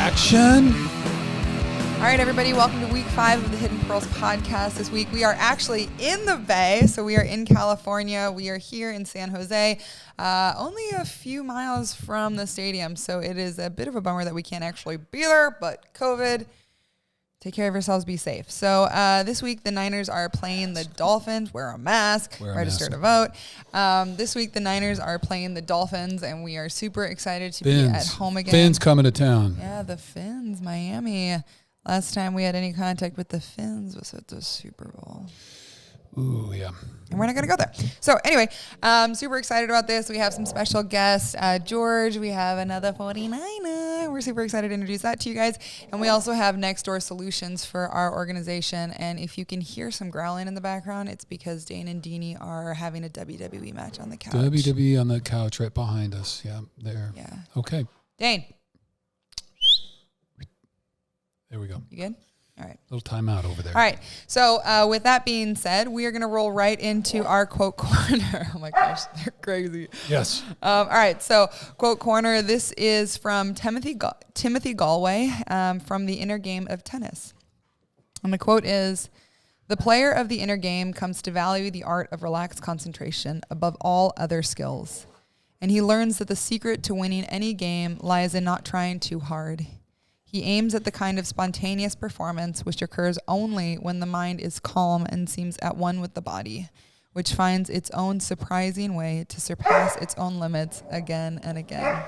action. All right, everybody, welcome to week 5 of the Hidden Pearls podcast. This week we are actually in the Bay, so we are in California. We are here in San Jose, only a few miles from the stadium, so it is a bit of a bummer that we can't actually be there, but COVID. Take care of yourselves. Be safe. So this week, the Niners are playing the Dolphins. Wear a mask. Register to vote. This week, the Niners are playing the Dolphins, and we are super excited to be at home again. Fins coming to town. Yeah, the Fins, Miami. Last time we had any contact with the Fins was at the Super Bowl. Ooh, yeah. And we're not going to go there. So anyway, super excited about this. We have some special guests. George, we have another 49er. We're super excited to introduce that to you guys. And we also have Next Door Solutions for our organization. And if you can hear some growling in the background, it's because Dane and Deanie are having a WWE match on the couch. WWE on the couch right behind us. Yeah, there. Yeah. Okay. Dane. There we go. You good? All right. Little timeout over there. All right. So with that being said, we are going to roll right into our quote corner. Oh my gosh, they're crazy. Yes. All right. So quote corner. This is from Timothy Galway from the Inner Game of Tennis. And the quote is, "The player of the inner game comes to value the art of relaxed concentration above all other skills. And he learns that the secret to winning any game lies in not trying too hard. He aims at the kind of spontaneous performance which occurs only when the mind is calm and seems at one with the body, which finds its own surprising way to surpass its own limits again and again."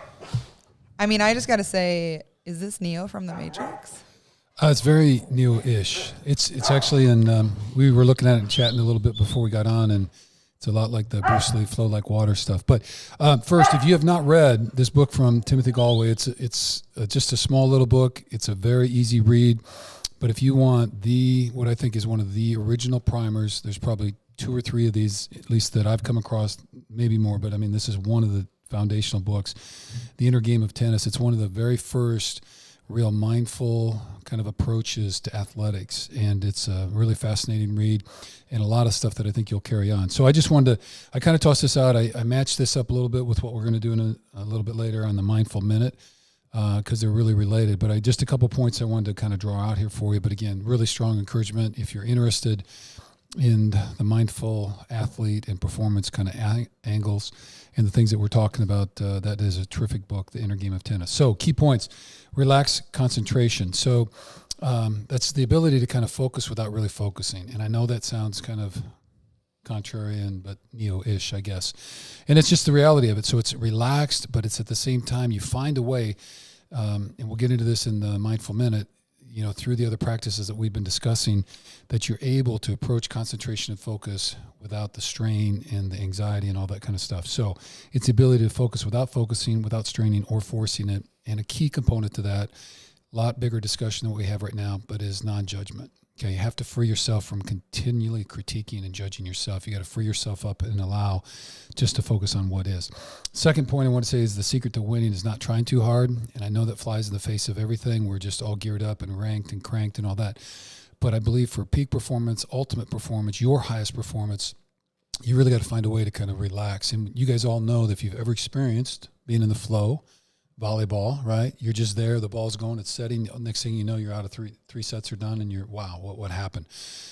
I mean, I just got to say, is this Neo from The Matrix? It's very Neo-ish. It's actually in, we were looking at it and chatting a little bit before we got on, and it's a lot like the Bruce Lee Flow Like Water stuff. But first, if you have not read this book from Timothy Galway, it's just a small little book. It's a very easy read. But if you want what I think is one of the original primers, there's probably 2 or 3 of these, at least that I've come across, maybe more. But I mean, this is one of the foundational books, The Inner Game of Tennis. It's one of the very first real mindful kind of approaches to athletics, and it's a really fascinating read and a lot of stuff that I think you'll carry on. So I just wanted to, I kind of tossed this out. I matched this up a little bit with what we're going to do in a little bit later on the Mindful Minute, because they're really related. But just a couple points I wanted to kind of draw out here for you. But again, really strong encouragement if you're interested in the mindful athlete and performance kind of angles and the things that we're talking about. That is a terrific book, The Inner Game of Tennis. So key points: relax, concentration. So that's the ability to kind of focus without really focusing. And I know that sounds kind of contrarian, but Neo-ish, I guess. And it's just the reality of it. So it's relaxed, but it's at the same time you find a way, and we'll get into this in the Mindful Minute, through the other practices that we've been discussing, that you're able to approach concentration and focus without the strain and the anxiety and all that kind of stuff. So it's the ability to focus without focusing, without straining or forcing it. And a key component to that, a lot bigger discussion than what we have right now, but is non-judgment. Okay, you have to free yourself from continually critiquing and judging yourself. You got to free yourself up and allow just to focus on what is. Second point I want to say is the secret to winning is not trying too hard. And I know that flies in the face of everything. We're just all geared up and ranked and cranked and all that. But I believe for peak performance, ultimate performance, your highest performance, you really got to find a way to kind of relax. And you guys all know that if you've ever experienced being in the flow, volleyball, right? You're just there, the ball's going, it's setting. Next thing you know, you're out of three sets are done, and you're, wow, what happened?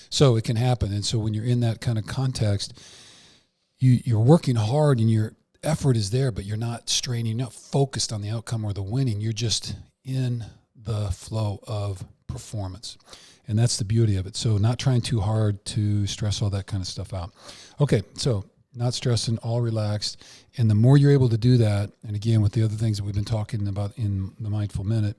So it can happen. And so when you're in that kind of context, you're working hard and your effort is there, but you're not straining, you're not focused on the outcome or the winning. You're just in the flow of performance. And that's the beauty of it. So not trying too hard to stress all that kind of stuff out. Okay, so not stressing, all relaxed. And the more you're able to do that, and again, with the other things that we've been talking about in the Mindful Minute,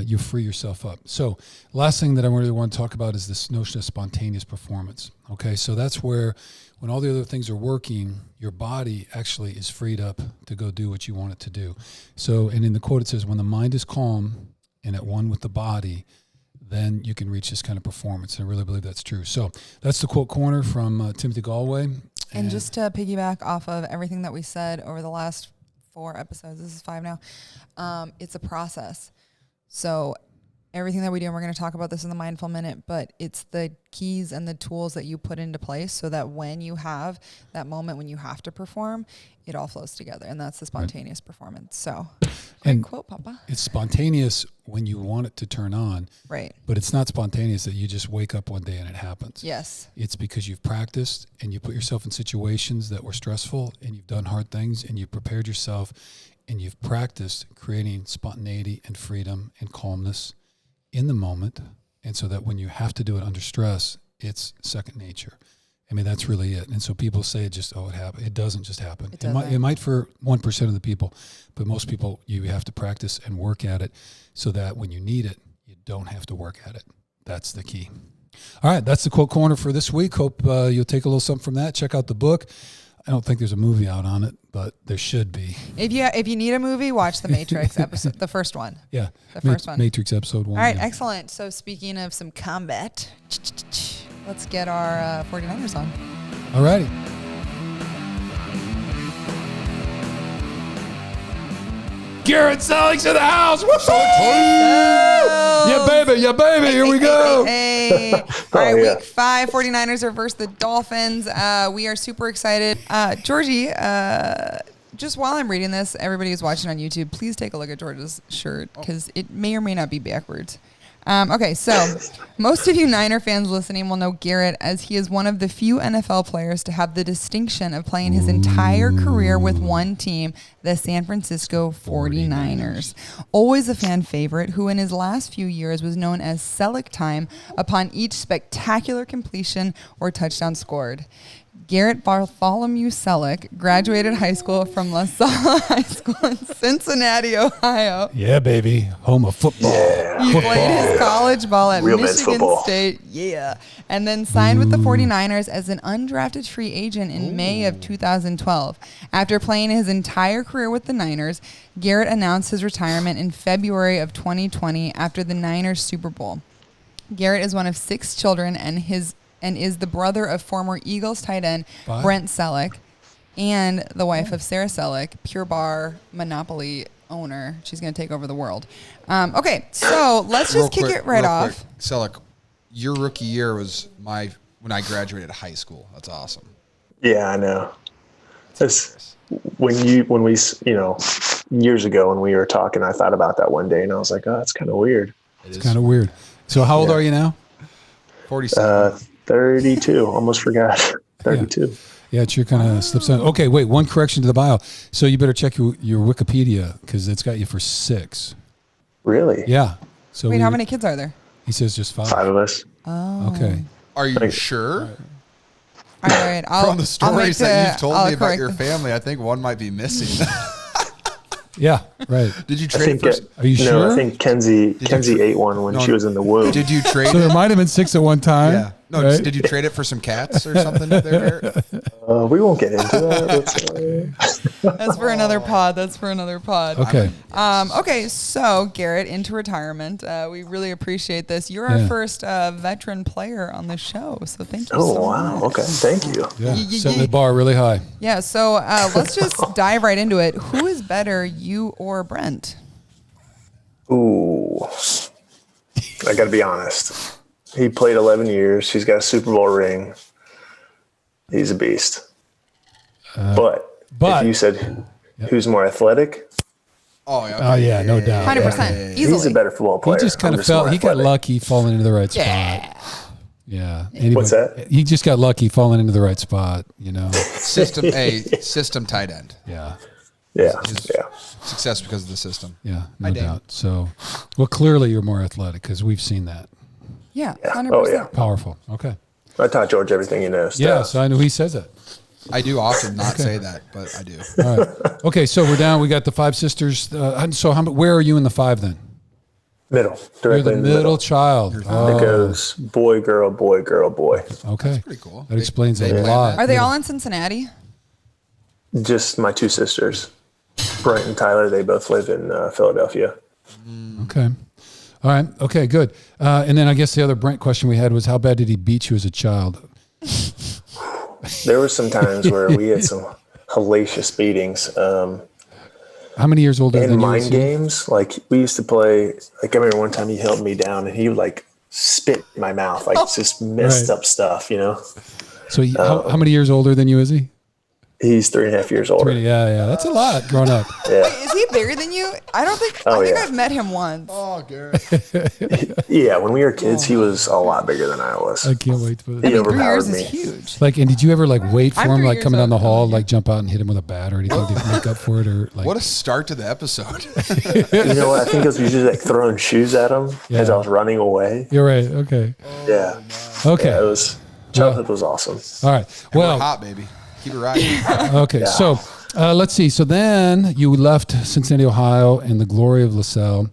you free yourself up. So last thing that I really want to talk about is this notion of spontaneous performance. Okay, so that's where when all the other things are working, your body actually is freed up to go do what you want it to do. So, and in the quote it says, when the mind is calm and at one with the body, then you can reach this kind of performance. I really believe that's true. So that's the quote corner from Timothy Galway. And just to piggyback off of everything that we said over the last 4 episodes, this is 5 now, it's a process. So everything that we do, and we're going to talk about this in the Mindful Minute, but it's the keys and the tools that you put into place so that when you have that moment when you have to perform, it all flows together. And that's the spontaneous performance. So great quote, Papa. It's spontaneous when you want it to turn on. Right. But it's not spontaneous that you just wake up one day and it happens. Yes. It's because you've practiced and you put yourself in situations that were stressful and you've done hard things and you've prepared yourself and you've practiced creating spontaneity and freedom and calmness in the moment. And so that when you have to do it under stress, it's second nature. I mean, that's really it. And so people say it just, it happened. It doesn't just happen. It might for 1% of the people, but most people, you have to practice and work at it so that when you need it, you don't have to work at it. That's the key. All right. That's the quote corner for this week. Hope you'll take a little something from that. Check out the book. I don't think there's a movie out on it, but there should be. If you need a movie, watch the Matrix episode, the first one. Yeah. The first one. Matrix episode 1. All right. Excellent. So speaking of some combat, let's get our 49ers on. All righty. Garrett Celek's in the house. Yeah, baby. Here we go. Hey. All right, week 5, 49ers are versus the Dolphins. We are super excited. Georgie, just while I'm reading this, everybody who's watching on YouTube, please take a look at George's shirt because it may or may not be backwards. Okay, so most of you Niner fans listening will know Garrett as he is one of the few NFL players to have the distinction of playing his entire career with one team, the San Francisco 49ers. Always a fan favorite who in his last few years was known as Celek time upon each spectacular completion or touchdown scored. Garrett Bartholomew Celek graduated high school from La Salle High School in Cincinnati, Ohio. Yeah, baby. Home of football. Yeah. He played his college ball at Real men's Michigan football. State. Yeah. And then signed with the 49ers as an undrafted free agent in May of 2012. After playing his entire career with the Niners, Garrett announced his retirement in February of 2020 after the Niners Super Bowl. Garrett is one of 6 children and is the brother of former Eagles tight end Brent Celek and the wife of Sarah Celek, Pure Bar Monopoly owner. She's going to take over the world. Okay, so let's just kick it right off. Celek, your rookie year was when I graduated high school. That's awesome. Yeah, I know. When we years ago when we were talking, I thought about that one day and I was like, oh, that's kind of weird. It's kind of weird. So how old are you now? 47. 32. Almost forgot. 32. Yeah, it's your kind of slips on. Okay, wait, one correction to the bio. So you better check your Wikipedia because it's got you for 6. Really? Yeah. So Wait, how many kids are there? He says just 5. 5 of us. Oh. Okay. Are you sure? All right. From the stories that you've told me about correct your family, I think one might be missing. Yeah, right. Did you trade it for? Are you sure? No, I think Kenzie ate one when she was in the womb. Did you trade So there it? might have been 6 at one time. Yeah. No, right? did you trade it for some cats or something there? We won't get into that. That's for another pod. Okay. Okay, so Garrett into retirement. We really appreciate this. You're our first veteran player on the show, so thank you so much. Okay. Thank you. Yeah, setting the bar really high. Yeah, so let's just dive right into it. Who is better, you or Brent? Ooh. I got to be honest. He played 11 years. He's got a Super Bowl ring. He's a beast. But if you said who's more athletic, Oh yeah. Oh, yeah, no doubt. 100%. Easily. he's a better football player. He just kind I'm of felt, more he got athletic. lucky falling into the right spot. Yeah. Anyway, What's that? He just got lucky falling into the right spot, System tight end. Yeah. Yeah. His Yeah. Success because of the system. Yeah, no I did. doubt. So, well, clearly you're more athletic because we've seen that. Yeah, Yeah. 100%. Oh, yeah. Powerful. Okay. I taught George everything he knows. Yes, I know he says that. I do often not say that, but I do. All right. Okay, so we're down. We got the 5 sisters. So where are you in the 5 then? Middle. You're Directly the in the middle middle. child. It Oh, goes boy, girl, boy, girl, boy. okay. Pretty cool. That explains They a plan lot. Are they all in Cincinnati? Just my 2 sisters. Brent and Tyler, they both live in Philadelphia. Okay. All right. Okay, good. And then I guess the other Brent question we had was how bad did he beat you as a child? There were some times where we had some hellacious beatings. How many years older And than you? mind games, like we used to play. Like I remember one time he held me down and he would like spit in my mouth, like just messed up stuff, you know. So how many years older than you is he? He's 3.5 years older. Yeah, that's a lot growing up. Yeah. Wait, is he bigger than you? I don't think. I think I've met him once. Oh, Garrett. Yeah, when we were kids, he was a lot bigger than I was. I can't wait for He this. I mean, 3 overpowered years me. is huge. Like, and did you ever like wait for I'm him, 3 like years coming down the older hall, than like jump out and hit him with a bat or anything to make up for it, or like? What a start to the episode. You know what? I think I was usually like throwing shoes at him as I was running away. You're right. Okay. Yeah. Okay. Yeah, it was childhood was awesome. All right. We're Well. hot, baby. Keep it riding. Okay. So let's see. So then you left Cincinnati, Ohio, and the glory of LaSalle,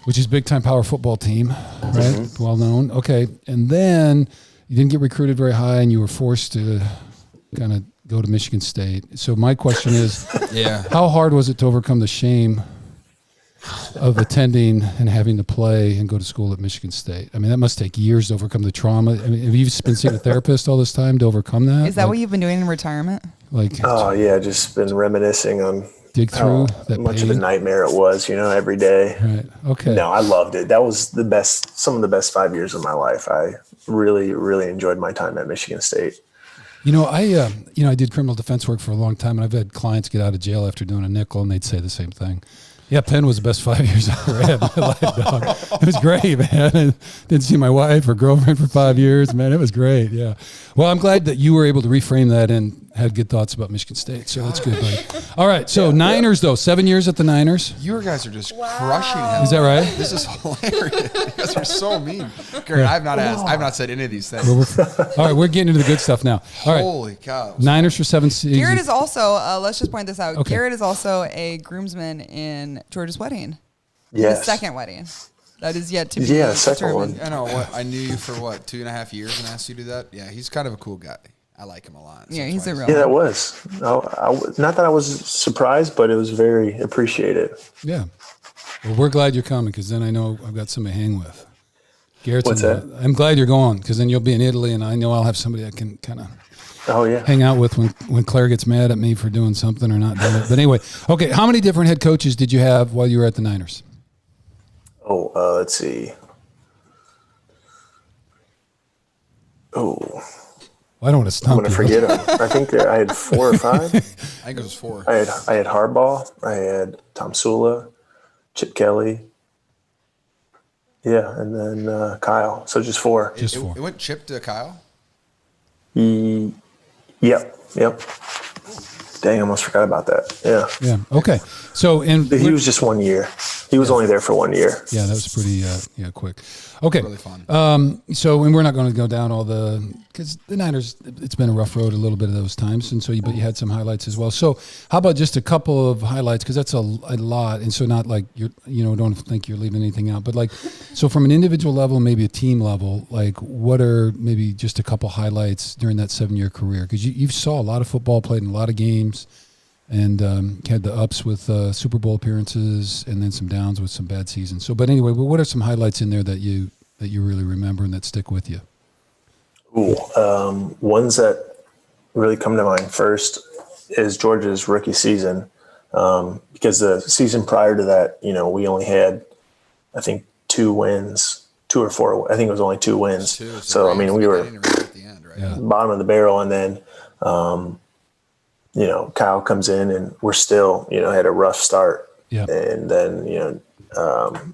which is big time power football team, right? Mm-hmm. Well known. Okay. And then you didn't get recruited very high, and you were forced to kind of go to Michigan State. So my question is, Yeah. how hard was it to overcome the shame of attending and having to play and go to school at Michigan State? I mean, that must take years to overcome the trauma. I mean, have you been seeing a therapist all this time to overcome that? Is that what you've been doing in retirement? Like, Oh yeah, just been reminiscing on dig through that much of a pain? nightmare it was, you know, every day. Right. Okay. No, I loved it. That was some of the best 5 years of my life. I really, really enjoyed my time at Michigan State. You know, I did criminal defense work for a long time, and I've had clients get out of jail after doing a nickel, and they'd say the same thing. Yeah, Penn was the best 5 years I ever had in my life, dog. It was great, man. I didn't see my wife or girlfriend for 5 years, man. It was great, yeah. Well, I'm glad that you were able to reframe that and had good thoughts about Michigan State, so that's good, buddy. All right, so Niners, though, 7 years at the Niners. You guys are just crushing him. Is that right? This is hilarious. You guys are so mean. Garrett, I've not said any of these things. All right, we're getting into the good stuff now. All right, Holy cow. Niners for 7 seasons. Garrett is also. Let's just point this out. Okay. Garrett is also a groomsman in George's wedding. Yes. His second wedding. That is yet to be Yeah, second determined. one. I know what I knew you for 2.5 years and asked you to do that. Yeah, he's kind of a cool guy. I like him a lot. So Yeah, that's he's why a real. Yeah, that was. Not that I was surprised, but it was very appreciated. Yeah. Well, we're glad you're coming because then I know I've got somebody to hang with. Garrett's What's that? I'm glad you're going because then you'll be in Italy and I know I'll have somebody I can kind of Oh yeah. hang out with when Claire gets mad at me for doing something or not doing it. But anyway, okay, how many different head coaches did you have while you were at the Niners? Oh, let's see. Oh, Well, I don't want to I'm stump gonna you. forget them. I think I had 4 or 5. I think it was 4. I had Harbaugh. I had Tom Sula, Chip Kelly. Yeah, and then Kyle. So just 4. Just 4. It went Chip to Kyle. Yep. Dang, I almost forgot about that. Yeah. Yeah. Okay. So He was just 1 year. He was only there for 1 year. yeah, that was pretty quick. Okay. Really fun. So, and we're not going to go down all because the Niners, it's been a rough road a little bit of those times. And so, but you had some highlights as well. So how about just a couple of highlights? Because that's a lot. And so not like don't think you're leaving anything out, but like, so from an individual level, maybe a team level, like what are maybe just a couple highlights during that 7-year career? Because you saw a lot of football, played in a lot of games, and had the ups with Super Bowl appearances and then some downs with some bad seasons. So, but anyway, what are some highlights in there that you really remember and that stick with you? Ooh, ones that really come to mind first is Georgia's rookie season, because the season prior to that, we only had, I think, 2 wins, 2 or 4. I think it was only 2 wins. So I mean, we were Right at the end, right? Yeah. bottom of the barrel, and then Kyle comes in and we're still, had a rough start. Yeah. And then,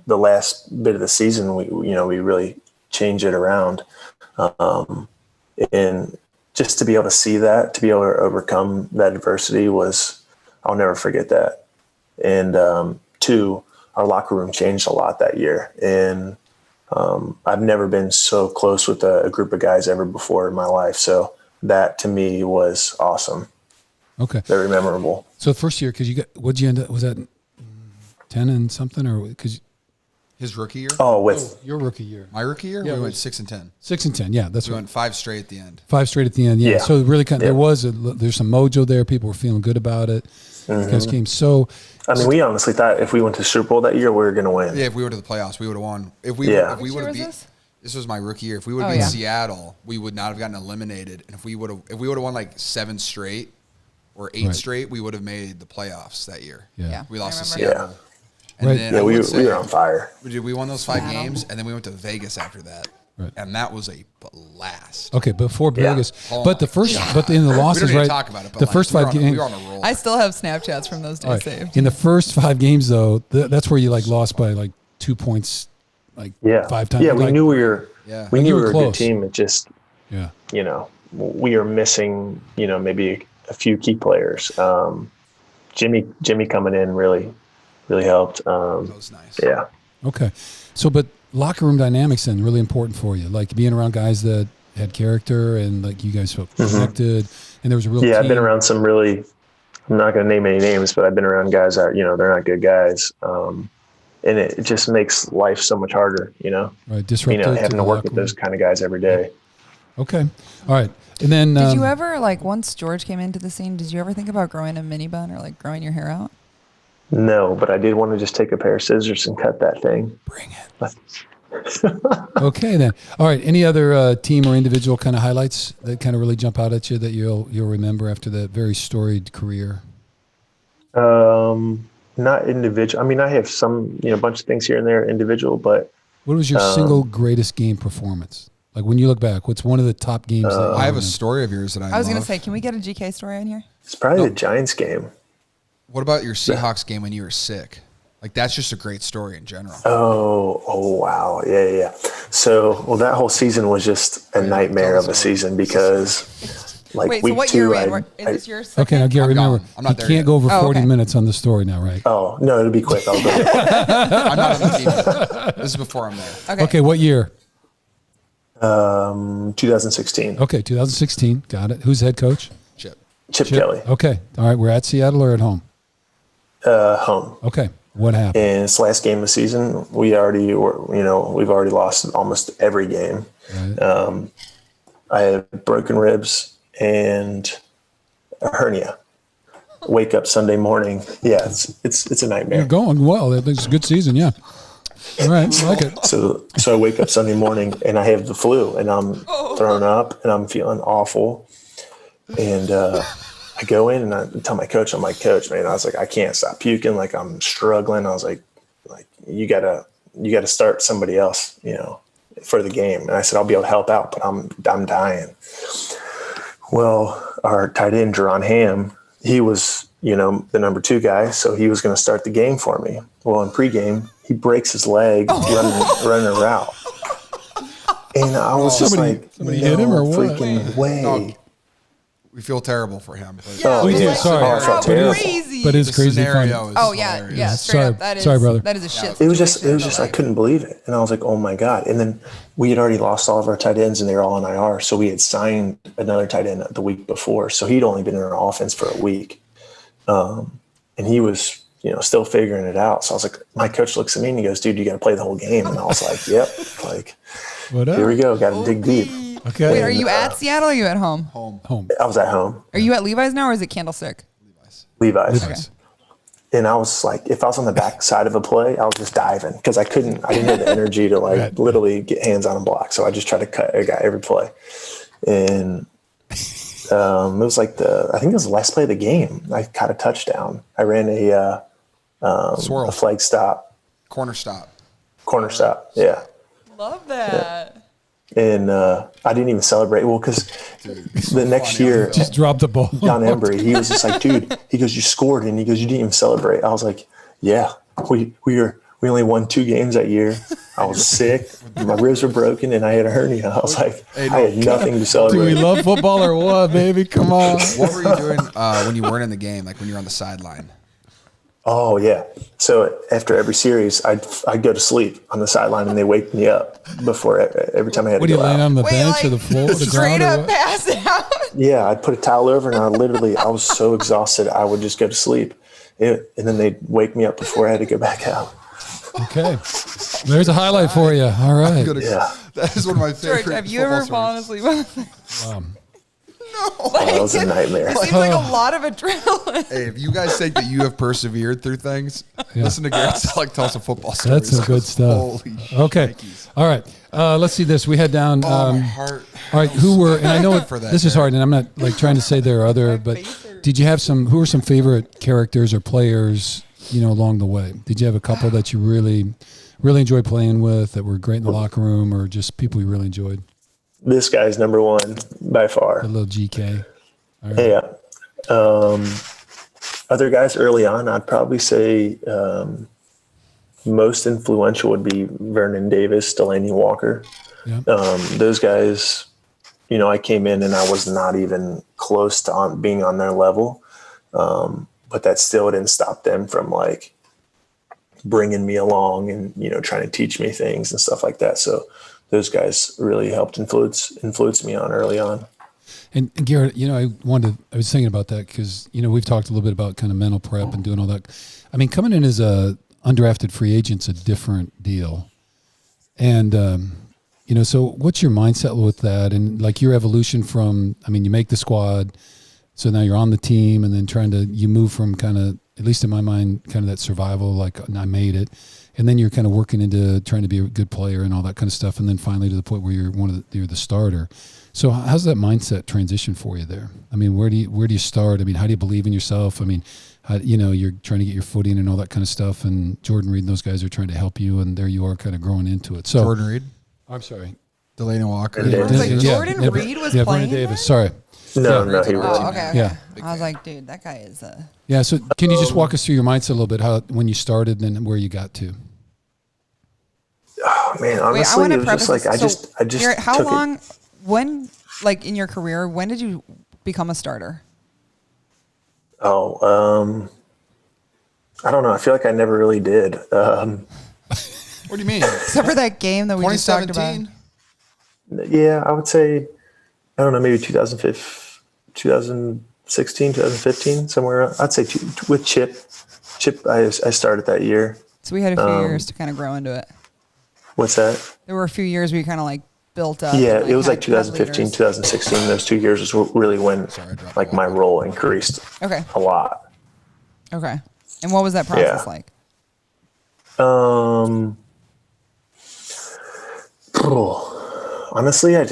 the last bit of the season, we really changed it around. And just to be able to see that, to be able to overcome that adversity I'll never forget that. And 2, our locker room changed a lot that year. And I've never been so close with a group of guys ever before in my life. So that to me was awesome. Okay. Very memorable. So the first year, because what'd you end up, was that 10 and something or because His rookie year? Oh, your rookie year? My rookie year? Yeah, We it went was- 6 and 10. 6 and 10. Yeah, that's We right. went 5 straight at the end. 5 straight at the end. Yeah. Yeah. So it really Yeah. there's some mojo there. People were feeling good about it. You guys came. So I mean, we honestly thought if we went to Super Bowl that year, we were going to win. Yeah, if we went to the playoffs, we would have won. If we Yeah. if we Which would year have was beat this? this was my rookie year. If we would have Oh, beat yeah. Seattle, we would not have gotten eliminated. And if we would have won like 7 straight, or 8 straight, we would have made the playoffs that year. Yeah. We lost to remember. Seattle. And Right. then Yeah, I we would say were on fire. we won those 5 games, and then we went to Vegas after that. Right. And that was a blast. Okay, before Vegas, Oh but the first, but in the We losses, don't need right? to talk about it, but the like, first we were 5 on a- games. we were on a roll. I still have Snapchats from those days All right. saved. In the first 5 games, though, that's where you like lost by like 2 points, like 5 times. Yeah, we like, knew we were. Yeah. We knew You we were were a good close. team. It just, Yeah. we are missing, maybe a few key players. Jimmy coming in really helped. That was nice. Yeah. Okay. So, but locker room dynamics then really important for you, like being around guys that had character and like you guys felt connected, and there was a real. Yeah, team. I've been around some really. I'm not going to name any names, but I've been around guys that they're not good guys, and it just makes life so much harder. Right, disruptive. Having to work with those kind of guys every day. Okay. All right. And then Did you ever, like, once George came into the scene, did you ever think about growing a mini bun or like growing your hair out? No, but I did want to just take a pair of scissors and cut that thing. Bring it. Okay, then. All right. Any other team or individual kind of highlights that kind of really jump out at you that you'll remember after that very storied career? Not individual. I mean, I have some, bunch of things here and there individual, but What was your single greatest game performance? Like when you look back, what's one of the top games? That you I have a remember? story of yours that I I was going to love. say, can we get a GK story in here? it's probably the Giants game. What about your Seahawks game when you were sick? Like, that's just a great story in general. Oh, wow. Yeah. So, that whole season was just a nightmare of a season because, like, Wait, so week what year 2, are we in? Is this your second? Okay, now Garrett, I'm remember, gone. I'm not you there can't yet. go over Oh, 40 okay. minutes on the story now, right? oh, no, it'll be quick. I'll go. I'm not on the team yet. This is before I'm there. Okay, what year? 2016. Okay, 2016. Got it. Who's head coach? Chip. Chip Kelly, Okay. All right, we're at Seattle or at home? home. Okay. What happened? And this last game of the season, we've already lost almost every game. Right. I had broken ribs and a hernia. Wake up Sunday morning. Yeah, it's a nightmare. You're going well. It's a good season, yeah. All right, I like it. So I wake up Sunday morning and I have the flu and I'm thrown up and I'm feeling awful. And I go in and I tell my coach, I'm like, Coach, man, I was like, I can't stop puking. Like I'm struggling. I was like you gotta start somebody else, for the game. And I said, I'll be able to help out, but I'm dying. Well, our tight end, Jerron Ham, he was, the number 2 guy. So he was going to start the game for me. Well, in pregame, he breaks his leg running a route. And I was Somebody hit him or what? Freaking way. No, we feel terrible for him. But Oh, We do, yeah. sorry. Oh, I felt But terrible. Crazy. But it's the crazy fun. scenario is Oh yeah, hilarious. yeah. Straight Sorry- up, that is sorry, brother. That is a shit. It was situation, just but, I like, couldn't believe it. And I was like, oh my God. And then we had already lost all of our tight ends and they were all on IR. So we had signed another tight end the week before. So he'd only been in our offense for a week. And he was, still figuring it out. So I was like, my coach looks at me and he goes, dude, you got to play the whole game. And I was like, yep. Like, What up? here we go. Got to dig deep. Okay. Wait, are you at Seattle or are you at home? home? I was at home, Are you at Levi's now or is it Candlestick? Levi's. And I was like, if I was on the back side of a play, I was just diving because I didn't have the energy to literally get hands on a block. So I just tried to cut a guy every play. And it was like I think it was the last play of the game. I caught a touchdown. I ran a Swirl. flag stop, Corner stop. corner stop. Yeah. Love that. And I didn't even celebrate. Well, because the next year, Just drop the ball. John Embry, he was just like, dude, he goes, you scored. And he goes, you didn't even celebrate. I was like, yeah, we only won 2 games that year. I was sick. My ribs were broken and I had a hernia. I was like, I had nothing to Do we celebrate. love football or what, baby? Come on. What were you doing when you weren't in the game, like when you were on the sideline? Oh yeah. So after every series, I'd go to sleep on the sideline and they wake me up before every time I had What to are you go laying out. on the Wait, bench like, or the floor, the straight ground? Or up what? pass out. Yeah, I'd put a towel over and I was so exhausted I would just go to sleep. And then they'd wake me up before I had to go back out. Okay. There's a highlight for you. All right. Yeah. That is one of my favorite. George, have you ever fallen asleep on the Oh, that was a nightmare. It seems like a lot of adrenaline. Hey, if you guys think that you have persevered through things, listen to Garrett Celek tell us a football story. That's some good stuff. Holy Okay. shnikes. All right. Let's see this. We had down. Oh, my heart. All right. Who were, and I know for that, this is Garrett. hard, and I'm not like trying to say there are other, but Did you have who were some favorite characters or players, along the way? Did you have a couple that you really, really enjoyed playing with that were great in the locker room, or just people you really enjoyed? This guy's number one by far. The little GK. All right. Yeah. Other guys early on, I'd probably say most influential would be Vernon Davis, Delaney Walker. Yeah. Those guys, I came in and I was not even close to being on their level. But that still didn't stop them from like bringing me along and, trying to teach me things and stuff like that. So those guys really helped influence me on early on. And Garrett, I was thinking about that because, we've talked a little bit about kind of mental prep and doing all that. I mean, coming in as a undrafted free agent's a different deal. And, so what's your mindset with that? And like your evolution from, you make the squad, so now you're on the team, and then you move from kind of, at least in my mind, kind of that survival, like I made it. And then you're kind of working into trying to be a good player and all that kind of stuff. And then finally to the point where you're the starter. So how's that mindset transition for you there? Where do you start? How do you believe in yourself? You're trying to get your footing and all that kind of stuff. And Jordan Reed and those guys are trying to help you. And there you are kind of growing into it. So Jordan Reed? I'm sorry. Delaney Walker. Jordan Reed was playing Davis. there? Sorry. No, he was. Oh, okay. Yeah. I was like, dude, that guy is Yeah. So can you just walk us through your mindset a little bit, how when you started and then where you got to? Oh man, honestly, it was just like I just Garrett, how took long? it. When, like in your career, when did you become a starter? Oh, I don't know. I feel like I never really did. What do you mean? Except for that game that we just talked about. 2017? Yeah, I would say, I don't know, maybe 2016, 2015, somewhere around. I'd say with Chip. I started that year. So we had a few years to kind of grow into it. What's that? There were a few years where you kind of like built up. Yeah, and, it was like had 2015, leaders. 2016. Those 2 years was really when like my role increased Okay. a lot. Okay. And what was that process Yeah. like? Honestly, I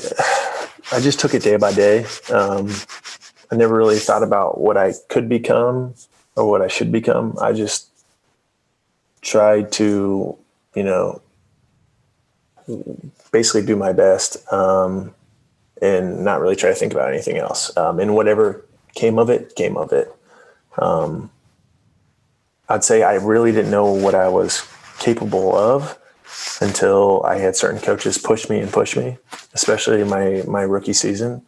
just took it day by day. I never really thought about what I could become or what I should become. I just tried to, basically do my best and not really try to think about anything else. And whatever came of it, came of it. I'd say I really didn't know what I was capable of until I had certain coaches push me, especially my rookie season.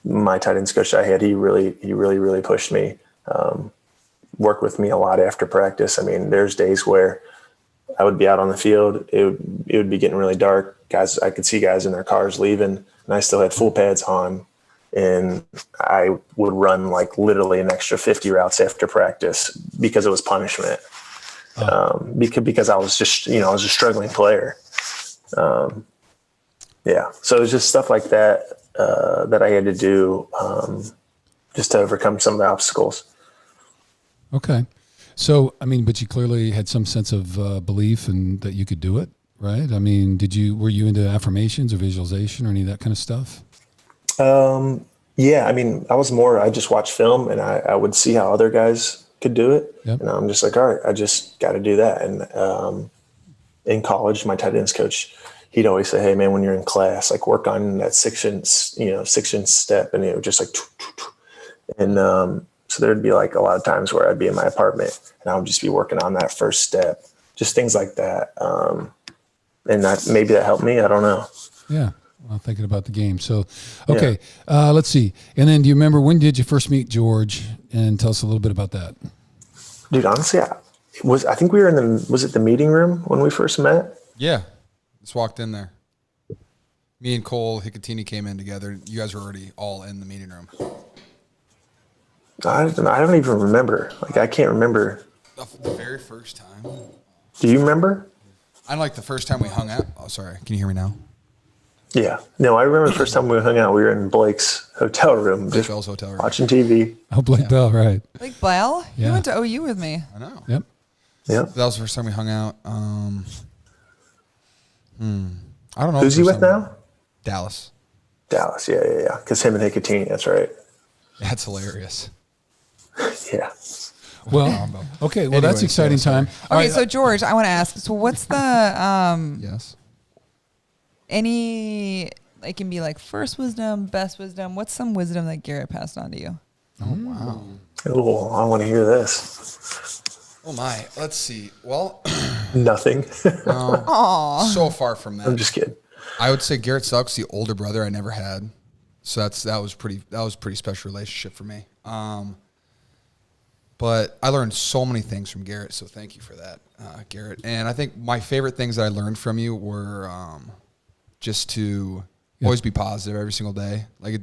My tight ends coach I had, he really pushed me, worked with me a lot after practice. There's days where I would be out on the field. It would be getting really dark. I could see guys in their cars leaving, and I still had full pads on. And I would run like literally an extra 50 routes after practice because it was punishment. Because I was just, I was a struggling player. So it was just stuff like that that I had to do just to overcome some of the obstacles. Okay. So, but you clearly had some sense of belief and that you could do it, right? Were you into affirmations or visualization or any of that kind of stuff? Yeah, I just watched film and I would see how other guys could do it. Yep. And I'm just like, all right, I just got to do that. And, in college, my tight ends coach, he'd always say, hey man, when you're in class, like work on that 6-inch step. And it would just like, and, so there'd be like a lot of times where I'd be in my apartment and I would just be working on that first step, just things like that. And maybe that helped me. I don't know. Yeah. Well, thinking about the game. So, okay, let's see. And then do you remember, when did you first meet George? And tell us a little bit about that. Dude, honestly, I think we were was it the meeting room when we first met? Yeah. Just walked in there. Me and Cole Hicatini came in together. You guys were already all in the meeting room. I don't even remember. Like, I can't remember. The very first time. Do you remember? I like the first time we hung out. Oh, sorry. Can you hear me now? Yeah. No, I remember the first time we hung out, we were in Blake's hotel room. Blake Bell's hotel room. Watching TV. Oh, Blake Bell, right. Blake Bell? Yeah. He went to OU with me. I know. Yep. Yeah. That was the first time we hung out. I don't know. Who's he with now? Dallas. Dallas. Yeah. Because him and Hicatini, that's right. That's hilarious. Yeah. Well, okay. Well, that's Anyways, exciting yeah, sorry. time. All Okay, right, so George, I want to ask. So, what's the Yes. any? It can be like first wisdom, best wisdom. What's some wisdom that Garrett passed on to you? Oh, wow. Oh, I want to hear this. Oh, my. Let's see. Well, Nothing. so far from that. I'm just kidding. I would say Garrett Celek's the older brother I never had. So that was a pretty special relationship for me. But I learned so many things from Garrett, so thank you for that, Garrett. And I think my favorite things that I learned from you were just to always be positive every single day. Like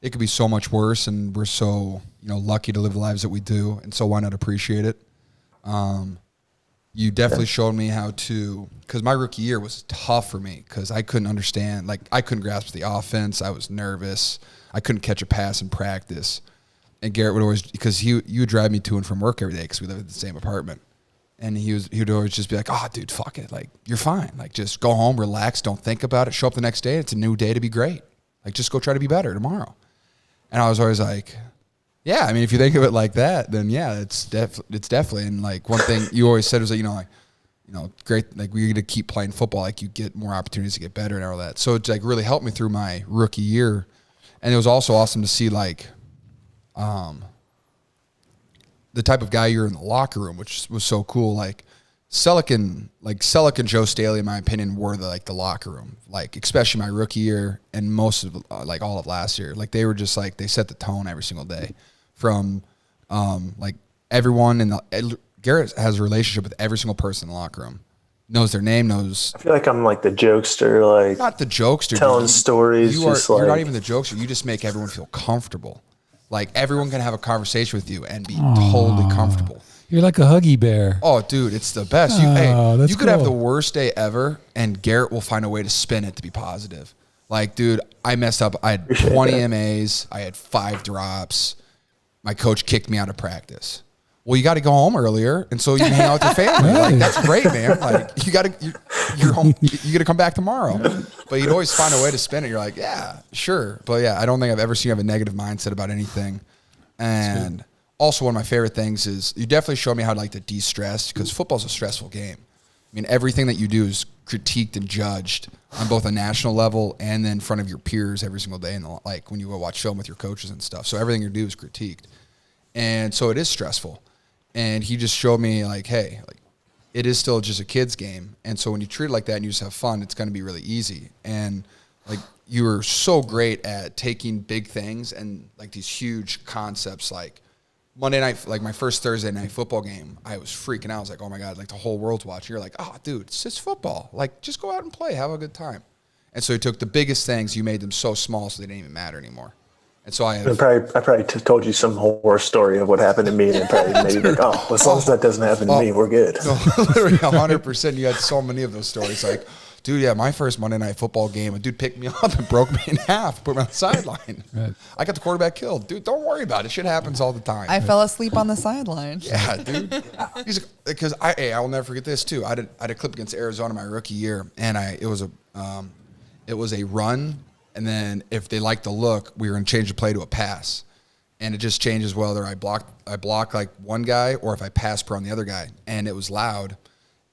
it could be so much worse, and we're so lucky to live the lives that we do, and so why not appreciate it? You definitely showed me how to, because my rookie year was tough for me because I couldn't understand, like I couldn't grasp the offense. I was nervous. I couldn't catch a pass in practice. And Garrett would always, because he would drive me to and from work every day because we lived in the same apartment. And he would always just be like, oh, dude, fuck it. Like, you're fine. Like, just go home, relax, don't think about it. Show up the next day. It's a new day to be great. Like, just go try to be better tomorrow. And I was always like, yeah, I mean, if you think of it like that, then yeah, it's definitely. And like one thing you always said was like, great, like we're going to keep playing football. Like you get more opportunities to get better and all that. So it's like really helped me through my rookie year. And it was also awesome to see like, the type of guy you're in the locker room, which was so cool. Like Celek and Joe Staley, in my opinion, were the locker room. Like especially my rookie year and most of like all of last year. Like they were just like they set the tone every single day. From like everyone Garrett has a relationship with every single person in the locker room. Knows their name, knows. I feel like I'm like the jokester, like not the jokester, telling stories. You're not even the jokester. You just make everyone feel comfortable. Like everyone can have a conversation with you and be totally comfortable. You're like a Huggy Bear. Oh, dude, it's the best. You could have the worst day ever, and Garrett will find a way to spin it to be positive. Like, dude, I messed up. I had 20 MAs. I had 5 drops. My coach kicked me out of practice. Well, you got to go home earlier, and so you can hang out with your family. Like, that's great, man. Like, you're home. You got to come back tomorrow. But you'd always find a way to spin it. You're like, yeah, sure. But yeah, I don't think I've ever seen you have a negative mindset about anything. And also, one of my favorite things is you definitely showed me how to like to de-stress because football's a stressful game. I mean, everything that you do is critiqued and judged on both a national level and then in front of your peers every single day, and like when you go watch film with your coaches and stuff. So everything you do is critiqued, and so it is stressful. And he just showed me like, hey, like it is still just a kid's game, and so when you treat it like that and you just have fun, it's going to be really easy. And like you were so great at taking big things and like these huge concepts, like Monday night, like my first Thursday night football game, I was freaking out. I was like, oh my God, like the whole world's watching. You're like, oh, dude, it's just football. Like, just go out and play, have a good time. And so he took the biggest things, you made them so small so they didn't even matter anymore. And so I probably told you some horror story of what happened to me, and probably maybe like, oh, as long as that doesn't happen to me, we're good. No, literally 100%. You had so many of those stories. Like, dude, yeah, my first Monday night football game, a dude picked me up and broke me in half, put me on the sideline. Right. I got the quarterback killed. Dude, don't worry about it. Shit happens all the time. I fell asleep on the sideline. Yeah, dude. He's like, because I will never forget this too. I had a clip against Arizona my rookie year, and it was a run, and then if they liked the look, we were going to change the play to a pass. And it just changes whether I block like one guy or if I pass pro on the other guy. And it was loud.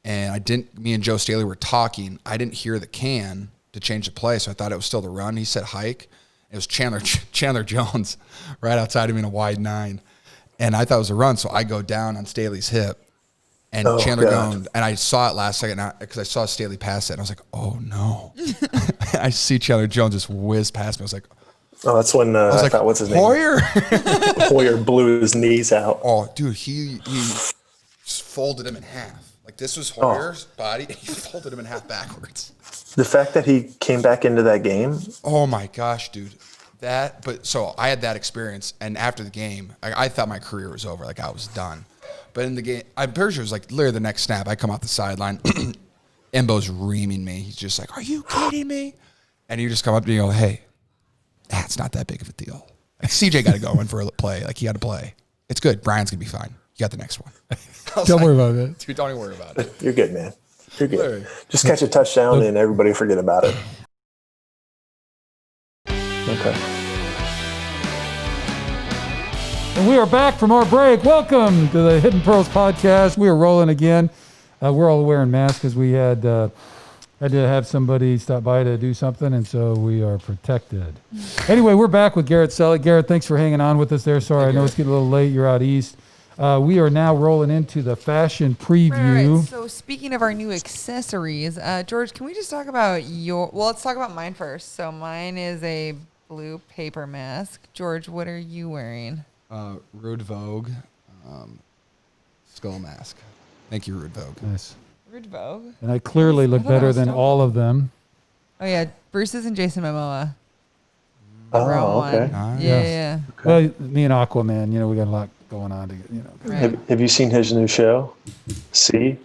And me and Joe Staley were talking. I didn't hear the can to change the play, so I thought it was still the run. He said hike. It was Chandler Jones right outside of me in a wide 9. And I thought it was a run, so I go down on Staley's hip. And Chandler goes, and I saw it last second because I saw Staley pass it. And I was like, oh, no. I see Chandler Jones just whiz past me. I was like, oh, that's when I was like, what's his Hoyer? name? Hoyer blew his knees out. Oh, dude, he folded him in half. Like, this was Hoyer's body, and he folded him in half backwards. The fact that he came back into that game. Oh, my gosh, dude. So I had that experience, and after the game, I thought my career was over. Like, I was done. But in the game, I'm pretty sure it was like literally the next snap, I come off the sideline, Embo's reaming me. He's just like, are you kidding me? And you just come up to me and go, hey, that's not that big of a deal. Like, CJ got to go in for a play. Like, he had to play. It's good. Brian's going to be fine. You got the next one. Don't worry about it. Dude, don't even worry about it. You're good, man. You're good. Literally. Just catch a touchdown and everybody forget about it. Okay. And we are back from our break. Welcome to the Hidden Pearls podcast. We are rolling again. We're all wearing masks because we had to have somebody stop by to do something, and so we are protected. Anyway, we're back with Garrett Celek. Garrett, thanks for hanging on with us there. Sorry, I know it's getting a little late. You're out east. We are now rolling into the fashion preview. Right. So speaking of our new accessories, George, can we just talk about let's talk about mine first. So mine is a blue paper mask. George, what are you wearing? Rude Vogue skull mask. Thank you, Rude Vogue. Nice. Rude Vogue. And I clearly look better than all of them. Oh yeah, Bruce's and Jason Momoa. Oh, okay. Yeah. Okay. Well, me and Aquaman, we got a lot going on. Right. Have you seen his new show? See?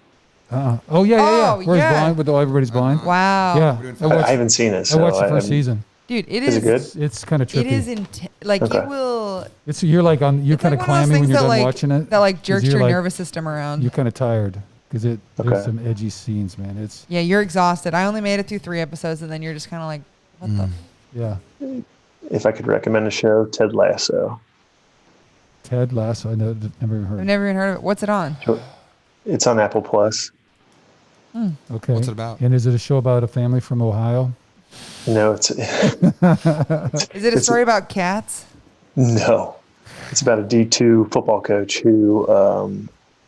Oh yeah. Oh, Where's yeah. blind? With everybody's blind. Wow. Yeah, I haven't seen it. I So watched the first season. Dude, Is it good? It's kind of trippy. It is like Okay. you will. It's you're kind of It's like one of those clammy when things you're that, done watching it. That 'cause jerks you're your like- nervous system around. You're kind of tired because there's Okay. some edgy scenes, man. It's Yeah, you're exhausted. I only made it through 3 episodes, and then you're just kind of like, what the? yeah. If I could recommend a show, Ted Lasso. Ted Lasso. I never even heard. I've never even heard of it. What's it on? It's on Apple Plus. Okay. What's it about? And is it a show about a family from Ohio? No, it's Is it a story about cats? no. It's about a D2 football coach who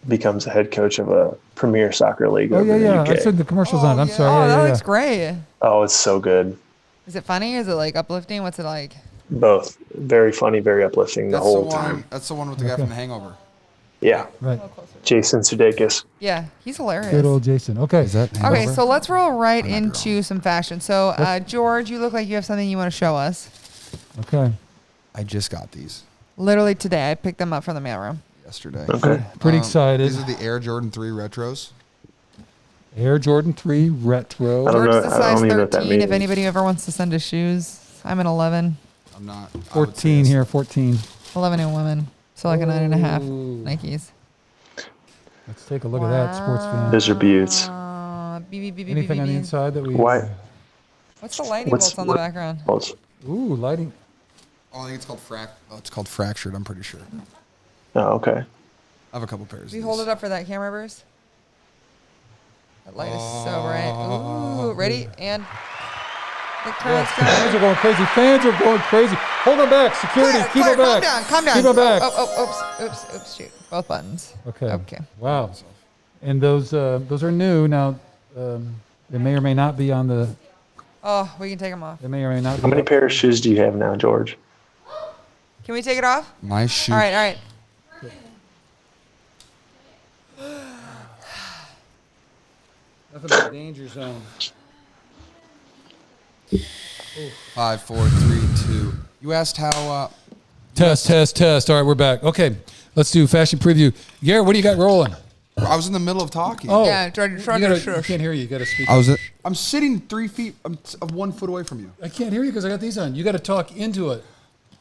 becomes the head coach of a premier soccer league. Oh over in the yeah. UK. I said the commercials on. I'm sorry. Oh, Yeah, that yeah, looks great. Oh, it's so good. Is it funny? Is it like uplifting? What's it like? Both very funny, very uplifting the whole time. That's the one with the guy from The Hangover. Yeah, Right. Jason Sudeikis. Yeah, he's hilarious. Good old Jason. Okay. Is that Okay, so let's roll right into some fashion. So, George, you look like you have something you want to show us. Okay. I just got these Literally today, I picked them up from the mailroom. yesterday. Okay. Pretty excited. These are the Air Jordan 3 retros. Air Jordan 3 Retro. I don't George know- is a I don't size even know what that 13 if means. anybody ever wants to send us shoes. I'm an 11. I'm not. I would say 14 this- here. 14. 11 in women. So like a 9.5 Ooh. Nikes. Let's take a look at that, sports fan. Those are beauts. Anything on the inside that we? Why? What's the lightning What's- bolts on the what- background? Ooh, lighting. Oh, I think it's called fractured. I'm pretty sure. Oh, okay. I have a couple pairs. Will you hold it up for that camera, Bruce? That light is so bright. Ooh, ready? And the crowd's Fans are going crazy. Fans are going crazy. Hold them back. Security. Keep Claire, them back. calm down. Keep them back. Oops, shoot. Both buttons. Okay. Wow. And those are new now. They may or may not be on the. Oh, we can take them off. They may or may not. How be many up. pair of shoes do you have now, George? Can we take it off? My shoe. All right. Nothing but danger zone. 5, 4, 3, 2. You asked how. Test. All right, we're back. Okay, let's do fashion preview. Garrett, what do you got rolling? I was in the middle of talking. Oh, Yeah, George, you can't hear you. You got to speak. I'm sitting 3 feet of 1 foot away from you. I can't hear you because I got these on. You got to talk into it.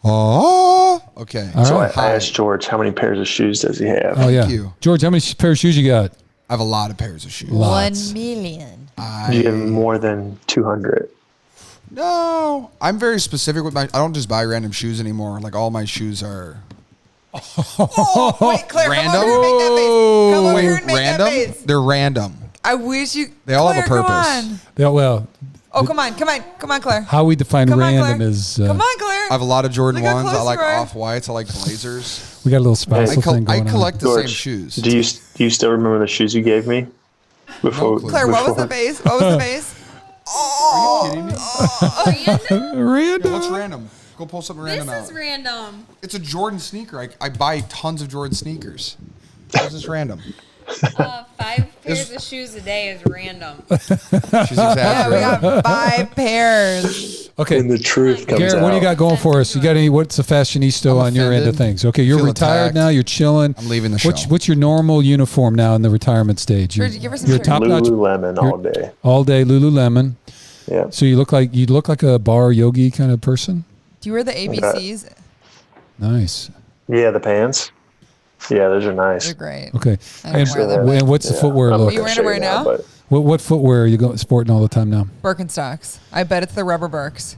Oh. Okay. All So right. I asked George how many pairs of shoes does he have? Oh yeah. you. George, how many pair of shoes you got? I have a lot of pairs of shoes. Lots. 1 million. Do you have more than 200? No, I'm very specific with my. I don't just buy random shoes anymore. Like all my shoes are. Oh, wait, Claire, Random? come over here and make that face. Come over Wait, here and make random? that face. They're random. I wish you. They all have a Claire, purpose. Come on. Yeah, well, Oh, come on, Claire. how we define Come on, random Claire. is Come on, Claire. I have a lot of Jordan Look how 1s. I close like you are. off-whites. I like Blazers. we got a little spousal thing I going collect the same George, shoes. do you still remember the shoes you gave me? Before, clue. Claire, what was the face? What was the face? Are you kidding me? on. Random. What's random? Go pull something random This is out. random. It's a Jordan sneaker. I buy tons of Jordan sneakers. How's this random? 5 pairs of shoes a day is random. She's Yeah, we exaggerating. got 5 pairs. Okay, And the truth comes Garrett, out. what do you got going for us? You got any? What's the fashionista I'm on your end of offended. things? Okay, you're Feel retired attacked. now. You're chilling. I'm leaving the What's, show. what's your normal uniform now in the retirement stage? George, give her some you're shirt. top notch. Lululemon all day. All day Lululemon. Yeah. So you look like a bar yogi kind of person. Do you wear the ABCs? Nice. Yeah, the pants. Yeah, those are nice. They're great. Okay. I don't wear them, And what's the Yeah, footwear I'm look? not You gonna wearing show it right now? but What footwear are you sporting all the time now? Birkenstocks. I bet it's the rubber Birks.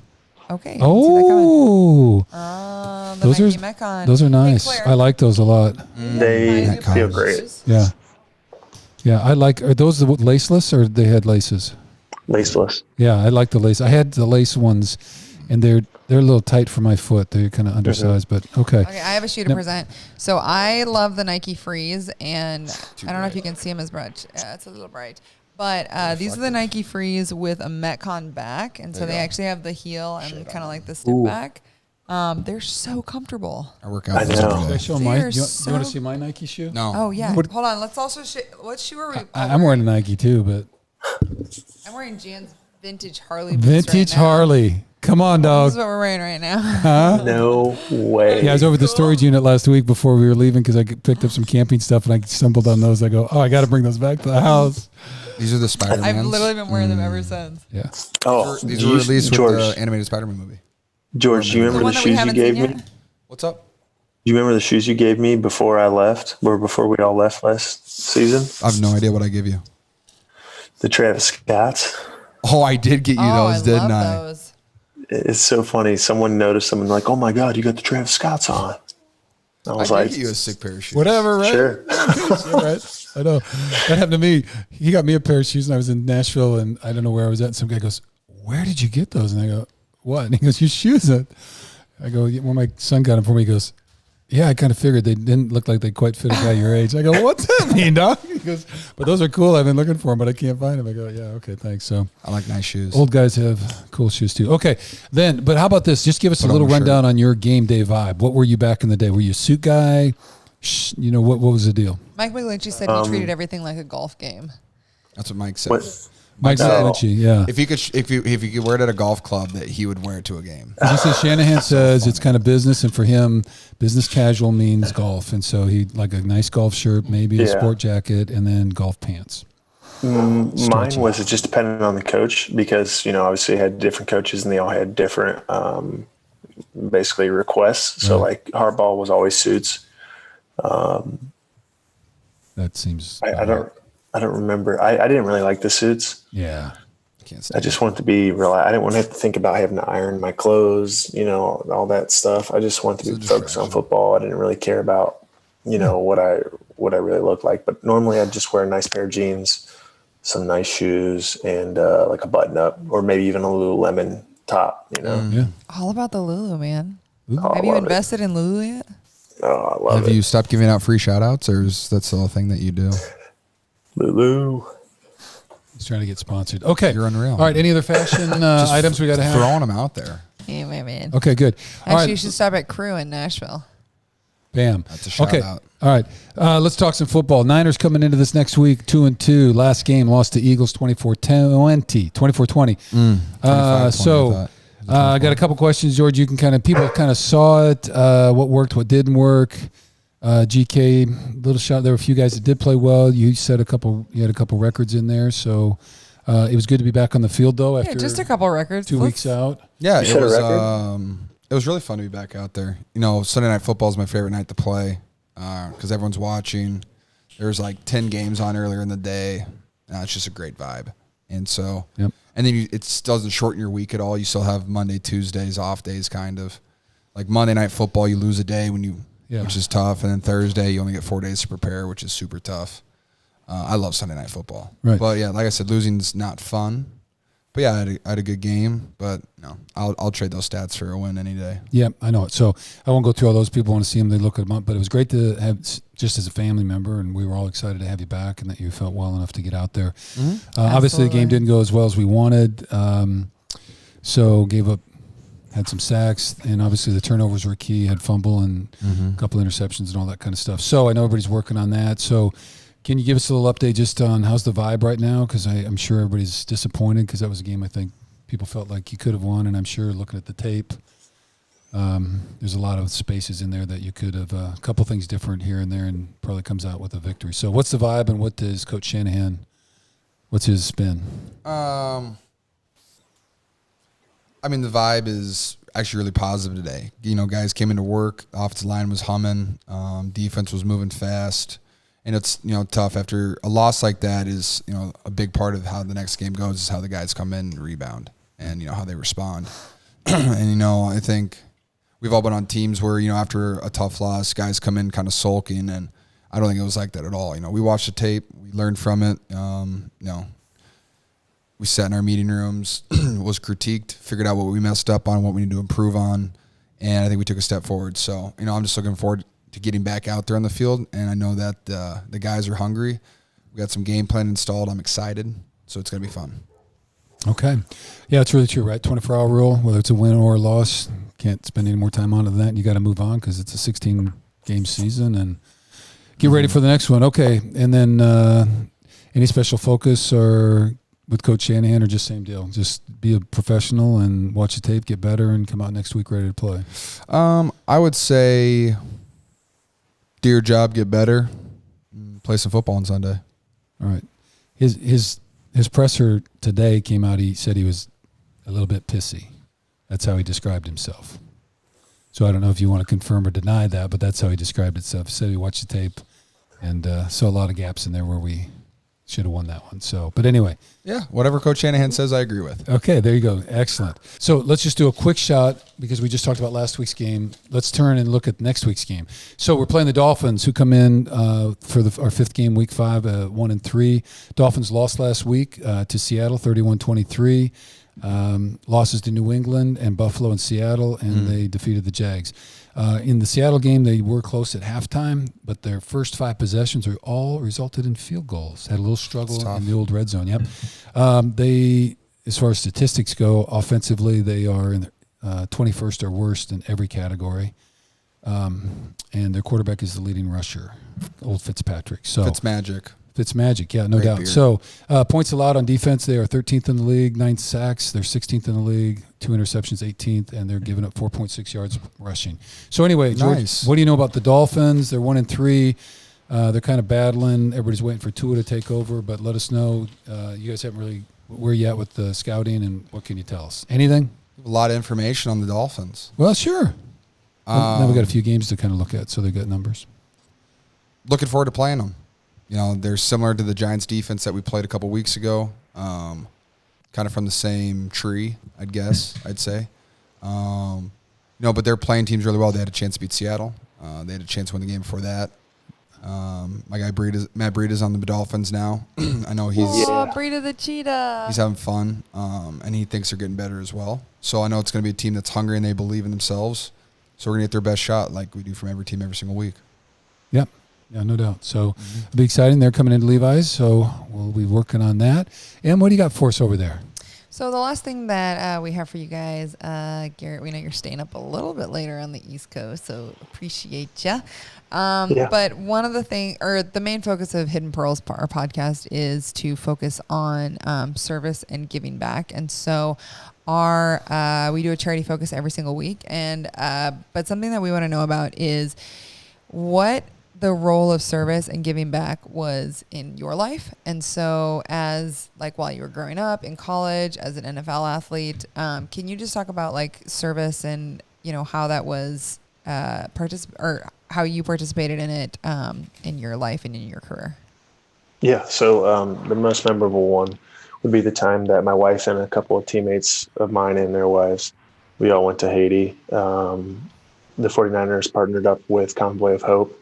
Okay. I didn't see that coming. Oh, The Nike Metcon. those are nice. Hey, I like those a lot. They feel great. Yeah. Yeah, I like. Are those the laceless or they had laces? Laceless. Yeah, I like the lace. I had the lace ones, and they're a little tight for my foot. They're kind of undersized, but okay. Okay, I have a shoe to present. So I love the Nike Freeze, and I don't know if you can see them as bright. It's a little bright. But these are the Nike Freeze with a Metcon back, and so they actually have the heel and kind of like the step back. They're so comfortable. I work out. I know. Should I show They my? are You want so- to see my Nike shoe? No. Oh yeah. What- Hold on. Let's also what shoe are we? I'm wearing a Nike too, but I'm wearing Jan's vintage Harley. boots vintage right now. Harley. Come on, This dog. is what we're wearing right now. No way. Yeah, I was over at the storage unit last week before we were leaving because I picked up some camping stuff and I stumbled on those. I go, oh, I got to bring those back to the house. These are the Spider-Mans. I've literally been wearing them ever since. Yeah. Oh, These were released George. with the animated Spider-Man movie. George, do you The remember one the that we shoes you haven't gave seen me? yet. What's up? Do you remember the shoes you gave me before I left, or before we all left last season? I have no idea what I give you. The Travis Scotts. Oh, I did get you those, didn't I? Those. It's so funny. Someone noticed them and like, oh my God, you got the Travis Scotts on. I was I like, did get you a sick pair of shoes. Whatever, right? sure. Yeah, right. I know. That happened to me. He got me a pair of shoes and I was in Nashville and I don't know where I was at. And some guy goes, where did you get those? And I go, what? And he goes, your shoes. I go, when my son got them for me, he goes, yeah, I kind of figured they didn't look like they quite fit a guy your age. I go, what's that mean, dog? He goes, but those are cool. I've been looking for them, but I can't find them. I go, yeah, okay, thanks. So I like nice shoes. old guys have cool shoes too. Okay, then, but how about this? Just give us a Put on little a shirt. rundown on your game day vibe. What were you back in the day? Were you a suit guy? You know, what was the deal? Mike McGlinchey said he treated everything like a golf game. That's what Mike said. What? Mike No. McGlinchey, yeah. If you could wear it at a golf club, that he would wear it to a game. He says Shanahan says it's kind of business, and for him, business casual means golf, and so he like a nice golf shirt, maybe a Yeah. sport jacket, and then golf pants. Mine was just dependent on the coach because, you know, obviously I had different coaches and they all had different, basically requests. So like Harbaugh was always suits. That seems. I don't remember. I didn't really like the suits. Yeah. Can't I stand just wanted to be real. I didn't want to have to think about having to iron my clothes, you know, all that stuff. I just wanted to be focused on football. I didn't really care about, you know, what I really looked like. But normally I'd just wear a nice pair of jeans, some nice shoes, and like a button up, or maybe even a Lululemon top. You know, Yeah. All about the Lulu, man. Oh, Have I you love it. invested in Lulu yet? Oh, I love Have it. you stopped giving out free shout outs, or is that still a thing that you do? Lulu. He's trying to get sponsored. Okay. You're unreal. All right. Any other fashion items we got to have? Throwing them out there. Yeah, man. Okay, good. All Actually, you right. should stop at Crew in Nashville. Bam. That's a shout okay. out. All right. Let's talk some football. Niners coming into this next week, 2-2. Last game lost to Eagles 24-20. 24-20. So I got a couple questions, George. You can people kind of saw it, what worked, what didn't work. GK, little shot. There were a few guys that did play well. You had a couple records in there. So it was good to be back on the field though. After Yeah, just a couple records. 2 weeks out. Yeah, You set a it was really fun to be back out there. You know, Sunday Night Football is my favorite night to play because everyone's watching. There's like 10 games on earlier in the day. It's just a great vibe. And so, Yep. and then it doesn't shorten your week at all. You still have Monday, Tuesdays, off days kind of. Like Monday Night Football, you lose a day which is tough. And then Thursday, you only get 4 days to prepare, which is super tough. I love Sunday Night Football. Right. But yeah, like I said, losing's not fun. But yeah, I had a good game. But no, I'll trade those stats for a win any day. Yeah, I know it. So I won't go through all those. People want to see them. They look at them up. But it was great to have just as a family member, and we were all excited to have you back and that you felt well enough to get out there. Obviously, the game didn't go as well as we wanted. So had some sacks, and obviously the turnovers were key. Had fumble and a couple interceptions and all that kind of stuff. So I know everybody's working on that. So can you give us a little update just on how's the vibe right now? Because I'm sure everybody's disappointed because that was a game I think people felt like you could have won, and I'm sure looking at the tape, there's a lot of spaces in there that you could have a couple things different here and there, and probably comes out with a victory. So what's the vibe, and what does Coach Shanahan? What's his spin? I mean, the vibe is actually really positive today. You know, guys came into work, the offensive line was humming, defense was moving fast, and it's, you know, tough after a loss like that is, you know, a big part of how the next game goes is how the guys come in and rebound and, you know, how they respond. And, I think we've all been on teams where, after a tough loss, guys come in kind of sulking, and I don't think it was like that at all. We watched the tape, we learned from it. We sat in our meeting rooms, was critiqued, figured out what we messed up on, what we need to improve on, and I think we took a step forward. So, I'm just looking forward to getting back out there on the field, and I know that the guys are hungry. We got some game plan installed. I'm excited, so it's going to be fun. Okay. Yeah, it's really true, right? 24-hour rule, whether it's a win or a loss, can't spend any more time on it than that. You got to move on because it's a 16-game season and get ready for the next one. Okay, and then any special focus or with Coach Shanahan or just same deal? Just be a professional and watch the tape, get better, and come out next week ready to play. I would say do your job, get better, play some football on Sunday. All right. His presser today came out. He said he was a little bit pissy. That's how he described himself. So I don't know if you want to confirm or deny that, but that's how he described himself. He said he watched the tape and saw a lot of gaps in there where we should have won that one. So, but anyway. Yeah, whatever Coach Shanahan says, I agree with. Okay, there you go. Excellent. So let's just do a quick shot because we just talked about last week's game. Let's turn and look at next week's game. So we're playing the Dolphins, who come in for our fifth game, week 5, 1-3. Dolphins lost last week to Seattle, 31-23. Losses to New England and Buffalo and Seattle, and they defeated the Jags. In the Seattle game, they were close at halftime, but their first 5 possessions are all resulted in field goals. Had a little struggle in the old red zone. Yep. They, as far as statistics go, offensively, they are in the 21st or worst in every category. And their quarterback is the leading rusher, old Fitzpatrick. So Fitzmagic, yeah, no Great doubt. beard. So points allowed on defense, they are 13th in the league, 9 sacks. They're 16th in the league, 2 interceptions, 18th, and they're giving up 4.6 yards rushing. So anyway, George, Nice. what do you know about the Dolphins? They're 1-3. They're kind of battling. Everybody's waiting for Tua to take over, but let us know. You guys haven't really – where you at with the scouting, and what can you tell us? Anything? A lot of information on the Dolphins. Well, sure. Now we got a few games to kind of look at, so they got numbers. Looking forward to playing them. They're similar to the Giants defense that we played a couple weeks ago. Kind of from the same tree, I'd say. But they're playing teams really well. They had a chance to beat Seattle. They had a chance to win the game before that. My guy Matt Breida is on the Dolphins now. I know Breida the cheetah. He's having fun, and he thinks they're getting better as well. So I know it's going to be a team that's hungry and they believe in themselves. So we're going to get their best shot like we do from every team every single week. Yep. Yeah, no doubt. So it'll be exciting. They're coming into Levi's, so we'll be working on that. And what do you got for us over there? So the last thing that we have for you guys, Garrett, we know you're staying up a little bit later on the East Coast, so appreciate you. But one of the main focus of Hidden Pearls, our podcast, is to focus on service and giving back. And so we do a charity focus every single week. And but something that we want to know about is what the role of service and giving back was in your life. And so while you were growing up in college as an NFL athlete, can you just talk about service and, how that was how you participated in it in your life and in your career? Yeah. So the most memorable one would be the time that my wife and a couple of teammates of mine and their wives, we all went to Haiti. The 49ers partnered up with Convoy of Hope,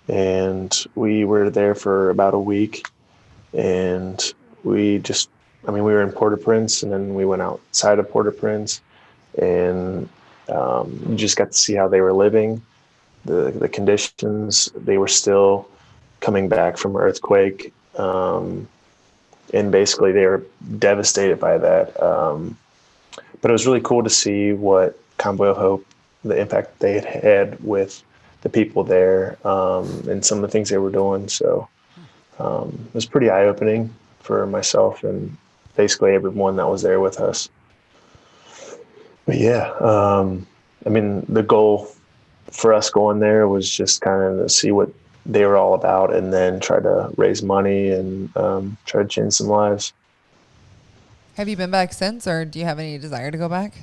and we were there for about a week, and we were in Port-au-Prince, and then we went outside of Port-au-Prince, and you just got to see how they were living, the conditions. They were still coming back from an earthquake, and basically they were devastated by that. But it was really cool to see what Convoy of Hope, the impact they had with the people there, and some of the things they were doing. So it was pretty eye-opening for myself and basically everyone that was there with us. But yeah, the goal for us going there was just kind of to see what they were all about and then try to raise money and try to change some lives. Have you been back since, or do you have any desire to go back?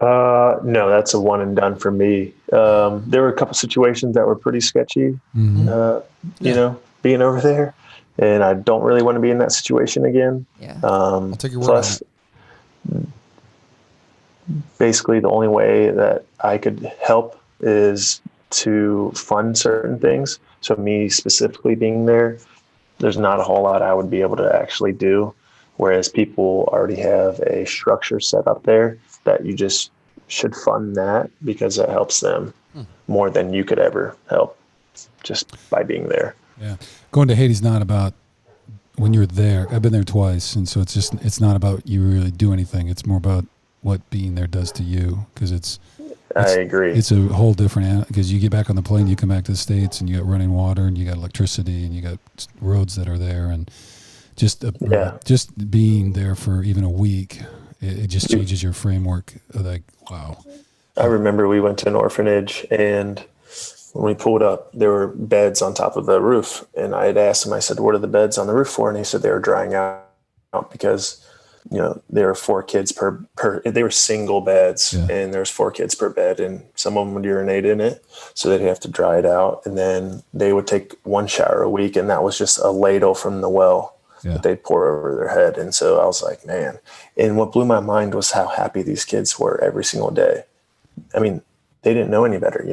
No, that's a one and done for me. There were a couple situations that were pretty sketchy, being over there, and I don't really want to be in that situation again. Yeah. I'll take your word on it. basically the only way that I could help is to fund certain things. So me specifically being there, there's not a whole lot I would be able to actually do. Whereas people already have a structure set up there that you just should fund that, because it helps them more than you could ever help just by being there. Yeah. Going to Haiti's not about when you're there. I've been there twice. And so it's not about you really do anything. It's more about what being there does to you. Cause I agree. It's a whole different, because you get back on the plane, you come back to the States and you got running water and you got electricity and you got roads that are there. And just being there for even a week, it just changes your framework. Like, wow. I remember we went to an orphanage, and when we pulled up, there were beds on top of the roof. And I had asked him, I said, what are the beds on the roof for? And he said they were drying out because, there were 4 kids per they were single beds, and there's 4 kids per bed, and some of them would urinate in it. So they'd have to dry it out. And then they would take 1 shower a week, and that was just a ladle from the well that they'd pour over their head. And so I was like, man. And what blew my mind was how happy these kids were every single day. I mean, they didn't know any better,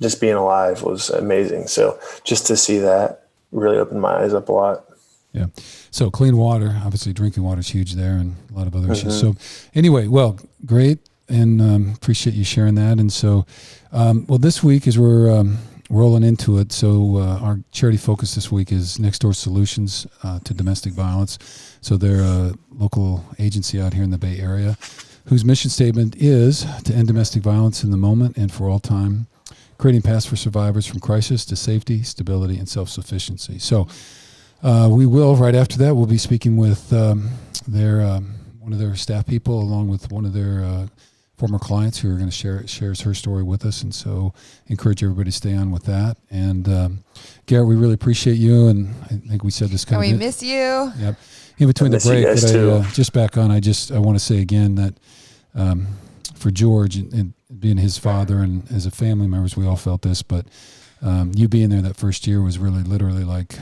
just being alive was amazing. So just to see that really opened my eyes up a lot. Yeah. So clean water, obviously drinking water is huge there, and a lot of other issues. So anyway, well, great. And appreciate you sharing that. And so, this week as we're rolling into it, so our charity focus this week is Next Door Solutions to Domestic Violence. So they're a local agency out here in the Bay Area whose mission statement is to end domestic violence in the moment and for all time, creating paths for survivors from crisis to safety, stability, and self-sufficiency. So we will, right after that, we'll be speaking with one of their staff people along with one of their former clients who are going to shares her story with us. And so encourage everybody to stay on with that. And Garrett, we really appreciate you. And I think we said this kind of. We miss you. Yep. In between the break, just back on, I want to say again that for George and being his father and as a family members, we all felt this, but you being there that first year was really literally like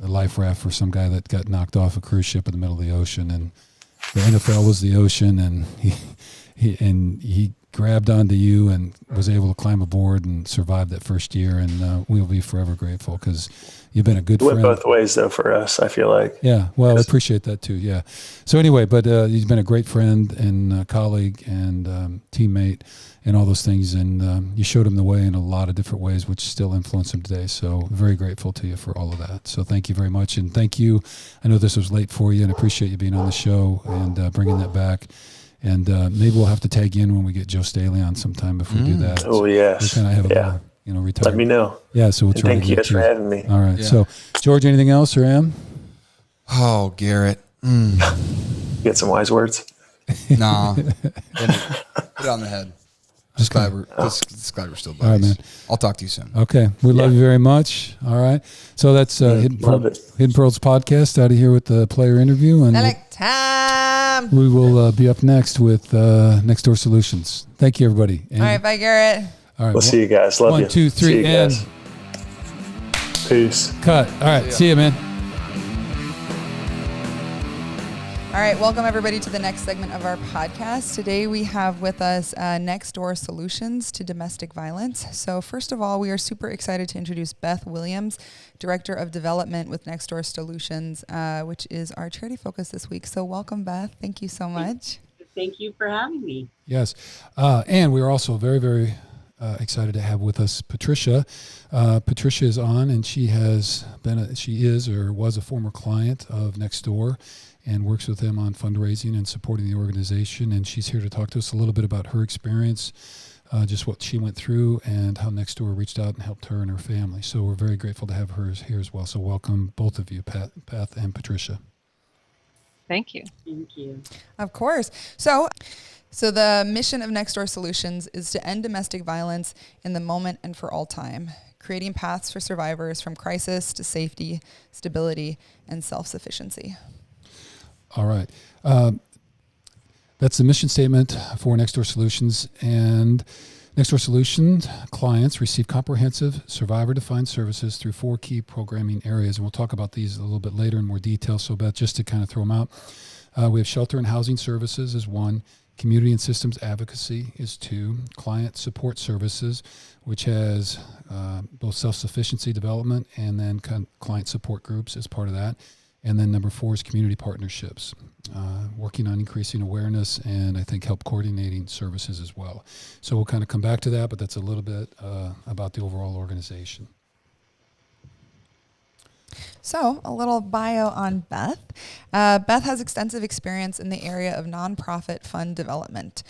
a life raft for some guy that got knocked off a cruise ship in the middle of the ocean, and the NFL was the ocean, and he grabbed onto you and was able to climb aboard and survive that first year. And we'll be forever grateful because you've been a good friend. It went both ways though for us, I feel like. Yeah. Well, I appreciate that too. Yeah. So anyway, but you've been a great friend and colleague and teammate and all those things. And you showed him the way in a lot of different ways, which still influence him today. So very grateful to you for all of that. So thank you very much. And thank you. I know this was late for you, and I appreciate you being on the show and bringing that back. And maybe we'll have to tag in when we get Joe Staley on sometime if we do that. Oh, yes. We kind of have a little, retire. Let me know. Yeah, so we'll try Thank you guys for having me. All right. Yeah. So, George, anything else or Em? Oh, Garrett. Get some wise words? Nah. Hit it on the head. Just glad we're still buddies. All right, man. I'll talk to you soon. Okay. We love you very much. All right. So that's Hidden Pearls podcast out of here with the player interview. And time. We will be up next with Next Door Solutions. Thank you, everybody. And, all right. Bye, Garrett. All right. We'll see you guys. Love you. 1, 2, 3, and guys. Peace. Cut. All right. See you, man. All right, welcome everybody to the next segment of our podcast. Today we have with us Next Door Solutions to Domestic Violence. So first of all, we are super excited to introduce Beth Williams, Director of Development with Next Door Solutions, which is our charity focus this week. So welcome, Beth. Thank you so much. Thank you for having me. Yes, and we're also very, very excited to have with us Patricia. Patricia is on, and she is or was a former client of Next Door, and works with them on fundraising and supporting the organization. And she's here to talk to us a little bit about her experience, just what she went through and how Next Door reached out and helped her and her family. So we're very grateful to have her here as well. So welcome both of you, Beth and Patricia. Thank you. Thank you. Of course. So the mission of Next Door Solutions is to end domestic violence in the moment and for all time, creating paths for survivors from crisis to safety, stability, and self-sufficiency. All right. That's the mission statement for Next Door Solutions. And Next Door Solutions clients receive comprehensive survivor-defined services through 4 key programming areas. And we'll talk about these a little bit later in more detail. So, Beth, just to kind of throw them out. We have shelter and housing services is 1. Community and systems advocacy is 2. Client support services, which has both self-sufficiency development and then client support groups as part of that. And then number 4 is community partnerships, working on increasing awareness and I think help coordinating services as well. So we'll kind of come back to that, but that's a little bit about the overall organization. So, a little bio on Beth. Beth has extensive experience in the area of nonprofit fund development.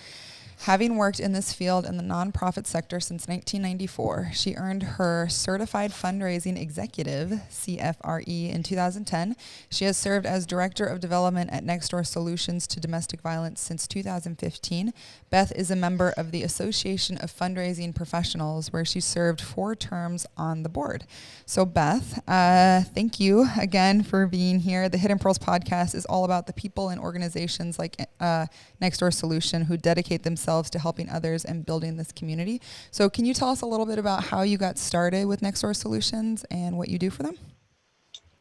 Having worked in this field in the nonprofit sector since 1994, she earned her Certified Fundraising Executive, CFRE, in 2010. She has served as Director of Development at Nextdoor Solutions to Domestic Violence since 2015. Beth is a member of the Association of Fundraising Professionals, where she served 4 terms on the board. So Beth, thank you again for being here. The Hidden Pearls podcast is all about the people and organizations like Nextdoor Solution who dedicate themselves to helping others and building this community. So can you tell us a little bit about how you got started with Nextdoor Solutions and what you do for them?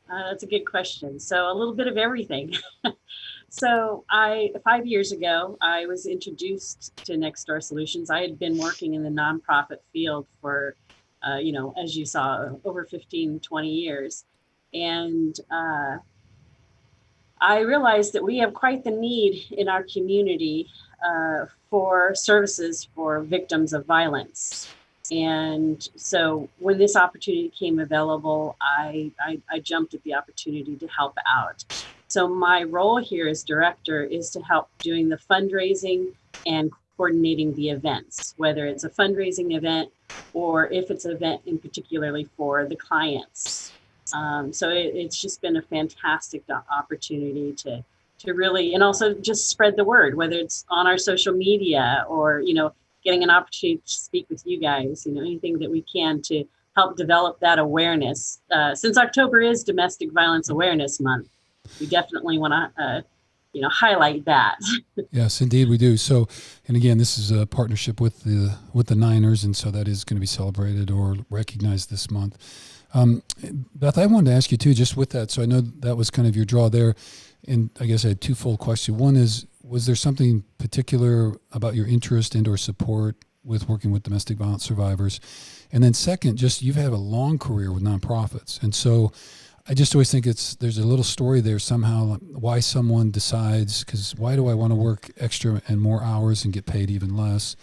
That's a good question. So a little bit of everything. So 5 years ago, I was introduced to Nextdoor Solutions. I had been working in the nonprofit field for, as you saw, over 15, 20 years. And I realized that we have quite the need in our community for services for victims of violence. And so when this opportunity came available, I jumped at the opportunity to help out. So my role here as director is to help doing the fundraising and coordinating the events, whether it's a fundraising event or if it's an event in particularly for the clients. So it's just been a fantastic opportunity to really, and also just spread the word, whether it's on our social media or, getting an opportunity to speak with you guys, anything that we can to help develop that awareness. Since October is Domestic Violence Awareness Month, we definitely want to, highlight that. Yes, indeed we do. So, and again, this is a partnership with the Niners, and so that is going to be celebrated or recognized this month. Beth, I wanted to ask you too, just with that. So I know that was kind of your draw there, and I guess I had twofold question. One is, was there something particular about your interest and or support with working with domestic violence survivors? And then second, just you've had a long career with nonprofits, and so I just always think there's a little story there somehow why someone decides, because why do I want to work extra and more hours and get paid even less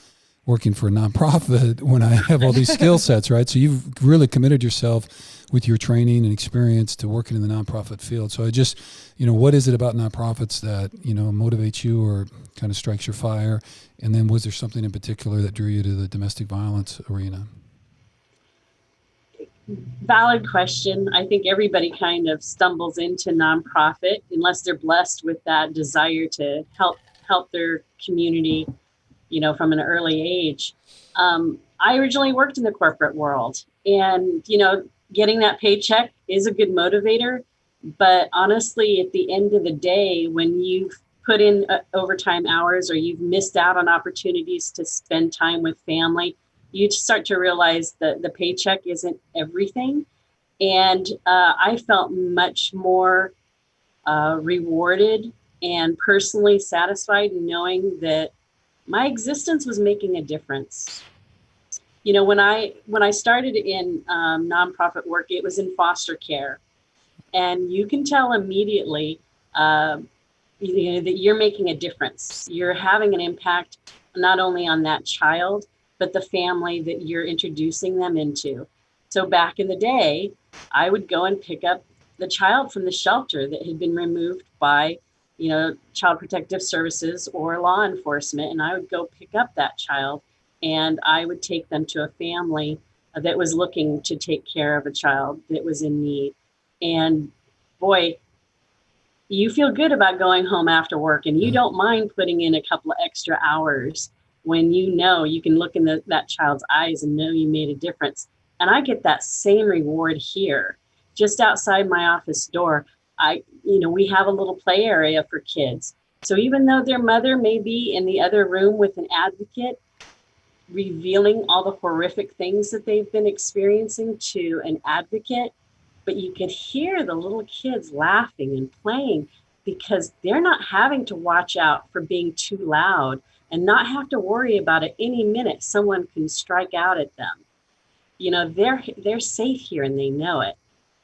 working for a nonprofit when I have all these skill sets, right? So you've really committed yourself with your training and experience to working in the nonprofit field. So I just, what is it about nonprofits that, motivates you or kind of strikes your fire? And then was there something in particular that drew you to the domestic violence arena? Valid question. I think everybody kind of stumbles into nonprofit unless they're blessed with that desire to help their community, from an early age. I originally worked in the corporate world, and, getting that paycheck is a good motivator. But honestly, at the end of the day, when you've put in overtime hours or you've missed out on opportunities to spend time with family, you start to realize that the paycheck isn't everything. And I felt much more rewarded and personally satisfied knowing that my existence was making a difference. When I started in nonprofit work, it was in foster care. And you can tell immediately that you're making a difference. You're having an impact not only on that child, but the family that you're introducing them into. So back in the day, I would go and pick up the child from the shelter that had been removed by, Child Protective Services or law enforcement. And I would go pick up that child and I would take them to a family that was looking to take care of a child that was in need. And boy, you feel good about going home after work and you don't mind putting in a couple of extra hours when you can look in that child's eyes and know you made a difference. And I get that same reward here. Just outside my office door, we have a little play area for kids. So even though their mother may be in the other room with an advocate, revealing all the horrific things that they've been experiencing to an advocate, but you could hear the little kids laughing and playing. because they're not having to watch out for being too loud and not have to worry about it any minute someone can strike out at them. You know, they're safe here and they know it,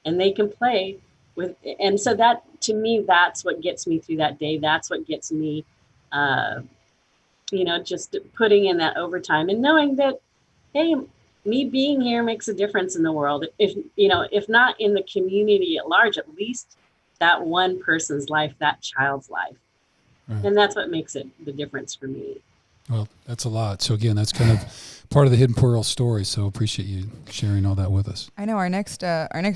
and they can play with. And so that, to me, that's what gets me through that day. That's what gets me, just putting in that overtime and knowing that, hey, me being here makes a difference in the world. If not in the community at large, at least that one person's life, that child's life. Right. And that's what makes it the difference for me. Well, that's a lot. So again, that's kind of part of the Hidden Pearl story. So appreciate you sharing all that with us. I know our next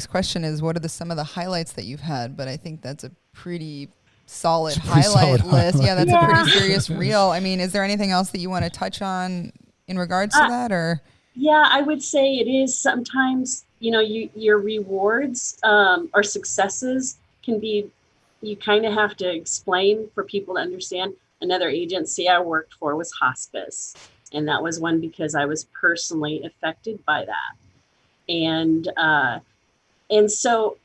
question is, what are some of the highlights that you've had? But I think that's a pretty solid highlight list. Yeah, that's a pretty serious reel. I mean, is there anything else that you want to touch on in regards to that, or? Yeah, I would say it is sometimes, your rewards or successes can be, you kind of have to explain for people to understand. Another agency I worked for was hospice. And that was one because I was personally affected by that. And so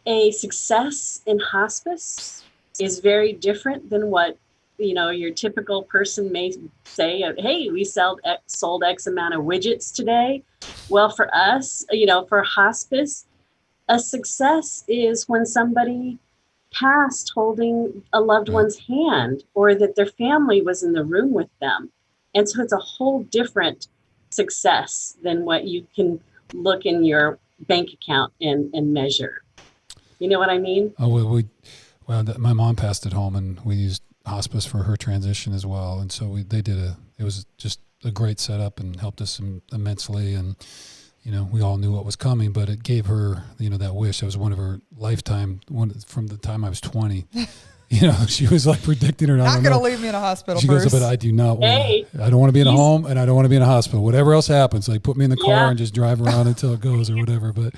a success in hospice is very different than what, your typical person may say, hey, we sold X amount of widgets today. Well, for us, for hospice, a success is when somebody passed holding a loved one's hand, or that their family was in the room with them. And so it's a whole different success than what you can look in your bank account and measure. You know what I mean? Oh, my mom passed at home, and we used hospice for her transition as well. And so it was just a great setup and helped us immensely. And, we all knew what was coming, but it gave her, that wish. That was one of her lifetime, from the time I was 20. She was like predicting her. Not going to leave me in a hospital. She goes, but I do not want. I don't want to be in a home, and I don't want to be in a hospital. Whatever else happens, like put me in the car and just drive around until it goes or whatever. But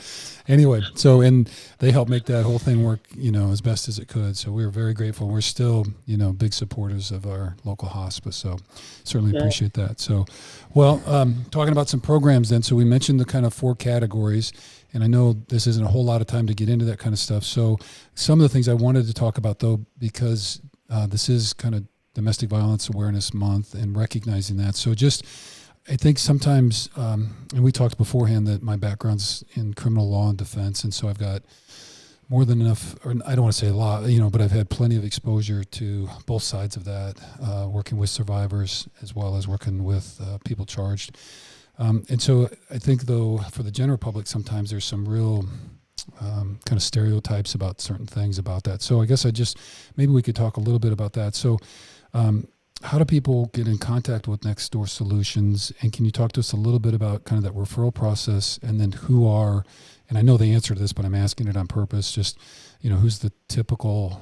anyway, and they helped make that whole thing work, as best as it could. So we were very grateful. We're still, big supporters of our local hospice. So certainly appreciate that. So, well, talking about some programs then. So we mentioned the kind of 4 categories. And I know this isn't a whole lot of time to get into that kind of stuff. So some of the things I wanted to talk about, though, because this is kind of Domestic Violence Awareness Month and recognizing that. So I think sometimes, and we talked beforehand that my background's in criminal law and defense. And so I've got more than enough, or I don't want to say a lot, but I've had plenty of exposure to both sides of that, working with survivors as well as working with people charged. And so I think, though, for the general public, sometimes there's some real kind of stereotypes about certain things about that. So I guess maybe we could talk a little bit about that. So how do people get in contact with Next Door Solutions? And can you talk to us a little bit about kind of that referral process, and then and I know the answer to this, but I'm asking it on purpose, just, who's the typical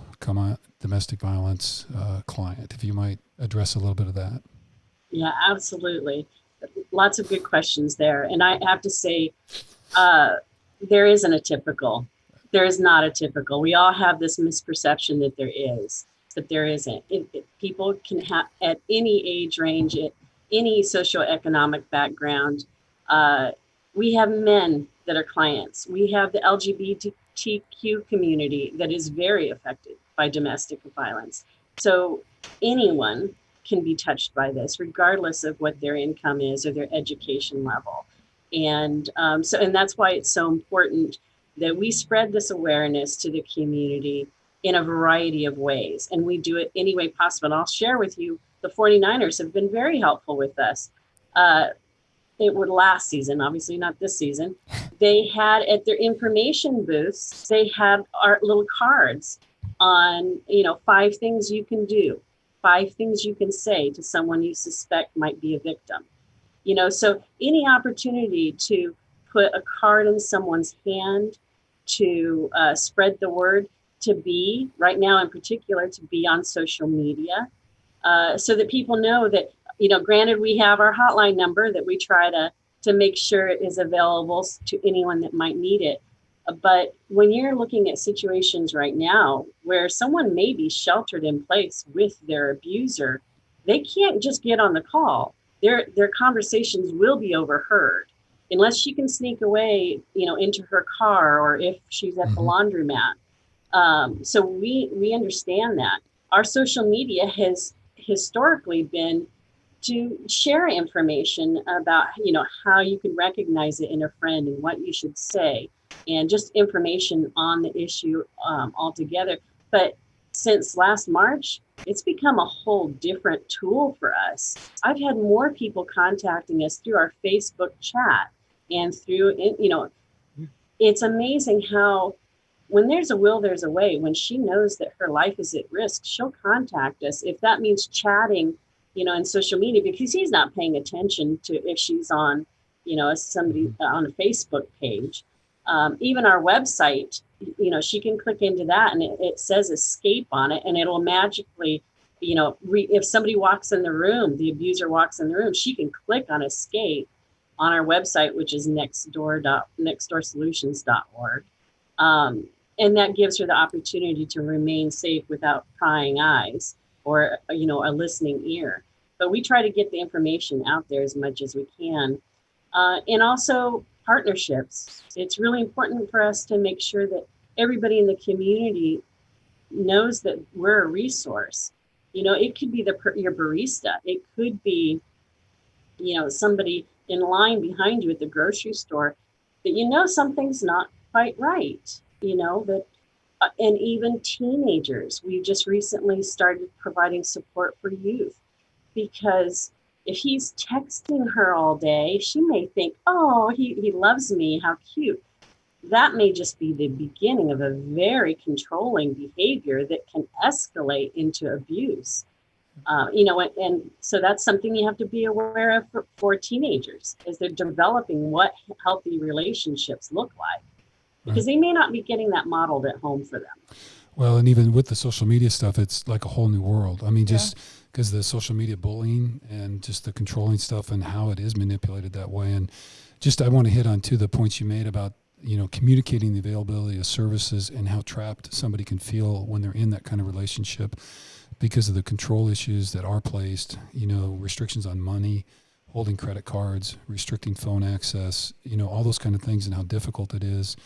domestic violence client, if you might address a little bit of that. Yeah, absolutely. Lots of good questions there. And I have to say, there isn't a typical. There is not a typical. We all have this misperception that there is, but there isn't. People can have, at any age range, at any socioeconomic background. We have men that are clients. We have the LGBTQ community that is very affected by domestic violence. So anyone can be touched by this, regardless of what their income is or their education level. And that's why it's so important that we spread this awareness to the community in a variety of ways. And we do it any way possible. And I'll share with you, the 49ers have been very helpful with us. It was last season, obviously not this season. They had at their information booths, they had our little cards on, 5 things you can do. 5 things you can say to someone you suspect might be a victim. So any opportunity to put a card in someone's hand, to spread the word, to be, right now in particular, to be on social media, so that people know that, granted, we have our hotline number that we try to make sure it is available to anyone that might need it. But when you're looking at situations right now where someone may be sheltered in place with their abuser, they can't just get on the call. Their conversations will be overheard unless she can sneak away, into her car, or if she's at the laundromat. So we understand that. Our social media has historically been to share information about, how you can recognize it in a friend and what you should say, and just information on the issue altogether. But since last March, it's become a whole different tool for us. I've had more people contacting us through our Facebook chat and through, it's amazing how when there's a will, there's a way. When she knows that her life is at risk, she'll contact us. If that means chatting, in social media, because he's not paying attention to if she's on, somebody on a Facebook page. Even our website, she can click into that and it says escape on it, and it'll magically, if somebody walks in the room, the abuser walks in the room, she can click on escape on our website, which is nextdoorsolutions.org. And that gives her the opportunity to remain safe without prying eyes or, a listening ear. But we try to get the information out there as much as we can. And also partnerships. It's really important for us to make sure that everybody in the community knows that we're a resource. It could be your barista. It could be, somebody in line behind you at the grocery store that, something's not quite right, and even teenagers. We just recently started providing support for youth, because if he's texting her all day, she may think, oh, he loves me, how cute. That may just be the beginning of a very controlling behavior that can escalate into abuse. And so that's something you have to be aware of for teenagers as they're developing what healthy relationships look like, because they may not be getting that modeled at home for them. Well, and even with the social media stuff, it's like a whole new world. I mean, just because the social media bullying and just the controlling stuff and how it is manipulated that way. And just, I want to hit on two of the points you made about, communicating the availability of services and how trapped somebody can feel when they're in that kind of relationship because of the control issues that are placed, restrictions on money, holding credit cards, restricting phone access, all those kind of things, and how difficult it is.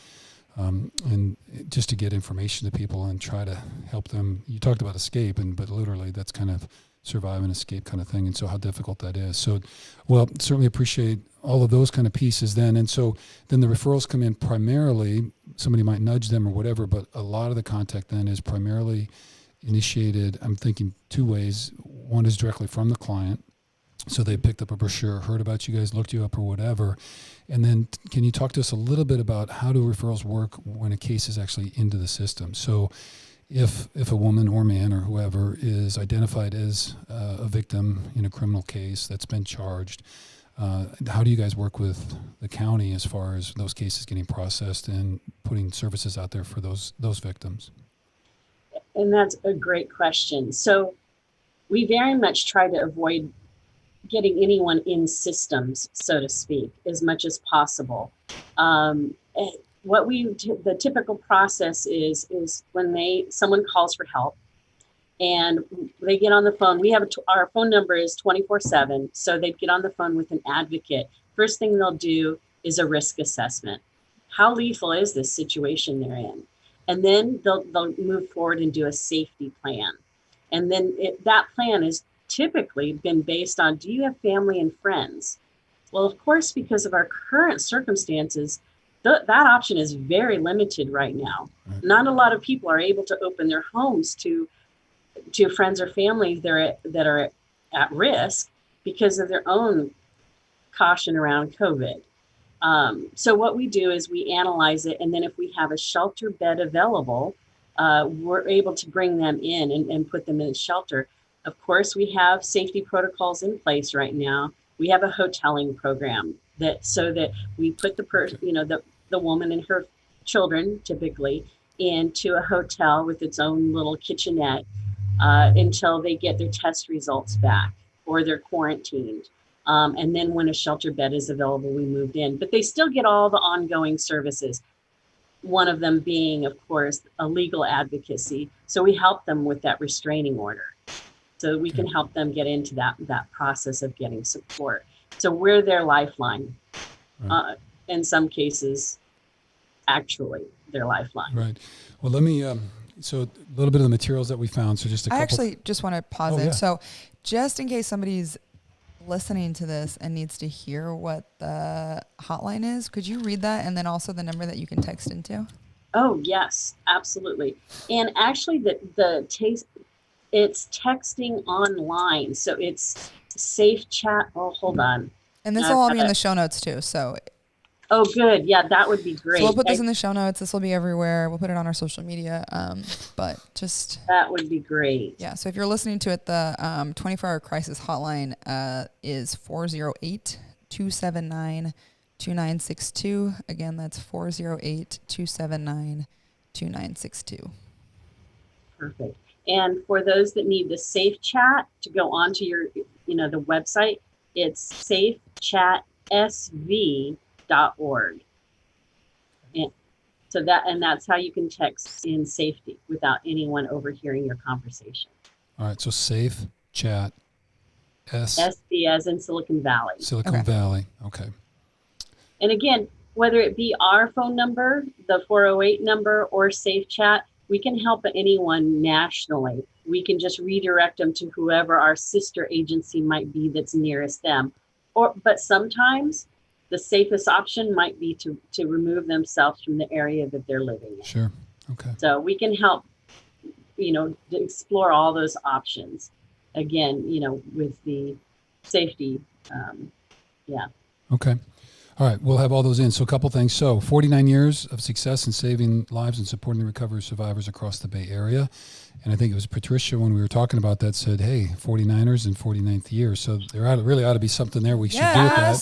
And just to get information to people and try to help them. You talked about escape, but literally that's kind of survive and escape kind of thing. And so how difficult that is. So, well, certainly appreciate all of those kind of pieces then. And so then the referrals come in primarily, somebody might nudge them or whatever, but a lot of the contact then is primarily initiated, I'm thinking two ways. One is directly from the client. So they picked up a brochure, heard about you guys, looked you up or whatever. And then can you talk to us a little bit about how do referrals work when a case is actually into the system? So if a woman or man or whoever is identified as a victim in a criminal case that's been charged, how do you guys work with the county as far as those cases getting processed and putting services out there for those victims? And that's a great question. So we very much try to avoid getting anyone in systems, so to speak, as much as possible. The typical process is when someone calls for help and they get on the phone. We have our phone number is 24/7, so they get on the phone with an advocate. First thing they'll do is a risk assessment. How lethal is this situation they're in? And then they'll move forward and do a safety plan. And then that plan is typically been based on, do you have family and friends? Well, of course, because of our current circumstances, that option is very limited right now. Right. Not a lot of people are able to open their homes to friends or family that are at risk because of their own caution around COVID. So what we do is we analyze it, and then if we have a shelter bed available, we're able to bring them in and put them in a shelter. Of course, we have safety protocols in place right now. We have a hoteling program so that we put the woman and her children typically into a hotel with its own little kitchenette until they get their test results back or they're quarantined. And then when a shelter bed is available, we moved in. But they still get all the ongoing services. One of them being, of course, a legal advocacy. So we help them with that restraining order. So we can help them get into that process of getting support. So we're their lifeline. In some cases, actually their lifeline. Right. Well, let me, so a little bit of the materials that we found. So just a couple. I actually just want to pause it. Yeah. So just in case somebody's listening to this and needs to hear what the hotline is, could you read that? And then also the number that you can text into? Oh, yes, absolutely. And actually it's texting online. So it's safe chat. Oh, hold on. And this will all be in the show notes too. So. Oh, good. Yeah, that would be great. So we'll put this in the show notes. This will be everywhere. We'll put it on our social media. But just. That would be great. Yeah. So if you're listening to it, the 24-hour crisis hotline is 408-279-2962. Again, that's 408-279-2962. Perfect. And for those that need the safe chat to go onto your, the website, it's safechatsv.org. And so that's how you can text in safety without anyone overhearing your conversation. All right. So safe chat. SV as in Silicon Valley. Silicon Valley. Okay. And again, whether it be our phone number, the 408 number, or safe chat, we can help anyone nationally. We can just redirect them to whoever our sister agency might be that's nearest them. But sometimes the safest option might be to remove themselves from the area that they're living in. Sure. Okay. So we can help, to explore all those options. Again, with the safety. Yeah. Okay. All right. We'll have all those in. So a couple things. So 49 years of success in saving lives and supporting the recovery of survivors across the Bay Area. And I think it was Patricia, when we were talking about that, said, hey, 49ers in 49th year. So there really ought to be something there we should do with that.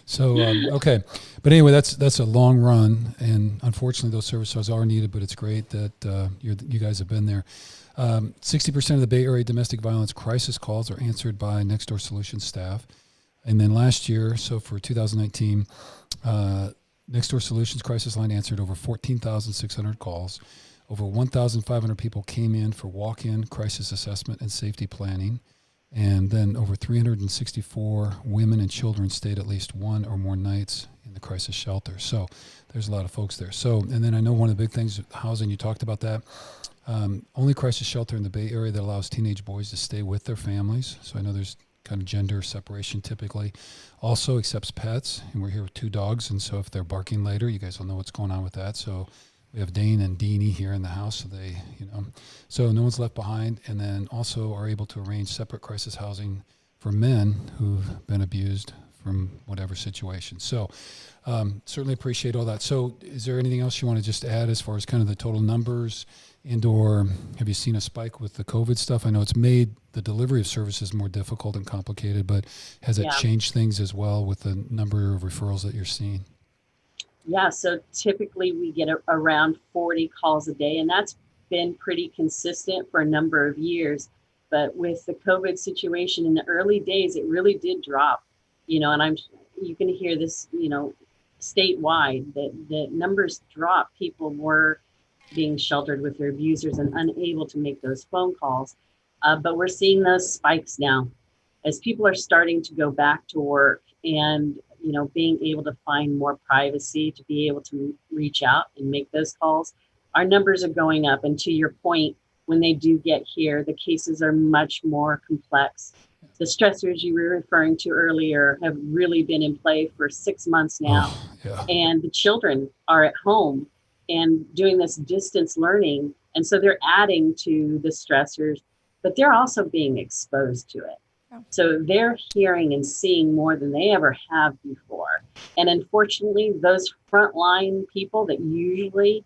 So, okay. But anyway, that's a long run. And unfortunately, those services are needed, but it's great that you guys have been there. 60% of the Bay Area domestic violence crisis calls are answered by Next Door Solutions staff. And then last year, so for 2019, Next Door Solutions Crisis Line answered over 14,600 calls. Over 1,500 people came in for walk-in crisis assessment and safety planning. And then over 364 women and children stayed at least one or more nights in the crisis shelter. So there's a lot of folks there. So, and then I know one of the big things, housing, you talked about that. Only crisis shelter in the Bay Area that allows teenage boys to stay with their families. So I know there's kind of gender separation typically. Also accepts pets, and we're here with 2 dogs, and so if they're barking later, you guys will know what's going on with that. So we have Dane and Deanie here in the house, so they, so no one's left behind. And then also are able to arrange separate crisis housing for men who've been abused from whatever situation. So certainly appreciate all that. So is there anything else you want to just add as far as kind of the total numbers? And/or have you seen a spike with the COVID stuff? I know it's made the delivery of services more difficult and complicated, but has it changed things as well with the number of referrals that you're seeing? Yeah, so typically we get around 40 calls a day, and that's been pretty consistent for a number of years. But with the COVID situation in the early days, it really did drop, and you can hear this, statewide, that the numbers dropped. People were being sheltered with their abusers and unable to make those phone calls. But we're seeing those spikes now as people are starting to go back to work and, being able to find more privacy to be able to reach out and make those calls. Our numbers are going up. And to your point, when they do get here, the cases are much more complex. The stressors you were referring to earlier have really been in play for 6 months now. And the children are at home and doing this distance learning. And so they're adding to the stressors, but they're also being exposed to it. So they're hearing and seeing more than they ever have before. And unfortunately, those frontline people that usually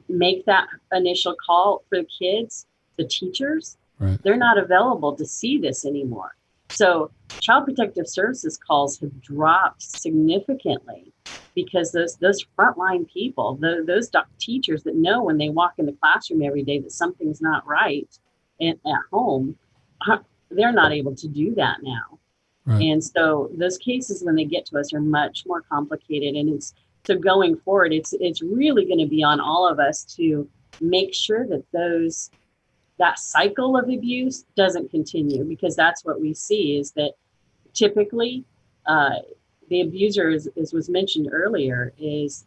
make that initial call for the kids, the teachers, they're not available to see this anymore. So Child Protective Services calls have dropped significantly because those frontline people, those teachers that know when they walk in the classroom every day that something's not right at home, they're not able to do that now. And so those cases, when they get to us, are much more complicated. And so going forward, it's really going to be on all of us to make sure that that cycle of abuse doesn't continue, because that's what we see is that typically the abuser, as was mentioned earlier, is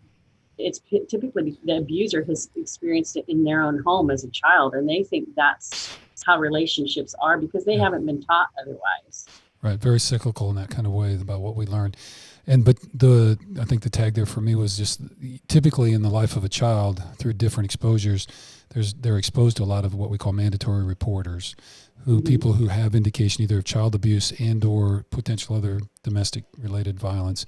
it's typically the abuser has experienced it in their own home as a child, and they think that's how relationships are because they haven't been taught otherwise. Right, very cyclical in that kind of way about what we learned. But I think the tag there for me was just typically in the life of a child through different exposures, they're exposed to a lot of what we call mandatory reporters, people who have indication either of child abuse and or potential other domestic related violence.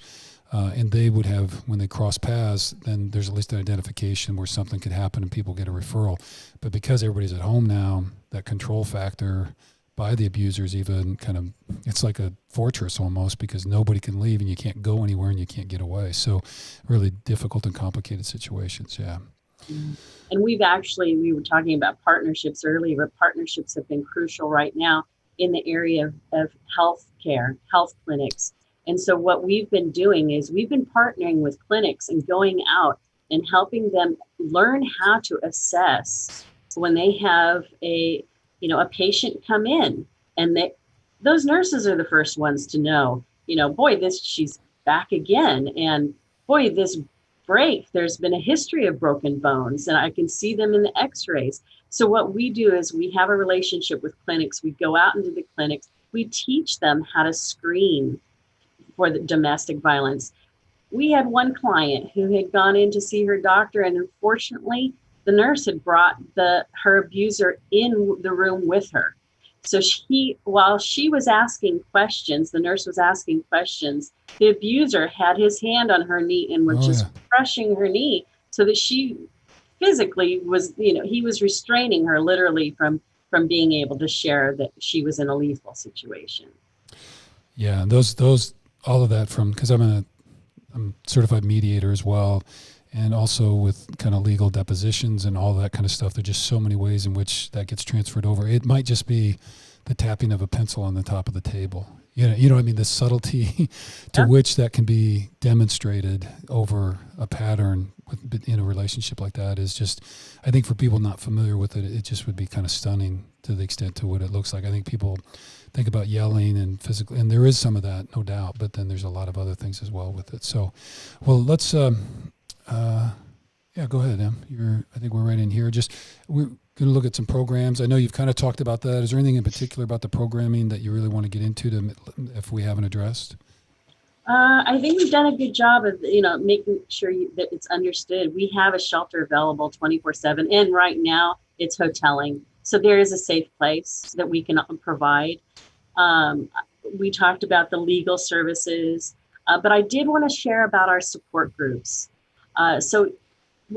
And they would have, when they cross paths, then there's at least an identification where something could happen and people get a referral. But because everybody's at home now, that control factor by the abusers even kind of, it's like a fortress almost because nobody can leave and you can't go anywhere and you can't get away. So really difficult and complicated situations. Yeah. And we were talking about partnerships earlier, but partnerships have been crucial right now in the area of health care, health clinics. And so what we've been doing is we've been partnering with clinics and going out and helping them learn how to assess when they have a patient come in, and those nurses are the first ones to know, boy, she's back again. And boy, this break, there's been a history of broken bones and I can see them in the x-rays. So what we do is we have a relationship with clinics. We go out into the clinics. We teach them how to screen for the domestic violence. We had one client who had gone in to see her doctor, and unfortunately, the nurse had brought her abuser in the room with her. So while she was asking questions, the nurse was asking questions, the abuser had his hand on her knee and was just crushing her knee so that she physically was, he was restraining her literally from being able to share that she was in a lethal situation. Yeah, those all of that because I'm a certified mediator as well, and also with kind of legal depositions and all that kind of stuff. There's just so many ways in which that gets transferred over. It might just be the tapping of a pencil on the top of the table. You know what I mean? The subtlety to which that can be demonstrated over a pattern in a relationship like that is just, I think for people not familiar with it, it just would be kind of stunning to the extent to what it looks like. I think people think about yelling and physical, and there is some of that, no doubt, but then there's a lot of other things as well with it. So, well, let's, go ahead, Em. I think we're right in here. We're going to look at some programs. I know you've kind of talked about that. Is there anything in particular about the programming that you really want to get into if we haven't addressed? I think we've done a good job of, making sure that it's understood. We have a shelter available 24/7, and right now it's hoteling. So there is a safe place that we can provide. We talked about the legal services, but I did want to share about our support groups. So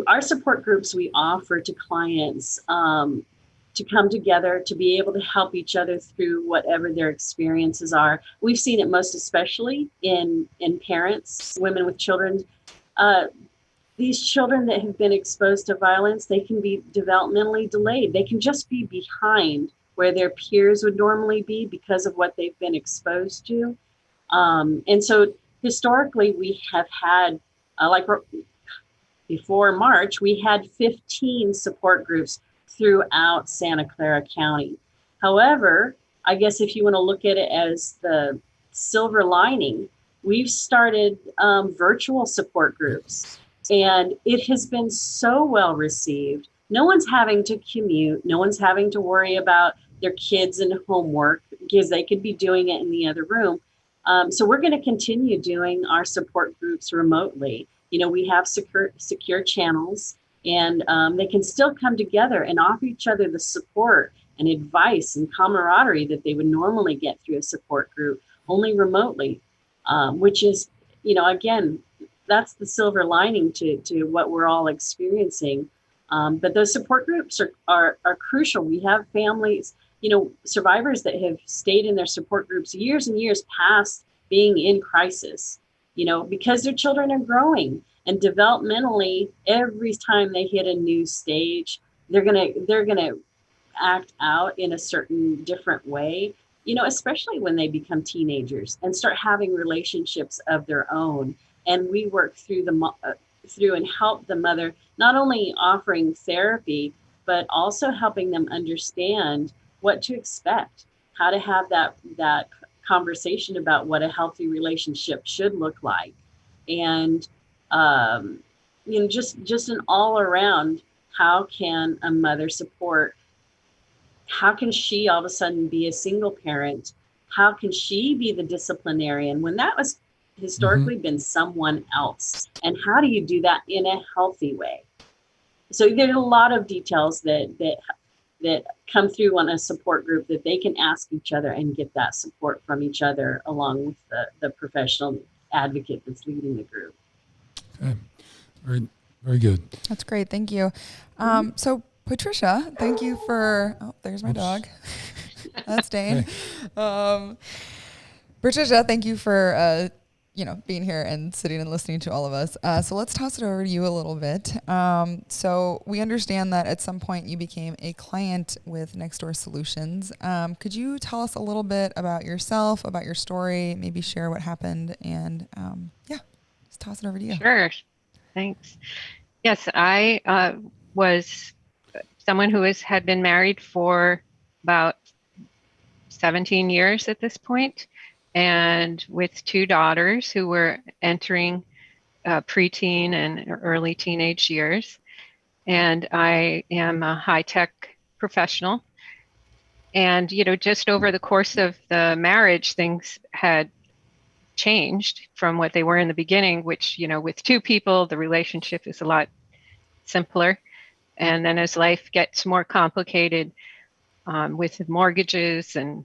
our support groups we offer to clients to come together to be able to help each other through whatever their experiences are. We've seen it most especially in parents, women with children. These children that have been exposed to violence, they can be developmentally delayed. They can just be behind where their peers would normally be because of what they've been exposed to. And so historically, we have had, before March, we had 15 support groups throughout Santa Clara County. However, I guess if you want to look at it as the silver lining, we've started virtual support groups, and it has been so well received. No one's having to commute. No one's having to worry about their kids and homework because they could be doing it in the other room. So we're going to continue doing our support groups remotely. We have secure channels, and they can still come together and offer each other the support and advice and camaraderie that they would normally get through a support group, only remotely, which is, again, that's the silver lining to what we're all experiencing. But those support groups are crucial. We have families, survivors that have stayed in their support groups years and years past being in crisis, because their children are growing, and developmentally, every time they hit a new stage, they're gonna act out in a certain different way, especially when they become teenagers and start having relationships of their own. And we work through and help the mother, not only offering therapy, but also helping them understand what to expect, how to have that conversation about what a healthy relationship should look like. And just an all around, how can a mother support? How can she all of a sudden be a single parent? How can she be the disciplinarian when that was historically been someone else? And how do you do that in a healthy way? So there's a lot of details that come through on a support group that they can ask each other and get that support from each other along with the professional advocate that's leading the group. Okay. Very, very good. That's great. Thank you. So Patricia, thank you for, there's my dog. That's Dane. Hey. Patricia, thank you for, being here and sitting and listening to all of us. So let's toss it over to you a little bit. So we understand that at some point you became a client with Nextdoor Solutions. Could you tell us a little bit about yourself, about your story, maybe share what happened, and let's toss it over to you. Sure. Thanks. Yes, I was someone who had been married for about 17 years at this point, and with two daughters who were entering preteen and early teenage years. And I am a high-tech professional. And, just over the course of the marriage, things had changed from what they were in the beginning, which, with two people, the relationship is a lot simpler. And then as life gets more complicated with mortgages and,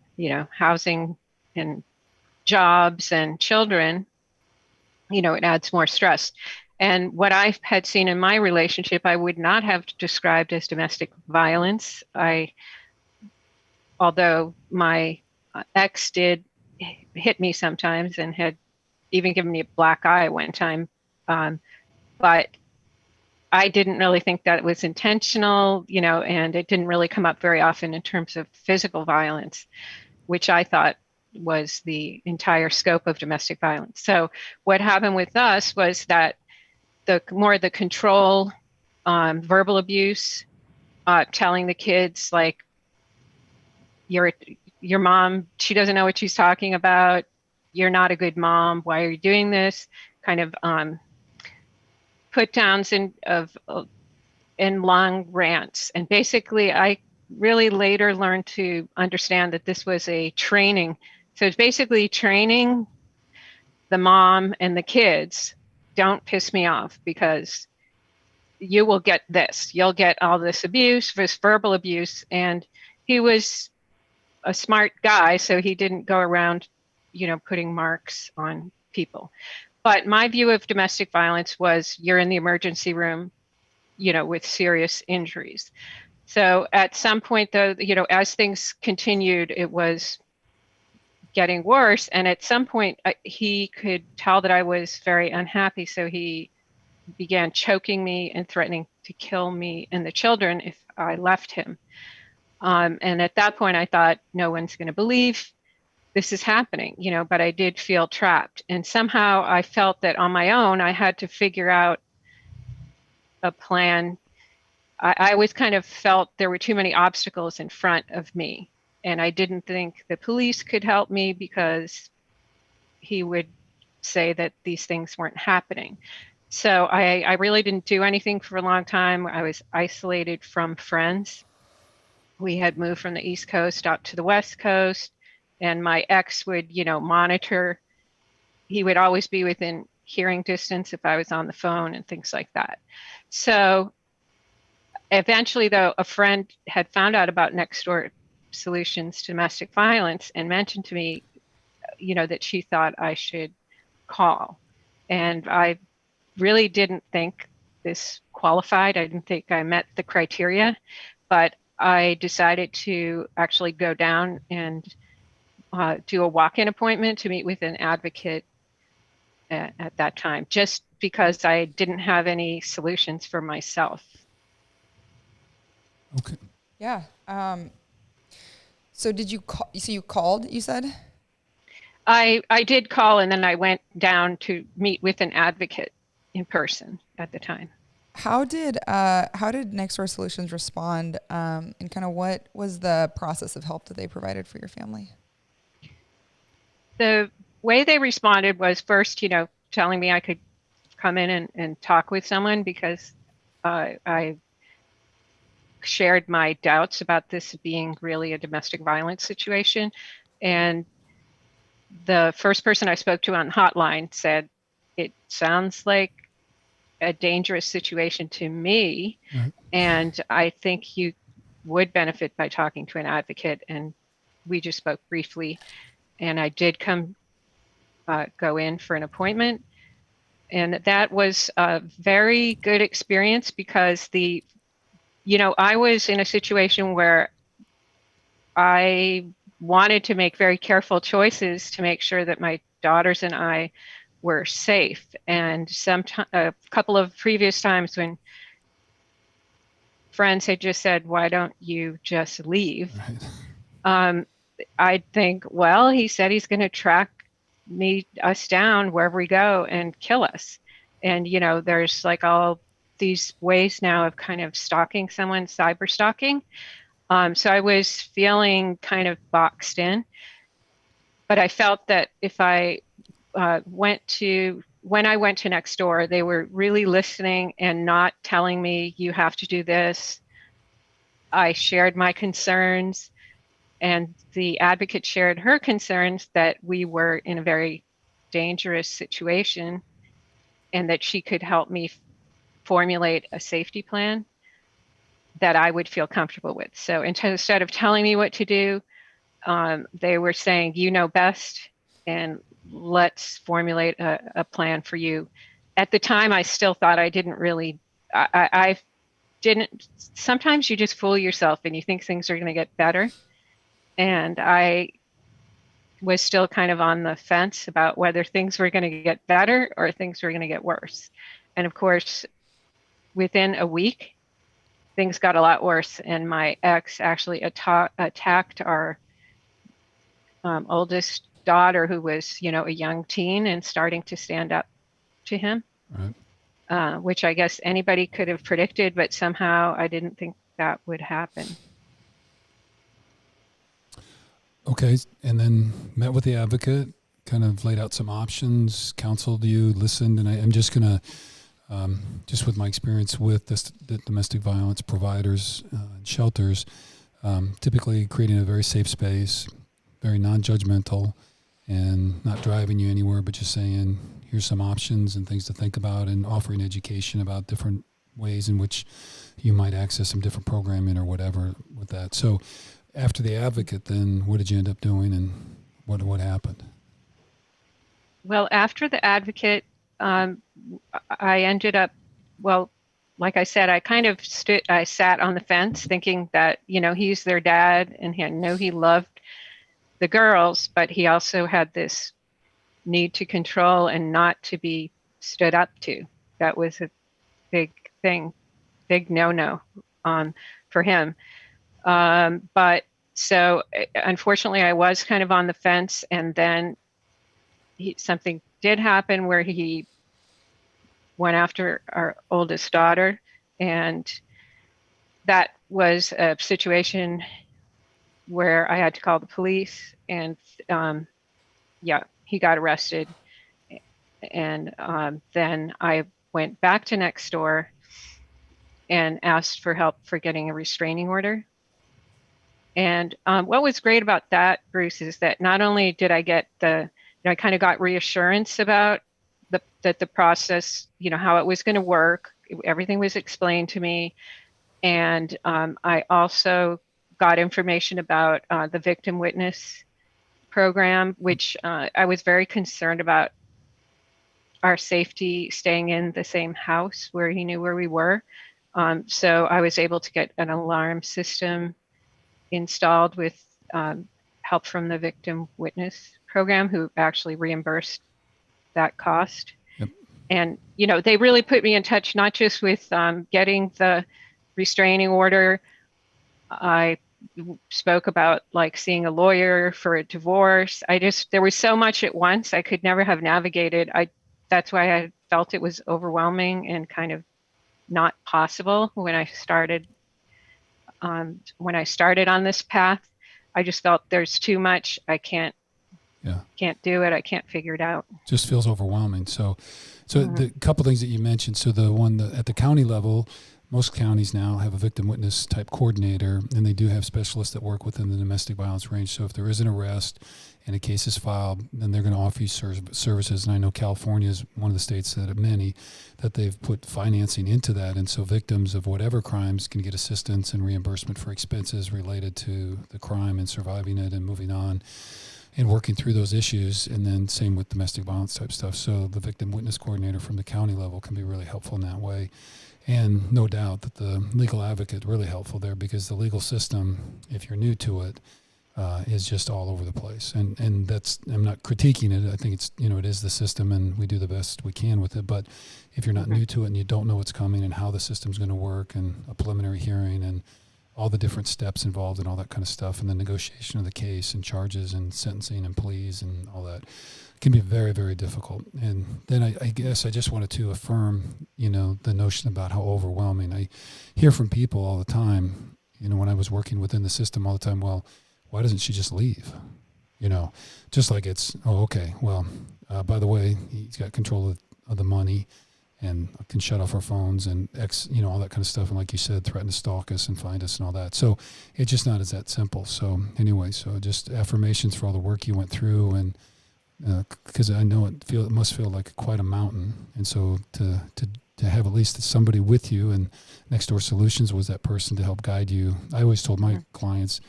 housing and jobs and children, it adds more stress. And what I had seen in my relationship, I would not have described as domestic violence. Although my ex did hit me sometimes and had even given me a black eye one time. But I didn't really think that it was intentional, and it didn't really come up very often in terms of physical violence, which I thought was the entire scope of domestic violence. So what happened with us was that the control, verbal abuse, telling the kids like, your mom, she doesn't know what she's talking about. You're not a good mom. Why are you doing this? Kind of put downs in long rants. And basically, I really later learned to understand that this was a training. So it's basically training the mom and the kids. Don't piss me off because you will get this. You'll get all this abuse, this verbal abuse. And he was a smart guy, so he didn't go around, putting marks on people. But my view of domestic violence was you're in the emergency room, with serious injuries. So at some point, though, as things continued, it was getting worse. And at some point, he could tell that I was very unhappy. So he began choking me and threatening to kill me and the children if I left him. And at that point, I thought, no one's going to believe this is happening, but I did feel trapped. And somehow I felt that on my own, I had to figure out a plan. I always kind of felt there were too many obstacles in front of me. And I didn't think the police could help me because he would say that these things weren't happening. So I really didn't do anything for a long time. I was isolated from friends. We had moved from the East Coast out to the West Coast, and my ex would, monitor. He would always be within hearing distance if I was on the phone and things like that. So eventually, though, a friend had found out about Nextdoor Solutions to domestic violence and mentioned to me, that she thought I should call. And I really didn't think this qualified. I didn't think I met the criteria, but I decided to actually go down and do a walk-in appointment to meet with an advocate at that time, just because I didn't have any solutions for myself. Okay. Yeah. So did you call? So you called, you said? I did call, and then I went down to meet with an advocate in person at the time. How did Nextdoor Solutions respond, and kind of what was the process of help that they provided for your family? The way they responded was first, telling me I could come in and talk with someone because I shared my doubts about this being really a domestic violence situation. And the first person I spoke to on Hotline said, it sounds like a dangerous situation to me. Right. And I think you would benefit by talking to an advocate. And we just spoke briefly. And I did go in for an appointment. And that was a very good experience because I was in a situation where I wanted to make very careful choices to make sure that my daughters and I were safe. And a couple of previous times when friends had just said, why don't you just leave? Right. I'd think, well, he said he's going to track us down wherever we go and kill us. And, there's like all these ways now of kind of stalking someone, cyber stalking. So I was feeling kind of boxed in, but I felt that if I when I went to next door, they were really listening and not telling me you have to do this. I shared my concerns, and the advocate shared her concerns that we were in a very dangerous situation and that she could help me formulate a safety plan that I would feel comfortable with. So instead of telling me what to do, they were saying, you know best, and let's formulate a plan for you. At the time, I still thought I didn't really, I didn't, sometimes you just fool yourself and you think things are going to get better. And I was still kind of on the fence about whether things were going to get better or things were going to get worse. And of course, within a week, things got a lot worse. And my ex actually attacked our oldest daughter, who was, a young teen and starting to stand up to him, Right. Which I guess anybody could have predicted, but somehow I didn't think that would happen. Okay. And then met with the advocate, kind of laid out some options, counseled you, listened. And I'm just going to, just with my experience with the domestic violence providers and shelters, typically creating a very safe space, very non-judgmental, and not driving you anywhere, but just saying, here's some options and things to think about, and offering education about different ways in which you might access some different programming or whatever with that. So after the advocate, then what did you end up doing, and what happened? Well, after the advocate, I ended up, like I said, I kind of I sat on the fence thinking that, he's their dad and I know he loved the girls, but he also had this need to control and not to be stood up to. That was a big thing, big no-no for him. But so unfortunately I was kind of on the fence, and then something did happen where he went after our oldest daughter, and that was a situation where I had to call the police, and he got arrested. And then I went back to next door and asked for help for getting a restraining order. And what was great about that, Bruce, is that not only did I get I kind of got reassurance about that the process, how it was going to work. Everything was explained to me. And I also got information about the victim witness program, which I was very concerned about our safety staying in the same house where he knew where we were. So I was able to get an alarm system installed with help from the victim witness program, who actually reimbursed that cost. Yep. And, they really put me in touch, not just with getting the restraining order. I spoke about like seeing a lawyer for a divorce. There was so much at once. I could never have navigated. That's why I felt it was overwhelming and kind of not possible when I started on this path. I just felt there's too much. I can't can't do it. I can't figure it out. Just feels overwhelming. So the couple things that you mentioned. So the one at the county level, most counties now have a victim witness type coordinator, and they do have specialists that work within the domestic violence range. So if there is an arrest and a case is filed, then they're going to offer you services. And I know California is one of the states that have many that they've put financing into that. And so victims of whatever crimes can get assistance and reimbursement for expenses related to the crime and surviving it and moving on and working through those issues. And then same with domestic violence type stuff. So the victim witness coordinator from the county level can be really helpful in that way. And no doubt that the legal advocate really helpful there, because the legal system, if you're new to it, is just all over the place. And that's, I'm not critiquing it. I think it's, it is the system and we do the best we can with it. But if you're not new to it and you don't know what's coming and how the system's going to work and a preliminary hearing and all the different steps involved and all that kind of stuff, and the negotiation of the case and charges and sentencing and pleas and all that, can be very, very difficult. And then I guess I just wanted to affirm, the notion about how overwhelming. I hear from people all the time, when I was working within the system all the time, well, why doesn't she just leave? Just like it's, okay, well, by the way, he's got control of the money and can shut off our phones and all that kind of stuff. And like you said, threaten to stalk us and find us and all that. So it's just not as that simple. So anyway, so just affirmations for all the work you went through, and because I know it must feel like quite a mountain. And so to have at least somebody with you, and Next Door Solutions was that person to help guide you. I always told my clients,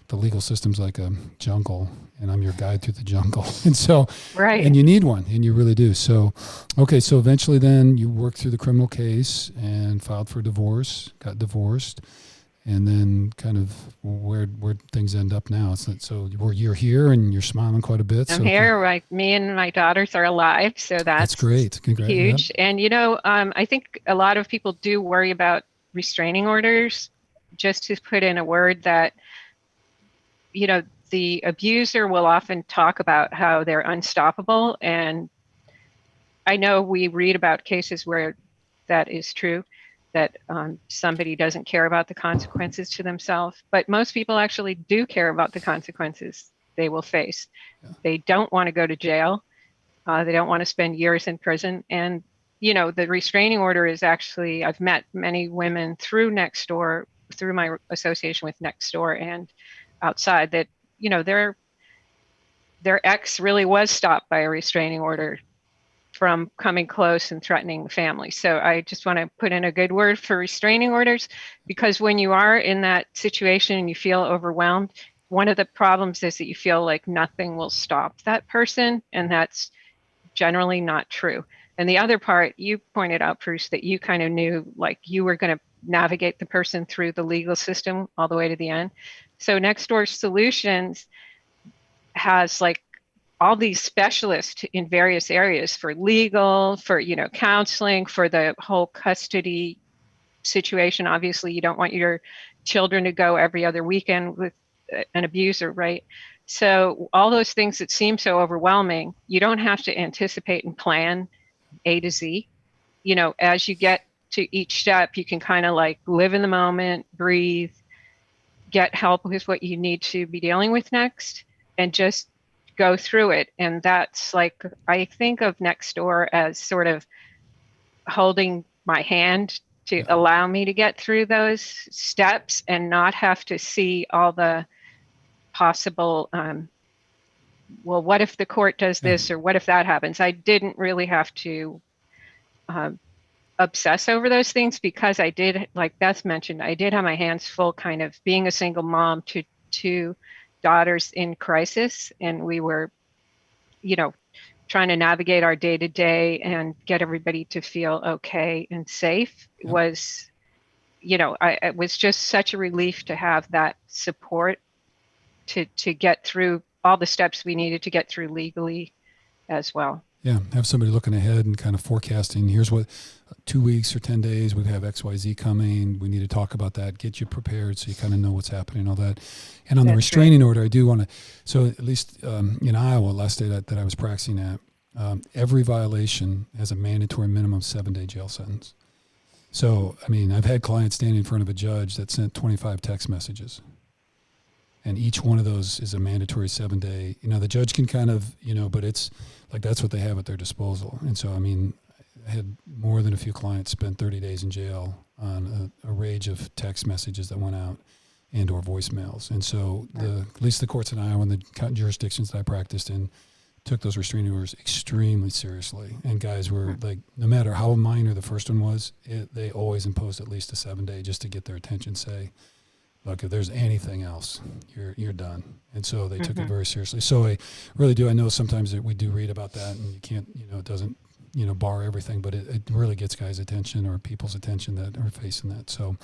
the legal system's like a jungle, and I'm your guide through the jungle. And so, right. And you need one, and you really do. So, okay. So eventually then you worked through the criminal case and filed for divorce, got divorced. And then kind of where things end up now. So you're here and you're smiling quite a bit. I'm here. Me and my daughters are alive. So that's great. Congrats. Huge. Yep. And, I think a lot of people do worry about restraining orders. Just to put in a word that, the abuser will often talk about how they're unstoppable. And I know we read about cases where that is true, that somebody doesn't care about the consequences to themselves, but most people actually do care about the consequences they will face. Yeah. They don't want to go to jail. They don't want to spend years in prison. And, the restraining order is actually, I've met many women through Nextdoor, through my association with Nextdoor and outside, that, their ex really was stopped by a restraining order from coming close and threatening the family. So I just want to put in a good word for restraining orders, because when you are in that situation and you feel overwhelmed, one of the problems is that you feel like nothing will stop that person, and that's generally not true. And the other part, you pointed out, Bruce, that you kind of knew like you were going to navigate the person through the legal system all the way to the end. So Nextdoor Solutions has like all these specialists in various areas for legal, for, counseling, for the whole custody situation. Obviously, you don't want your children to go every other weekend with an abuser, right? So all those things that seem so overwhelming, you don't have to anticipate and plan A to Z. As you get to each step, you can kind of like live in the moment, breathe, get help with what you need to be dealing with next, and just go through it. And that's like, I think of Nextdoor as sort of holding my hand to allow me to get through those steps and not have to see all the possible, well, what if the court does this, or what if that happens? I didn't really have to obsess over those things, because I did, like Beth mentioned, I did have my hands full kind of being a single mom to two daughters in crisis. And we were, trying to navigate our day to day and get everybody to feel okay and safe. It was, it was just such a relief to have that support to get through all the steps we needed to get through legally as well. Yeah, have somebody looking ahead and kind of forecasting. Here's what 2 weeks or 10 days we have XYZ coming. We need to talk about that. Get you prepared so you kind of know what's happening, all that. And on the restraining order, I do want to. So at least in Iowa, last state that I was practicing at, every violation has a mandatory minimum 7-day jail sentence. So I mean, I've had clients standing in front of a judge that sent 25 text messages. And each one of those is a mandatory 7-day. The judge can kind of, but it's like that's what they have at their disposal. And so, I had more than a few clients spend 30 days in jail on a range of text messages that went out and or voicemails. And so at least the courts in Iowa and the jurisdictions that I practiced in took those restraining orders extremely seriously. And guys were like, no matter how minor the first one was, they always imposed at least a 7-day just to get their attention, say, look, if there's anything else, you're done. And so they took it very seriously. So I really do. I know sometimes that we do read about that, and you can't, it doesn't, bar everything, but it really gets guys' attention or people's attention that are facing that. So,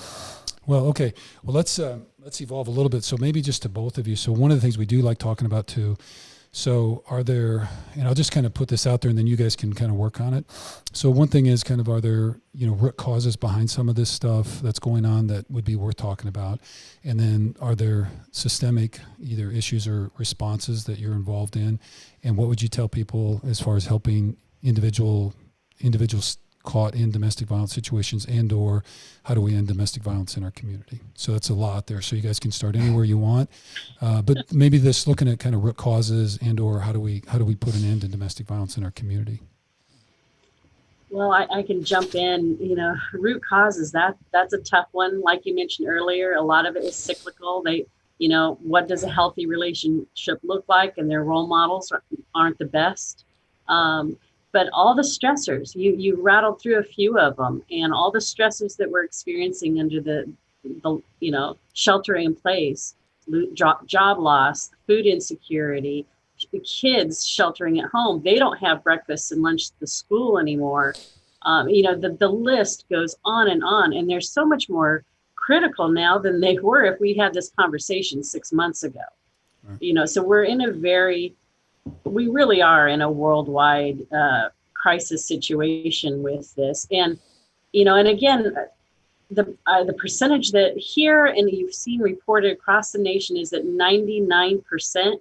well, okay. Well, let's evolve a little bit. So maybe just to both of you. So one of the things we do like talking about too, so are there, and I'll just kind of put this out there and then you guys can kind of work on it. So one thing is kind of, are there, root causes behind some of this stuff that's going on that would be worth talking about? And then are there systemic either issues or responses that you're involved in? And what would you tell people as far as helping individuals caught in domestic violence situations, and or how do we end domestic violence in our community? So that's a lot there. So you guys can start anywhere you want, but maybe this looking at kind of root causes and or how do we put an end to domestic violence in our community? Well, I can jump in. Root causes, that's a tough one. Like you mentioned earlier, a lot of it is cyclical. What does a healthy relationship look like? And their role models aren't the best. But all the stressors, you rattled through a few of them, and all the stressors that we're experiencing under the sheltering in place, job loss, food insecurity, the kids sheltering at home, they don't have breakfast and lunch at the school anymore. The list goes on, and they're so much more critical now than they were if we had this conversation 6 months ago. Right. So we really are in a worldwide crisis situation with this. And again, the percentage that here, and you've seen reported across the nation, is that 99%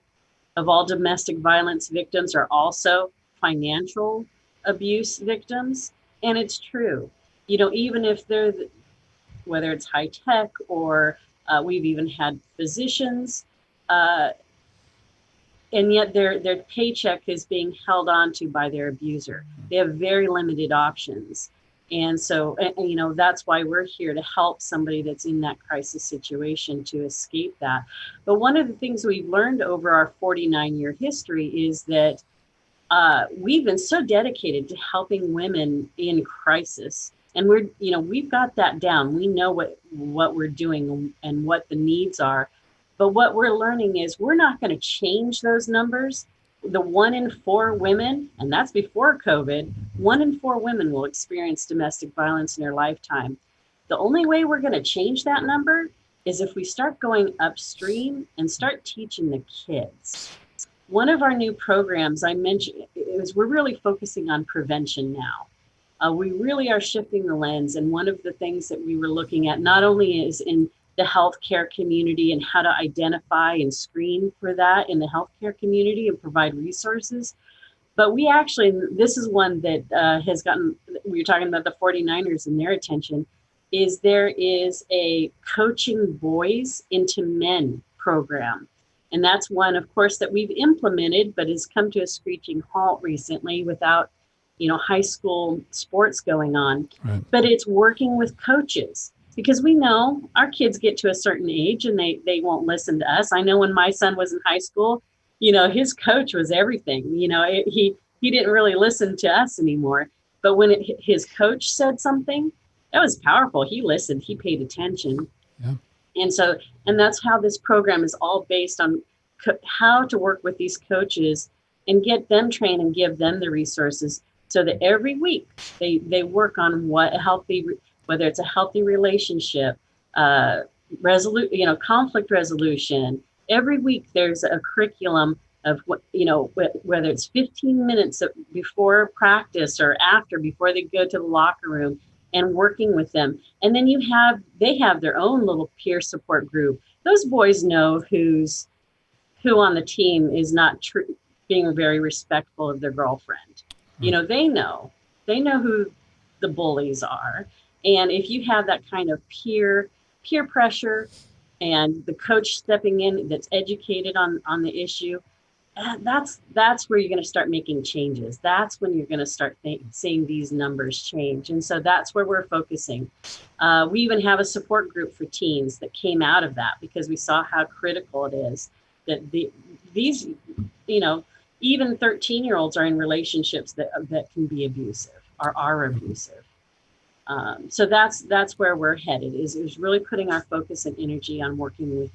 of all domestic violence victims are also financial abuse victims. And it's true. Even if they're, whether it's high tech or we've even had physicians, and yet their paycheck is being held on to by their abuser. They have very limited options. And so, that's why we're here to help somebody that's in that crisis situation to escape that. But one of the things we've learned over our 49-year history is that we've been so dedicated to helping women in crisis. And we've got that down. We know what we're doing and what the needs are. But what we're learning is we're not going to change those numbers. The 1 in 4 women, and that's before COVID, 1 in 4 women will experience domestic violence in their lifetime. The only way we're going to change that number is if we start going upstream and start teaching the kids. One of our new programs I mentioned is we're really focusing on prevention now. We really are shifting the lens. And one of the things that we were looking at not only is in the healthcare community and how to identify and screen for that in the healthcare community and provide resources. But this is one that has gotten, we were talking about the 49ers and their attention, is there is a coaching boys into men program. And that's one, of course, that we've implemented, but has come to a screeching halt recently without, high school sports going on. Right. But it's working with coaches. Because we know our kids get to a certain age and they won't listen to us. I know when my son was in high school, his coach was everything. He didn't really listen to us anymore. But when his coach said something, that was powerful. He listened. He paid attention. Yeah. And that's how this program is all based on how to work with these coaches and get them trained and give them the resources so that every week they work on whether it's a healthy relationship, conflict resolution. Every week there's a curriculum of whether it's 15 minutes before practice or before they go to the locker room, and working with them. And then they have their own little peer support group. Those boys know who on the team is not being very respectful of their girlfriend. They know who the bullies are. And if you have that kind of peer pressure and the coach stepping in that's educated on the issue, that's where you're going to start making changes. That's when you're going to start seeing these numbers change. And so that's where we're focusing. We even have a support group for teens that came out of that, because we saw how critical it is that these, even 13-year-olds are in relationships that can be abusive or are abusive. So that's where we're headed, is really putting our focus and energy on working with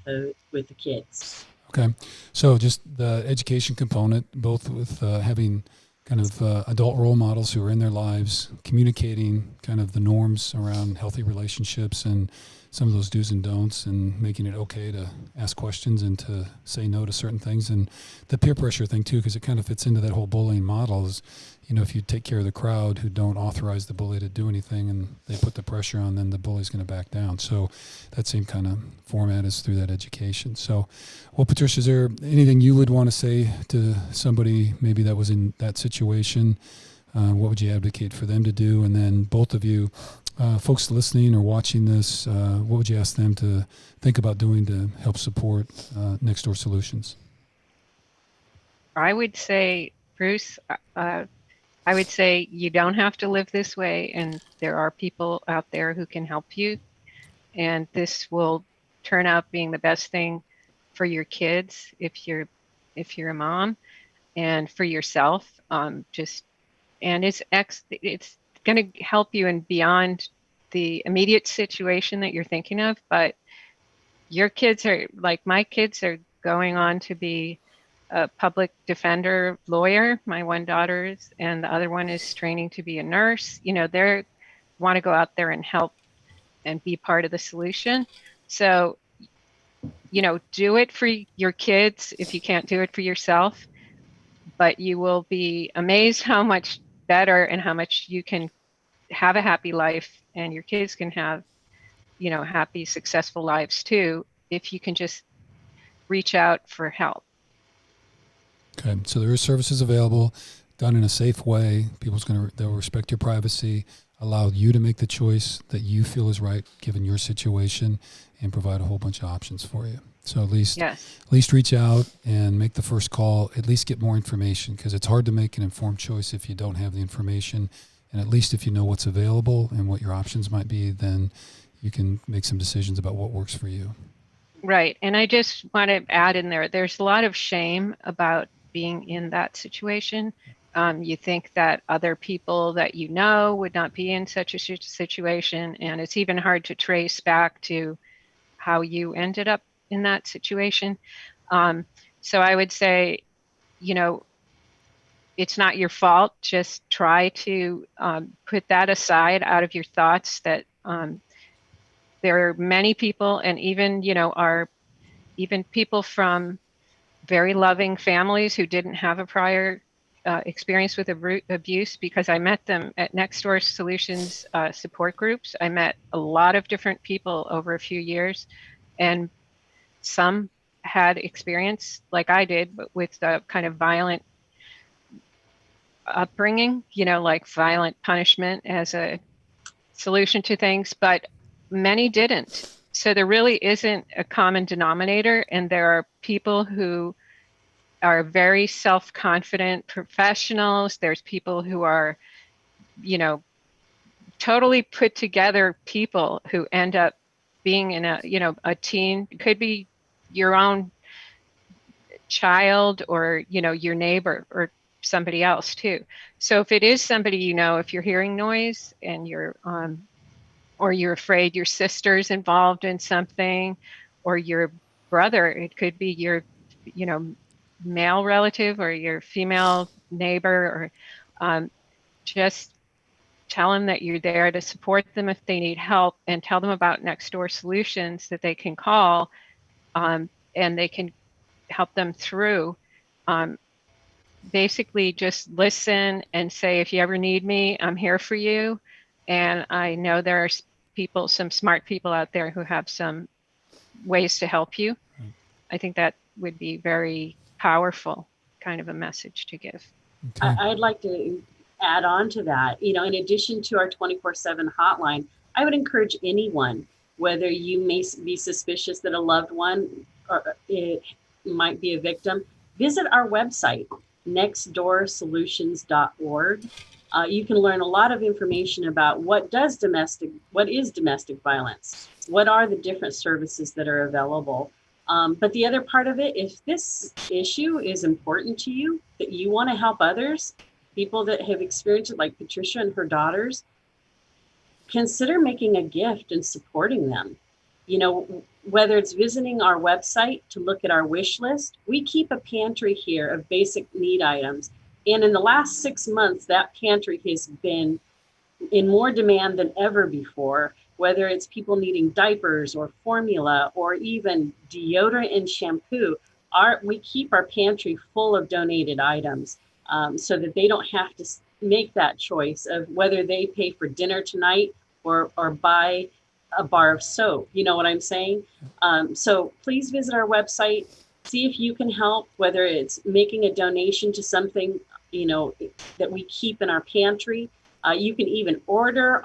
the kids. Okay. So just the education component, both with having kind of adult role models who are in their lives, communicating kind of the norms around healthy relationships and some of those do's and don'ts, and making it okay to ask questions and to say no to certain things. And the peer pressure thing too, because it kind of fits into that whole bullying model is, if you take care of the crowd who don't authorize the bully to do anything and they put the pressure on, then the bully's going to back down. So that same kind of format is through that education. So, well, Patricia, is there anything you would want to say to somebody maybe that was in that situation? What would you advocate for them to do? And then both of you, folks listening or watching this, what would you ask them to think about doing to help support Next Door Solutions? I would say, Bruce, I would say you don't have to live this way, and there are people out there who can help you, and this will turn out being the best thing for your kids if you're a mom, and for yourself. And it's going to help you and beyond the immediate situation that you're thinking of. But your kids are like my kids are going on to be a public defender lawyer. My one daughter is, and the other one is training to be a nurse. They want to go out there and help and be part of the solution. So, do it for your kids if you can't do it for yourself, but you will be amazed how much better and how much you can have a happy life, and your kids can have, happy, successful lives too, if you can just reach out for help. Okay, so there are services available, done in a safe way. They'll respect your privacy, allow you to make the choice that you feel is right given your situation, and provide a whole bunch of options for you. So at least reach out and make the first call. At least get more information, because it's hard to make an informed choice if you don't have the information. And at least if you know what's available and what your options might be, then you can make some decisions about what works for you. Right, and I just want to add in there's a lot of shame about being in that situation. You think that other people that would not be in such a situation, and it's even hard to trace back to how you ended up in that situation. So I would say, it's not your fault. Just try to put that aside out of your thoughts, that there are many people, and even, even people from very loving families who didn't have a prior experience with abuse, because I met them at Next Door Solutions support groups. I met a lot of different people over a few years, and some had experience like I did, but with the kind of violent upbringing, like violent punishment as a solution to things, but many didn't. So there really isn't a common denominator, and there are people who are very self-confident professionals. There's people who are, totally put together people who end up being in a teen. It could be your own child, or, your neighbor, or somebody else too. So if it is somebody, if you're hearing noise and you're or you're afraid your sister's involved in something, or your brother, it could be your, male relative or your female neighbor, or just tell them that you're there to support them if they need help, and tell them about Next Door Solutions that they can call, and they can help them through. Basically just listen and say, if you ever need me, I'm here for you. And I know there are some smart people out there who have some ways to help you. I think that would be very powerful kind of a message to give. Okay. I'd like to add on to that. In addition to our 24/7 hotline, I would encourage anyone whether you may be suspicious that a loved one or it might be a victim, visit our website, nextdoorsolutions.org. You can learn a lot of information about what is domestic violence, what are the different services that are available. But the other part of it, if this issue is important to you, that you want to help others, people that have experienced it, like Patricia and her daughters, consider making a gift and supporting them. You know, whether it's visiting our website to look at our wish list, we keep a pantry here of basic need items. And in the last 6 months, that pantry has been in more demand than ever before, whether it's people needing diapers or formula or even deodorant and shampoo. We keep our pantry full of donated items so that they don't have to make that choice of whether they pay for dinner tonight or buy a bar of soap. You know what I'm saying? So please visit our website, see if you can help, whether it's making a donation to something, you know, that we keep in our pantry. You can even order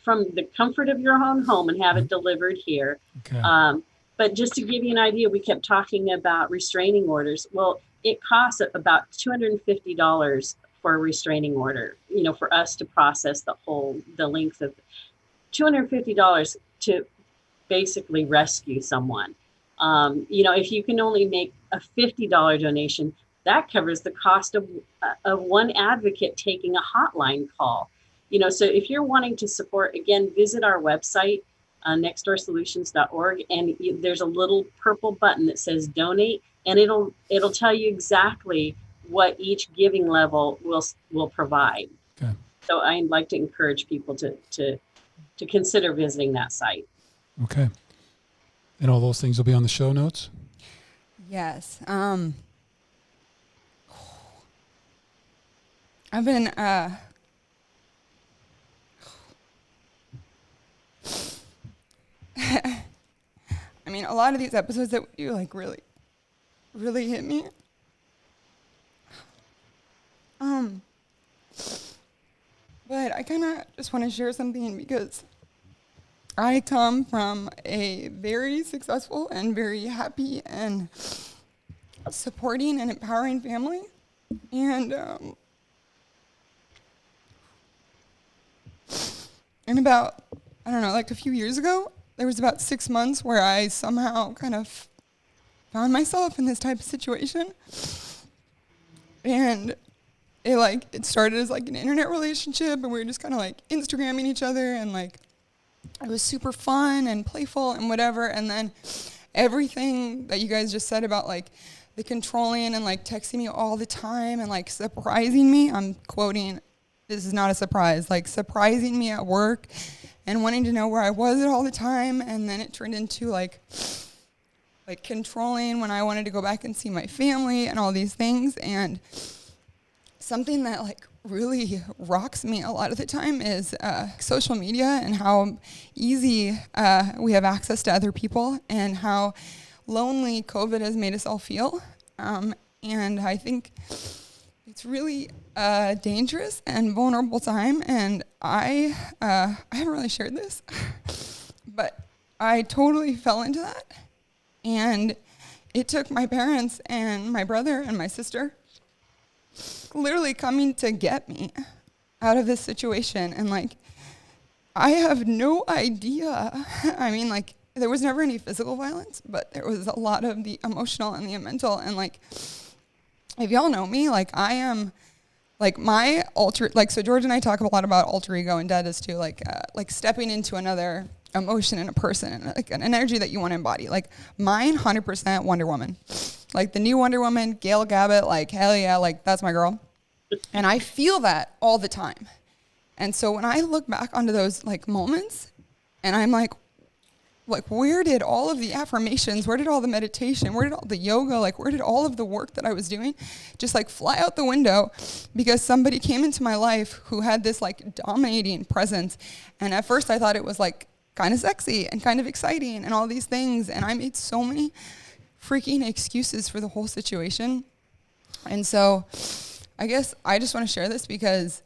from the comfort of your own home and have it delivered here. Okay. But just to give you an idea, we kept talking about restraining orders. Well, it costs about $250 for a restraining order, you know, for us to process the length of $250 to basically rescue someone. You know, if you can only make a $50 donation, that covers the cost of one advocate taking a hotline call. You know, so if you're wanting to support, again, visit our website, nextdoorsolutions.org, and there's a little purple button that says donate, and it'll tell you exactly what each giving level will provide. Okay. So I'd like to encourage people to consider visiting that site. Okay. And all those things will be on the show notes? Yes. I've been I mean, a lot of these episodes that you like really hit me. But I kind of just want to share something because I come from a very successful and very happy and supporting and empowering family. And about, I don't know, like a few years ago, there was about 6 months where I somehow kind of found myself in this type of situation. And it started as like an internet relationship, and we were just kind of like Instagramming each other, and like it was super fun and playful and whatever. And then everything that you guys just said about like the controlling and like texting me all the time and like surprising me, I'm quoting, this is not a surprise, like surprising me at work and wanting to know where I was at all the time. And then it turned into like controlling when I wanted to go back and see my family and all these things. And something that like really rocks me a lot of the time is social media and how easy we have access to other people and how lonely COVID has made us all feel. And I think it's really a dangerous and vulnerable time. And I haven't really shared this, but I totally fell into that. And it took my parents and my brother and my sister literally coming to get me out of this situation. And like, I have no idea. I mean, like, there was never any physical violence, but there was a lot of the emotional and the mental. And like, if y'all know me, like I am like my so George and I talk a lot about alter ego, and Dad does too, like stepping into another emotion in a person and like an energy that you want to embody. Like mine, 100% Wonder Woman, like the new Wonder Woman, Gail Gabbett, like hell yeah, like that's my girl. And I feel that all the time. And so when I look back onto those like moments and I'm like, where did all of the affirmations, where did all the meditation, where did all the yoga, like where did all of the work that I was doing just like fly out the window because somebody came into my life who had this like dominating presence. And at first I thought it was like kind of sexy and kind of exciting and all these things. And I made so many freaking excuses for the whole situation. And so I guess I just want to share this because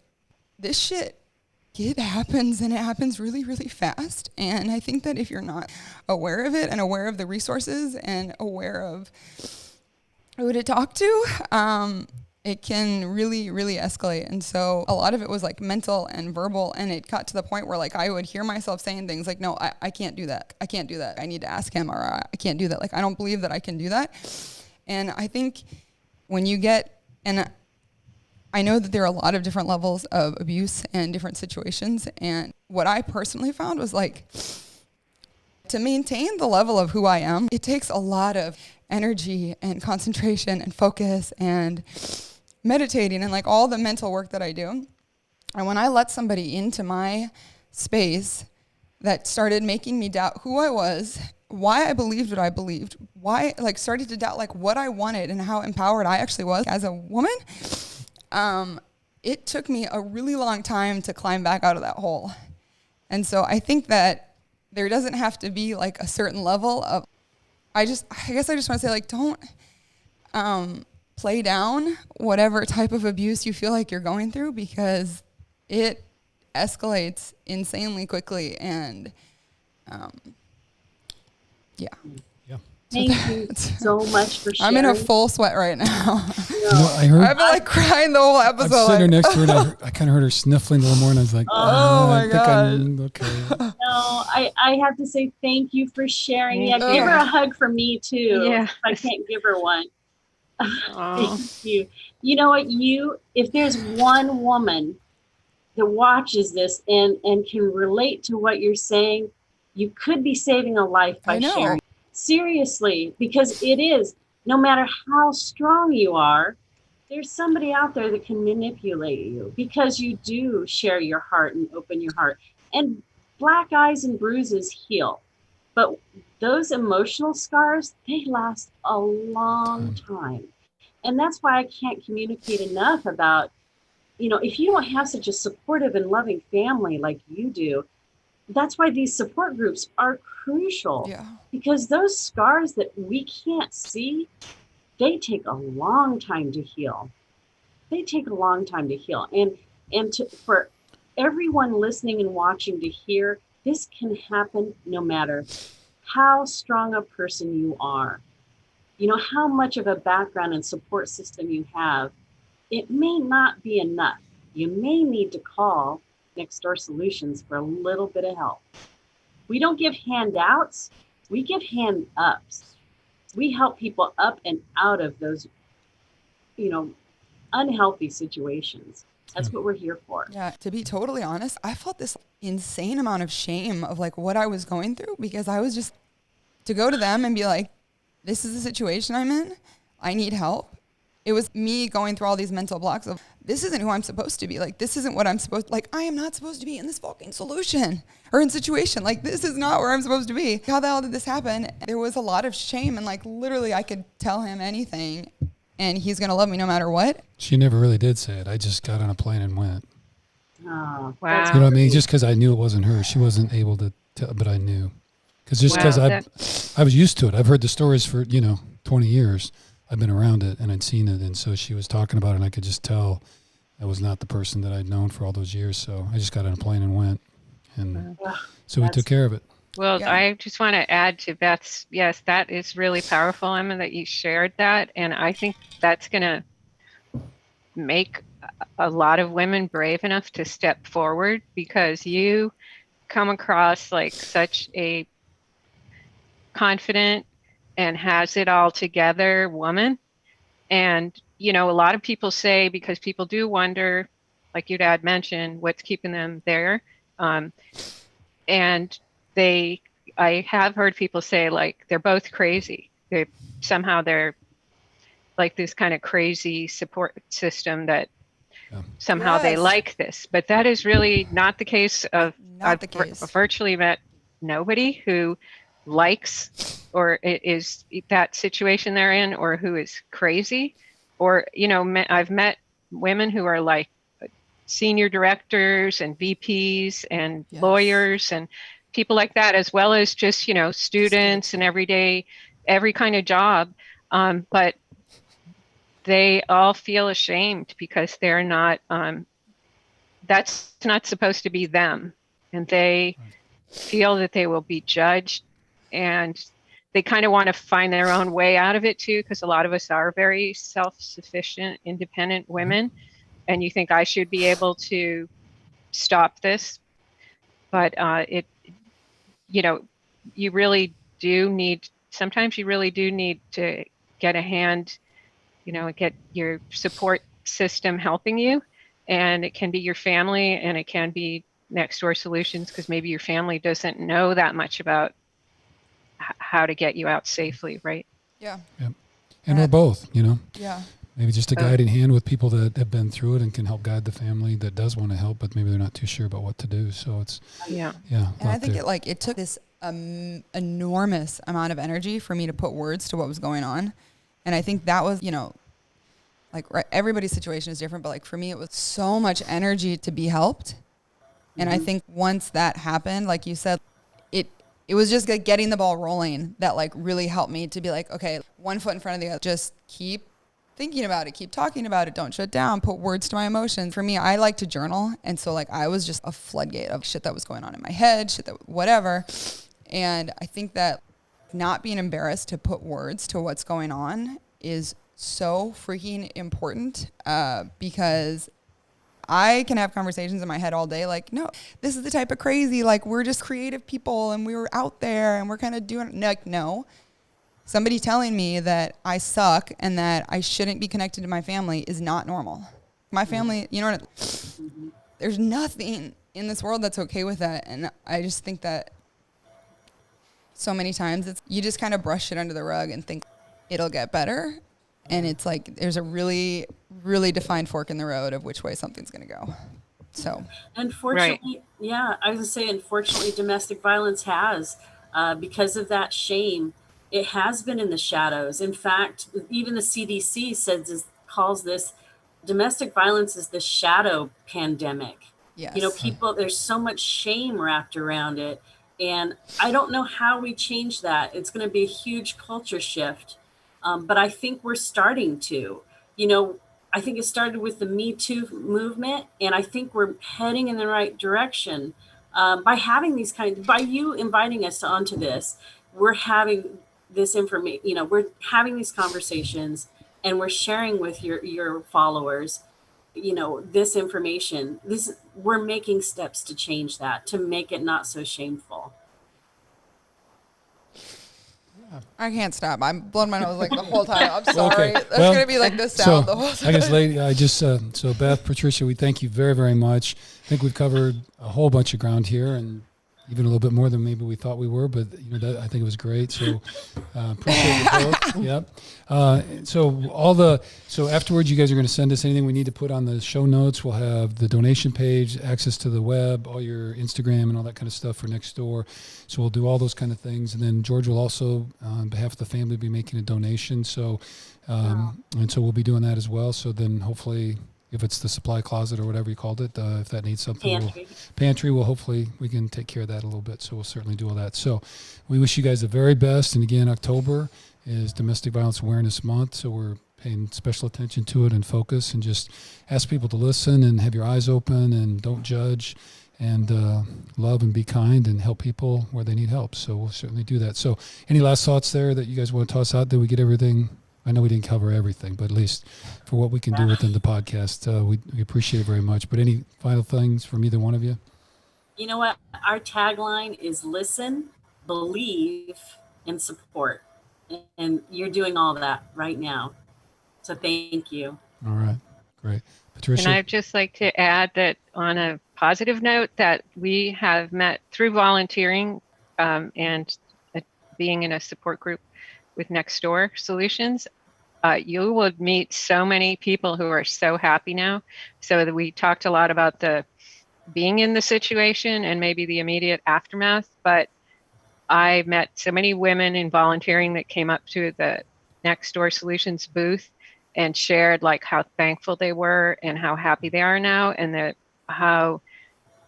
this shit it happens, and it happens really, really fast. And I think that if you're not aware of it and aware of the resources and aware of who to talk to, it can really, really escalate. And so a lot of it was like mental and verbal. And it got to the point where like I would hear myself saying things like, no, I can't do that. I can't do that. I need to ask him, or I can't do that. Like, I don't believe that I can do that. And I think when you get, and I know that there are a lot of different levels of abuse and different situations. And what I personally found was like, to maintain the level of who I am, it takes a lot of energy and concentration and focus and meditating and like all the mental work that I do. And when I let somebody into my space that started making me doubt who I was, why I believed what I believed, why like started to doubt like what I wanted and how empowered I actually was as a woman, it took me a really long time to climb back out of that hole. And so I think that there doesn't have to be like a certain level of, I guess I just want to say like, don't play down whatever type of abuse you feel like you're going through, because it escalates insanely quickly. And yeah. Thank you so much for sharing. I'm in a full sweat right now. I heard. I've been like crying the whole episode. I'm sitting next to her, and I kind of heard her sniffling a little more, and I was like, oh my I God. think I'm okay. No, I have to say thank you for sharing. Yeah, give her a hug from me too. Yeah. If I can't give her one. Oh. Thank you. You know what? If there's one woman that watches this and can relate to what you're saying, you could be saving a life by sharing. Seriously, because it is, no matter how strong you are, there's somebody out there that can manipulate you because you do share your heart and open your heart. And black eyes and bruises heal. But those emotional scars, they last a long time. And that's why I can't communicate enough about, if you don't have such a supportive and loving family like you do, that's why these support groups are crucial. Yeah. Because those scars that we can't see, they take a long time to heal. They take a long time to heal. And for everyone listening and watching to hear, this can happen no matter how strong a person you are. How much of a background and support system you have. It may not be enough. You may need to call Next Door Solutions for a little bit of help. We don't give handouts, we give hand ups. We help people up and out of those, unhealthy situations. That's what we're here for. Yeah, to be totally honest, I felt this insane amount of shame of like what I was going through, because I was just, to go to them and be like, this is the situation I'm in, I need help. It was me going through all these mental blocks of, this isn't who I'm supposed to be. Like, this isn't what I'm supposed to, like, I am not supposed to be in this fucking solution or in situation. Like, this is not where I'm supposed to be. How the hell did this happen? There was a lot of shame, and like, literally I could tell him anything and he's going to love me no matter what. She never really did say it. I just got on a plane and went. Oh, wow. You know what I mean? Just because I knew it wasn't her. She wasn't able to tell, but I knew. Because I was used to it. I've heard the stories for, 20 years. I've been around it and I'd seen it. And so she was talking about it, and I could just tell I was not the person that I'd known for all those years. So I just got on a plane and went. And so we took care of it. Well, yeah. I just want to add to Beth's, yes, that is really powerful, Emma, that you shared that. And I think that's going to make a lot of women brave enough to step forward, because you come across like such a confident and has it all together woman. And, a lot of people say, because people do wonder, like your dad mentioned, what's keeping them there. And I have heard people say like, they're both crazy. They're like this kind of crazy support system that somehow they like this, but that is really not the case. I've virtually met nobody who likes or is that situation they're in, or who is crazy, or I've met women who are like senior directors and VPs and lawyers and people like that, as well as just students and every kind of job, but they all feel ashamed because they're not that's not supposed to be them. And they feel that they will be judged, and they kind of want to find their own way out of it too, because a lot of us are very self-sufficient, independent women. And you think I should be able to stop this. But you really do need, sometimes you really do need to get a hand, get your support system helping you. And it can be your family, and it can be Next Door Solutions, because maybe your family doesn't know that much about how to get you out safely, right? Yeah. Yep. And or both, Yeah. Maybe just a guiding hand with people that have been through it and can help guide the family that does want to help, but maybe they're not too sure about what to do. So it's, And I think it took this enormous amount of energy for me to put words to what was going on. And I think that was, everybody's situation is different, but for me, it was so much energy to be helped. And I think once that happened, like you said, it was just getting the ball rolling that really helped me to be okay, one foot in front of the other, just keep thinking about it, keep talking about it, don't shut down, put words to my emotions. For me, I like to journal. And so I was just a floodgate of shit that was going on in my head, whatever. And I think that not being embarrassed to put words to what's going on is so freaking important, because I can have conversations in my head all day no, this is the type of crazy, we're just creative people and we were out there and we're kind of doing no. Somebody telling me that I suck and that I shouldn't be connected to my family is not normal. My family, there's nothing in this world that's okay with that. And I just think that so many times you just kind of brush it under the rug and think it'll get better. And it's there's a really, really defined fork in the road of which way something's going to go. So, unfortunately, I was going to say, unfortunately, domestic violence has, because of that shame, it has been in the shadows. In fact, even the CDC calls this domestic violence is the shadow pandemic. Yes. People, there's so much shame wrapped around it. And I don't know how we change that. It's going to be a huge culture shift. But I think we're starting to, I think it started with the Me Too movement. And I think we're heading in the right direction by having by you inviting us onto this. We're having this information, we're having these conversations, and we're sharing with your followers, this information. We're making steps to change that, to make it not so shameful. I can't stop. I'm blowing my nose the whole time. I'm sorry. Okay. That's going to be this sound the whole time. I guess, lady, so Beth, Patricia, we thank you very, very much. I think we've covered a whole bunch of ground here, and even a little bit more than maybe we thought we were, but I think it was great. So appreciate you both. Yep. So afterwards, you guys are going to send us anything we need to put on the show notes. We'll have the donation page, access to the web, all your Instagram and all that kind of stuff for Next Door. So we'll do all those kind of things. And then George will also, on behalf of the family, be making a donation. So, and so we'll be doing that as well. So then hopefully, if it's the supply closet or whatever you called it, if that needs something, pantry, hopefully we can take care of that a little bit. So we'll certainly do all that. So we wish you guys the very best. And again, October is Domestic Violence Awareness Month. So we're paying special attention to it and focus, and just ask people to listen and have your eyes open and don't judge, and love and be kind and help people where they need help. So we'll certainly do that. So any last thoughts there that you guys want to toss out? Did we get everything? I know we didn't cover everything, but at least for what we can do within the podcast, we appreciate it very much. But any final things from either one of you? You know what? Our tagline is listen, believe, and support. And you're doing all that right now. So thank you. All right. Great. Patricia? And I'd just like to add that on a positive note, that we have met through volunteering and being in a support group with Next Door Solutions. You will meet so many people who are so happy now. So that we talked a lot about the being in the situation and maybe the immediate aftermath, but I met so many women in volunteering that came up to the Next Door Solutions booth and shared how thankful they were and how happy they are now, and that how,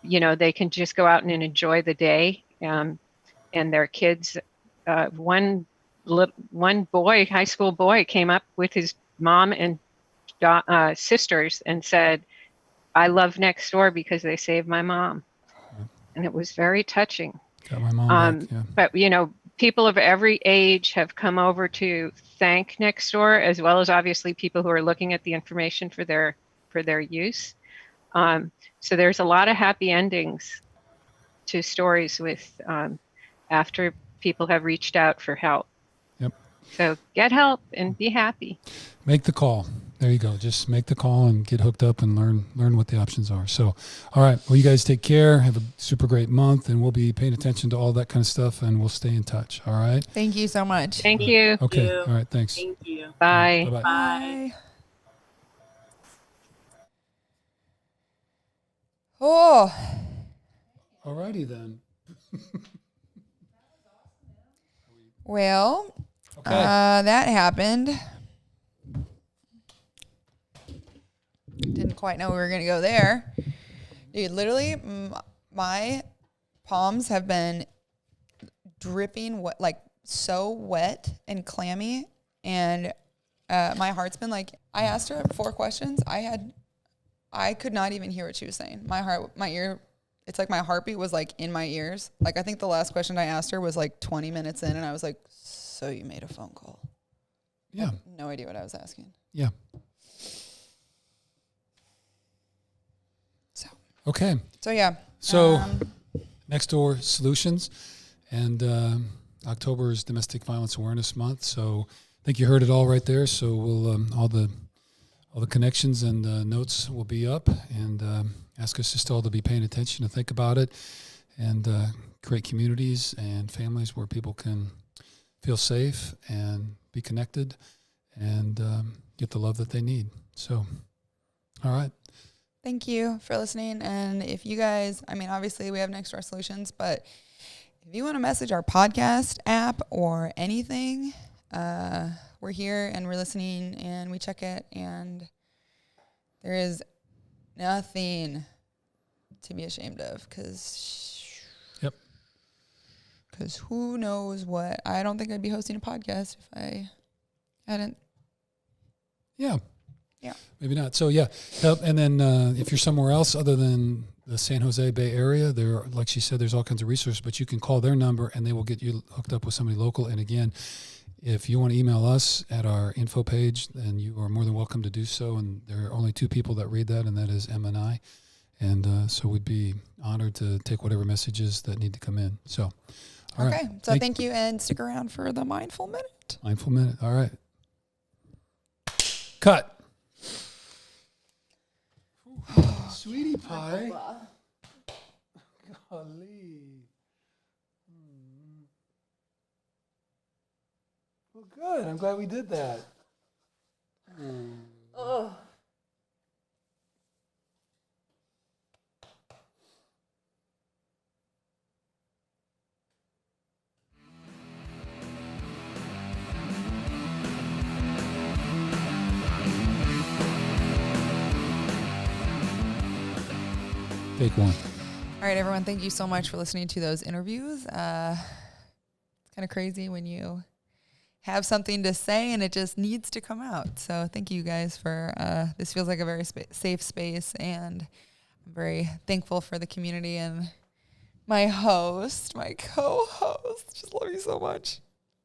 they can just go out and enjoy the day. And their kids, one boy, high school boy, came up with his mom and sisters and said, I love Nextdoor because they saved my mom. And it was very touching. Got my mom back, yeah. But, you know, people of every age have come over to thank Nextdoor, as well as obviously people who are looking at the information for their use. So there's a lot of happy endings to stories with after people have reached out for help. Yep. So get help and be happy. Make the call. There you go. Just make the call and get hooked up and learn what the options are. So, all right. Well, you guys take care. Have a super great month, and we'll be paying attention to all that kind of stuff, and we'll stay in touch. All right. Thank you so much. Thank you. Okay. All right. Thanks. Thank you. Bye. Bye-bye. Bye. Oh. All righty then. Well, Okay. that happened. Didn't quite know we were going to go there. Dude, literally, my palms have been dripping, like so wet and clammy. And my heart's been like, I asked her 4 questions. I could not even hear what she was saying. It's like my heartbeat was like in my ears. Like I think the last question I asked her was like 20 minutes in, and I was like, so you made a phone call? Yeah. No idea what I was asking. Yeah. Okay. So yeah. So Nextdoor Solutions, and October is Domestic Violence Awareness Month. So I think you heard it all right there. So we'll all the connections and notes will be up, and ask us just all to be paying attention and think about it, and create communities and families where people can feel safe and be connected and get the love that they need. So, all right. Thank you for listening. And if you guys, I mean, obviously we have Nextdoor Solutions, but if you want to message our podcast app or anything, we're here and we're listening and we check it, and there is nothing to be ashamed of, because who knows what. I don't think I'd be hosting a podcast if I hadn't. Yeah. Yeah. Maybe not. So yeah. And then if you're somewhere else other than the San Jose Bay area, there, like she said, there's all kinds of resources, but you can call their number and they will get you hooked up with somebody local. And again, if you want to email us at our info page, then you are more than welcome to do so. And there are only 2 people that read that, and that is Em and I. And so we'd be honored to take whatever messages that need to come in. So, all right. Okay. So thank you, and stick around for the Mindful Minute. Mindful Minute. All right. Cut. Sweetie pie. Golly. Well, good. I'm glad we did that. Oh. Take one. All right, everyone. Thank you so much for listening to those interviews. It's kind of crazy when you have something to say and it just needs to come out. So thank you guys for this. Feels like a very safe space, and I'm very thankful for the community and my host, my co-host. Just love you so much.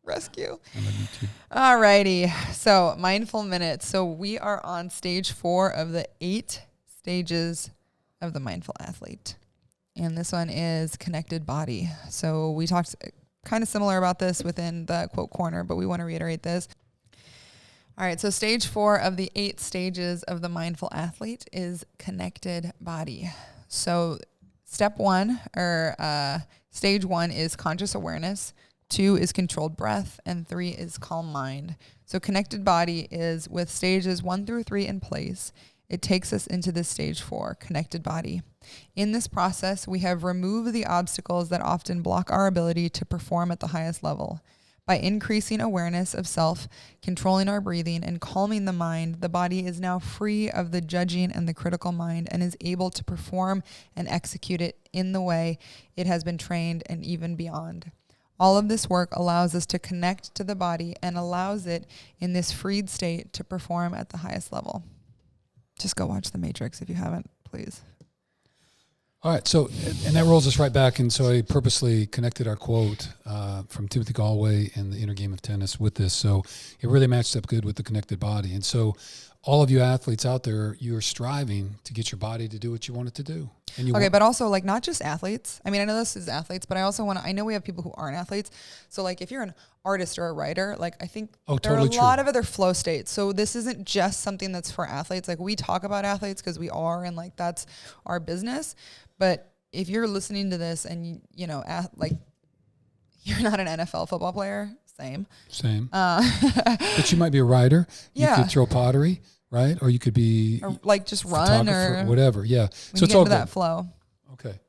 Rescue. I love you too. All righty. So Mindful Minute. So we are on stage 4 of the 8 stages of the Mindful Athlete. And this one is connected body. So we talked kind of similar about this within the quote corner, but we want to reiterate this. All right, so stage 4 of the 8 stages of the Mindful Athlete is connected body. So step 1, or stage 1, is conscious awareness. 2 is controlled breath, and 3 is calm mind. So connected body is with stages 1 through 3 in place. It takes us into this stage 4, connected body. In this process, we have removed the obstacles that often block our ability to perform at the highest level. By increasing awareness of self, controlling our breathing, and calming the mind, the body is now free of the judging and the critical mind and is able to perform and execute it in the way it has been trained and even beyond. All of this work allows us to connect to the body and allows it in this freed state to perform at the highest level. Just go watch The Matrix if you haven't. please. All right, so and that rolls us right back, and so I purposely connected our quote from Timothy Galway in the Inner Game of Tennis with this, so it really matched up good with the connected body. And so all of you athletes out there, you are striving to get your body to do what you want it to do. And But also like not just athletes. I mean, I know this is athletes, but I also I know we have people who aren't athletes. So like if you're an artist or a writer, like I think there are a lot of other flow states. So this isn't just something that's for athletes. Like we talk about athletes because we are, and like that's our business. But if you're listening to this and like you're not an NFL football player, same. But you might be a writer. You could throw pottery. Right, or you could be or like just run or whatever. Yeah, so it's all good. That flow. Okay.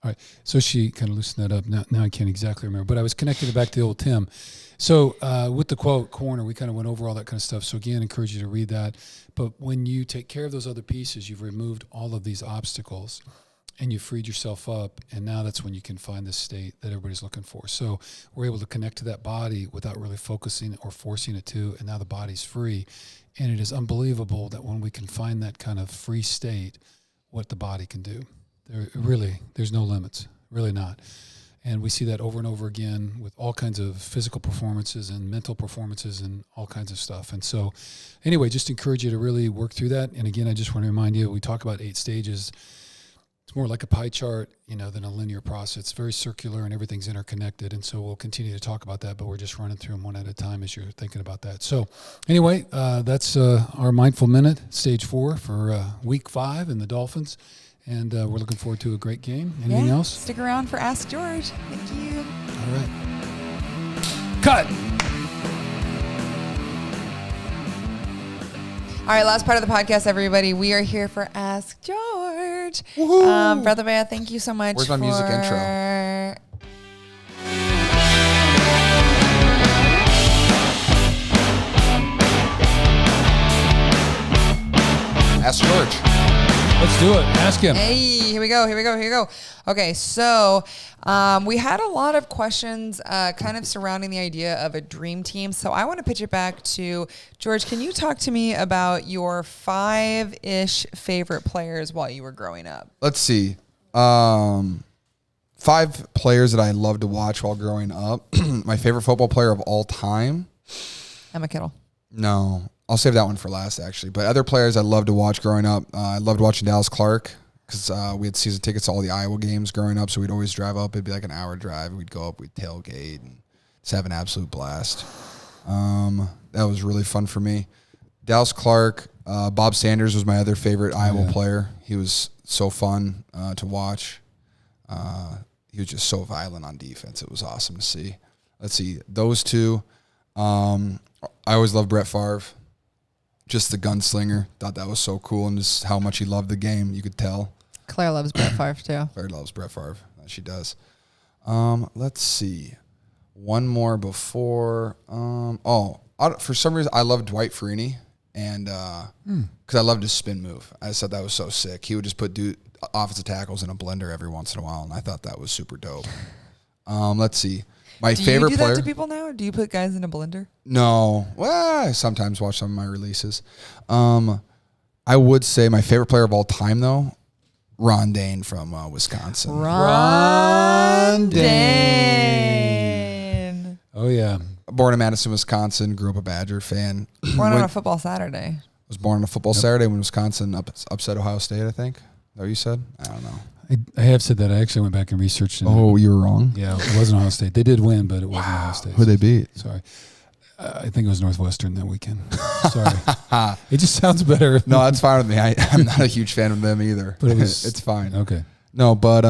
All right. So she kind of loosened that up. Now I can't exactly remember, but I was connecting it back to the old Tim. So with the quote corner, we kind of went over all that kind of stuff. So again, I encourage you to read that. But when you take care of those other pieces, you've removed all of these obstacles, and you freed yourself up, and now that's when you can find this state that everybody's looking for. So we're able to connect to that body without really focusing or forcing it to, and now the body's free. And it is unbelievable that when we can find that kind of free state, what the body can do. There's no limits, really not. And we see that over and over again with all kinds of physical performances and mental performances and all kinds of stuff. And so anyway, just encourage you to really work through that. And again, I just want to remind you, we talk about 8 stages. It's more like a pie chart, than a linear process. It's very circular and everything's interconnected. And so we'll continue to talk about that, but we're just running through them one at a time as you're thinking about that. So anyway, that's our Mindful Minute, stage 4 for week 5 in the Dolphins. And we're looking forward to a great game. Anything else? Stick around for Ask George. Thank you. All right. Cut. All right, last part of the podcast, everybody. We are here for Ask George. Brother Bear, thank you so much. Where's my music intro? Ask George. Let's do it. Ask him. Hey, here we go. Okay, so we had a lot of questions kind of surrounding the idea of a dream team. So I want to pitch it back to George. Can you talk to me about your 5-ish favorite players while you were growing up? Let's see. 5 players that I loved to watch while growing up. My favorite football player of all time. Emma Kittle. No. I'll save that one for last, actually. But other players I loved to watch growing up, I loved watching Dallas Clark because we had season tickets to all the Iowa games growing up, so we'd always drive up. It'd be like an hour drive. We'd go up, we'd tailgate, and just have an absolute blast. That was really fun for me. Dallas Clark, Bob Sanders was my other favorite Iowa player. He was so fun to watch. He was just so violent on defense. It was awesome to see. Let's see, those 2. I always loved Brett Favre. Just the gunslinger. Thought that was so cool, and just how much he loved the game. You could tell. Claire loves Brett Favre, too. Claire loves Brett Favre. She does. Let's see. One more before. For some reason, I loved Dwight Freeney, and because I loved his spin move. I just thought that was so sick. He would just put offensive tackles in a blender every once in a while, and I thought that was super dope. Let's see. My favorite player. Do you do that to people now? Do you put guys in a blender? No. Well, I sometimes watch some of my releases. I would say my favorite player of all time, though, Ron Dane from Wisconsin. Ron Dane. Oh, yeah. Born in Madison, Wisconsin. Grew up a Badger fan. Born on a football Saturday. Was born on a football Saturday when Wisconsin upset Ohio State, I think. Is that what you said? I don't know. I have said that. I actually went back and researched it. Oh, you were wrong? Yeah, it wasn't Ohio State. They did win, but it wasn't Ohio State. Who'd they beat? Sorry. I think it was Northwestern that weekend. Sorry. It just sounds better. No, that's fine with me. I'm not a huge fan of them either. But it's fine. Okay. No, but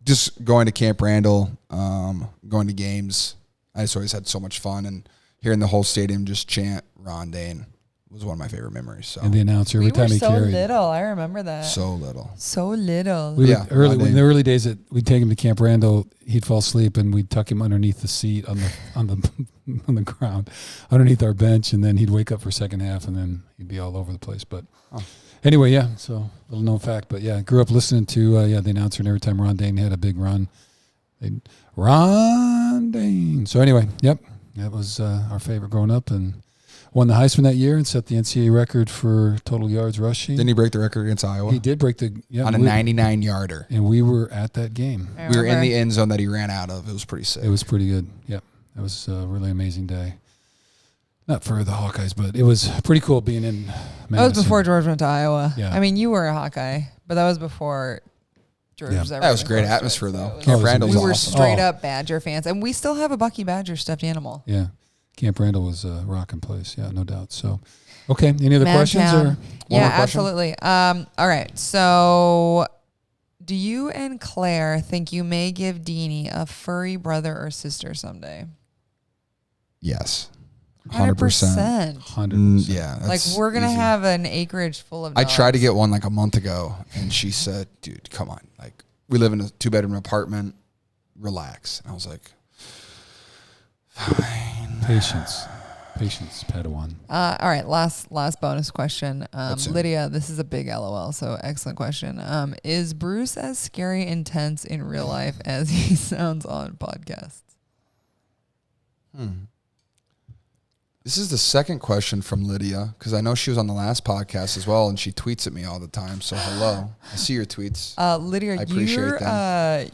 just going to Camp Randall, going to games, I just always had so much fun. And hearing the whole stadium just chant Ron Dane was one of my favorite memories. So. And the announcer every time he carried. We were so little. I remember that. So little. In the early days that we'd take him to Camp Randall, he'd fall asleep and we'd tuck him underneath the seat on the ground, underneath our bench, and then he'd wake up for second half and then he'd be all over the place. But anyway, yeah. So little known fact, but yeah, grew up listening to the announcer, and every time Ron Dane had a big run, Ron Dane. So anyway, yep, that was our favorite growing up, and won the Heisman that year and set the NCAA record for total yards rushing. Didn't he break the record against Iowa? He did break on a 99-yarder. And we were at that game. We were in the end zone that he ran out of. It was pretty sick. It was pretty good. Yep. It was a really amazing day. Not for the Hawkeyes, but it was pretty cool being in Madison. That was before George went to Iowa. Yeah. I mean, you were a Hawkeye, but that was before George was ever. That was a great atmosphere, though. Camp Randall's We were awesome. straight up Badger fans, and we still have a Bucky Badger stuffed animal. Yeah. Camp Randall was a rocking place. Yeah, no doubt. So, okay. Any other questions? Or yeah, absolutely. All right. So, do you and Claire think you may give Deanie a furry brother or sister someday? Yes. 100%. 100%. Yeah. Like, we're going to have an acreage full of dogs. I tried to get one like a month ago, and she said, dude, come on. Like, we live in a 2-bedroom apartment. Relax. And I was like, fine. Patience, Padawan. All right, last bonus question. Lydia, this is a big LOL, so excellent question. Is Bruce as scary intense in real life as he sounds on podcasts? This is the second question from Lydia, because I know she was on the last podcast as well, and she tweets at me all the time. So hello, I see your tweets. Lydia, I appreciate them.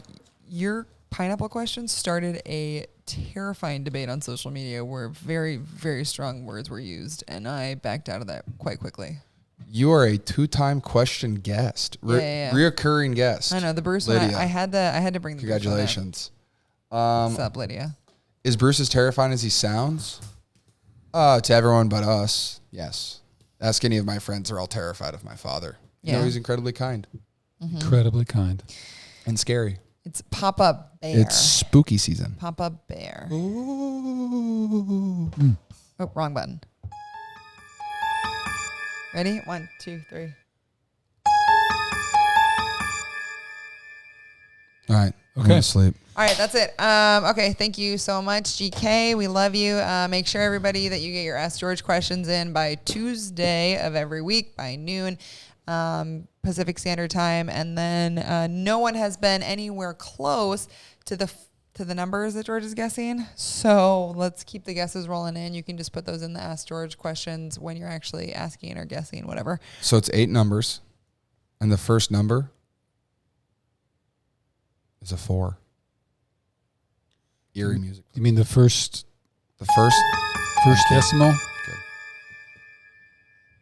Your pineapple question started a terrifying debate on social media where very, very strong words were used, and I backed out of that quite quickly. You are a 2-time question guest, reoccurring guest. I know the Bruce Lydia. one. I had to bring the Congratulations. What's up, Lydia? Is Bruce as terrifying as he sounds? To everyone but us, yes. Ask any of my friends; they're all terrified of my father. Yeah. You know, he's incredibly kind. Mm-hmm. Incredibly kind. And scary. It's Papa Bear. It's spooky season. Papa Bear. Ooh. Oh, wrong button. Ready? 1, 2, 3. All right. I'm Okay. going to sleep. All right, that's it. Okay, thank you so much, GK. We love you. Make sure, everybody, that you get your Ask George questions in by Tuesday of every week by noon Pacific Standard Time. And then no one has been anywhere close to the numbers that George is guessing. So let's keep the guesses rolling in. You can just put those in the Ask George questions when you're actually asking or guessing, whatever. So it's 8 numbers, and the first number is a 4. Eerie music. You mean the first decimal? Good.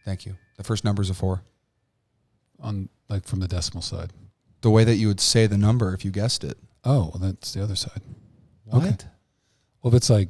Thank you. The first number is a 4. On like from the decimal side. The way that you would say the number if you guessed it. Oh, well, that's the other side. What? Okay. Well, if it's like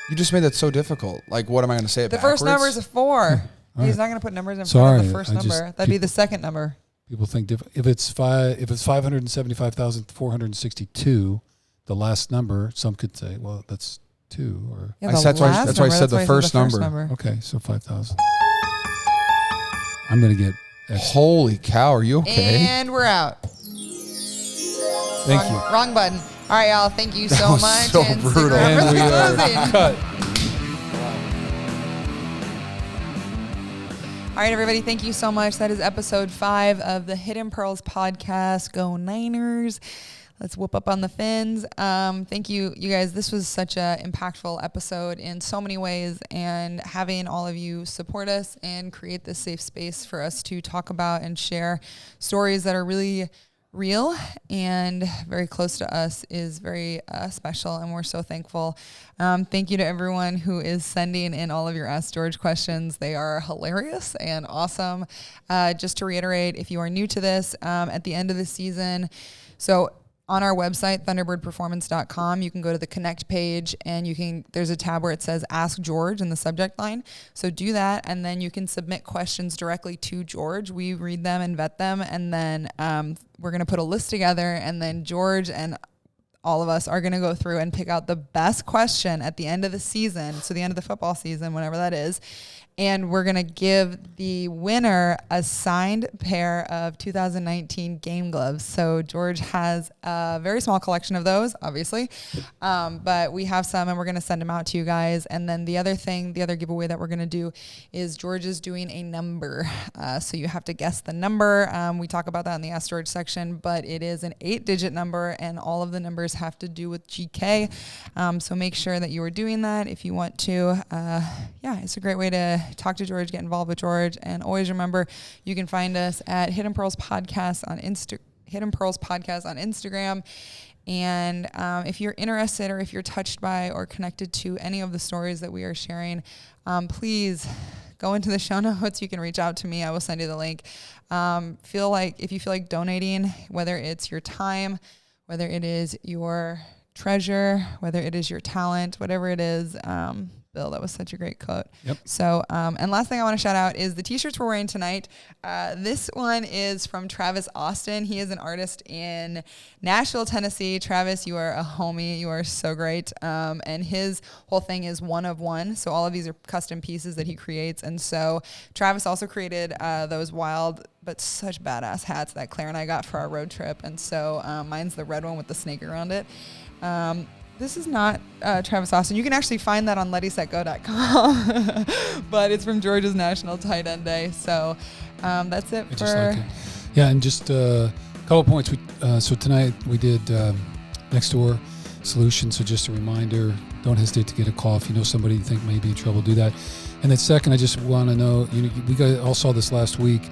You just made that so difficult. Like, what am I going to say it The backwards? first number is a 4. He's right. not going to put numbers in front Sorry, of the first I just- number. That'd be the second number. people think different. If it's 575,462, the last number, some could say, well, that's 2 or Yeah, I the said- that's why- last that's why I number, said the first number. okay, so 5,000. I'm going to get Holy cow, are you okay? And we're out. Thank you. Wrong button. All right, y'all. Thank you so was much. so and stick brutal. around for And the we are closing. cut. All right, everybody. Thank you so much. That is episode 5 of the Hidden Pearls podcast. Go Niners. Let's whoop up on the Fins. Thank you, you guys. This was such an impactful episode in so many ways, and having all of you support us and create this safe space for us to talk about and share stories that are really real and very close to us is very special, and we're so thankful. Thank you to everyone who is sending in all of your Ask George questions. They are hilarious and awesome. Just to reiterate, if you are new to this, at the end of the season, so on our website, thunderbirdperformance.com, you can go to the Connect page, and there's a tab where it says Ask George in the subject line. So do that, and then you can submit questions directly to George. We read them and vet them, and then we're going to put a list together, and then George and all of us are going to go through and pick out the best question at the end of the season, so the end of the football season, whenever that is. And we're going to give the winner a signed pair of 2019 game gloves. So George has a very small collection of those, obviously. But we have some, and we're going to send them out to you guys. And then the other giveaway that we're going to do is George is doing a number. So you have to guess the number. We talk about that in the Ask George section, but it is an 8-digit number, and all of the numbers have to do with GK. So make sure that you are doing that if you want to. It's a great way to talk to George, get involved with George, and always remember you can find us at Hidden Pearls Podcast on Instagram. And if you're interested or if you're touched by or connected to any of the stories that we are sharing, please go into the show notes. You can reach out to me. I will send you the link. If you feel like donating, whether it's your time, whether it is your treasure, whether it is your talent, whatever it is, Bill, that was such a great quote. Yep. So, and last thing I want to shout out is the t-shirts we're wearing tonight. This one is from Travis Austin. He is an artist in Nashville, Tennessee. Travis, you are a homie. You are so great. And his whole thing is one of one. So all of these are custom pieces that he creates. And so Travis also created those wild but such badass hats that Claire and I got for our road trip. And so mine's the red one with the snake around it. This is not Travis Austin. You can actually find that on lettysetgo.com, but it's from Georgia's National Tight End Day. So that's it Just like it. Yeah, and just a couple points. So tonight we did Next Door Solution. So just a reminder, don't hesitate to get a call. If you know somebody you think may be in trouble, do that. And then second, I just want to know, we all saw this last week,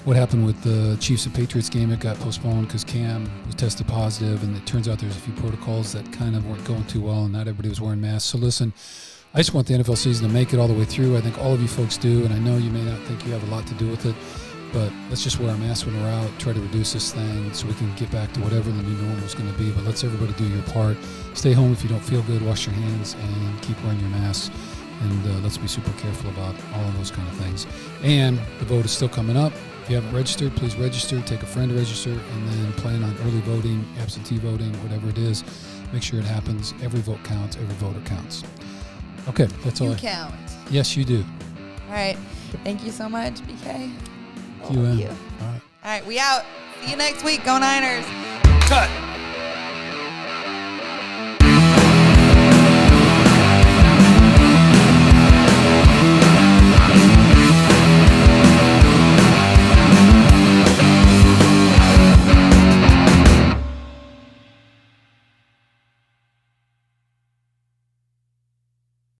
what happened with the Chiefs and Patriots game. It got postponed because Cam was tested positive, and it turns out there's a few protocols that kind of weren't going too well, and not everybody was wearing masks. So listen, I just want the NFL season to make it all the way through. I think all of you folks do, and I know you may not think you have a lot to do with it, but let's just wear our masks when we're out, try to reduce this thing so we can get back to whatever the new normal is going to be. But let's everybody do your part. Stay home if you don't feel good, wash your hands, and keep wearing your masks. And let's be super careful about all of those kind of things. And the vote is still coming up. If you haven't registered, please register. Take a friend to register, and then plan on early voting, absentee voting, whatever it is. Make sure it happens. Every vote counts. Every voter counts. Okay, that's all. You count. Yes, you do. All right. Thank you so much, BK. You. All right, we out. See you next week. Go Niners. Cut.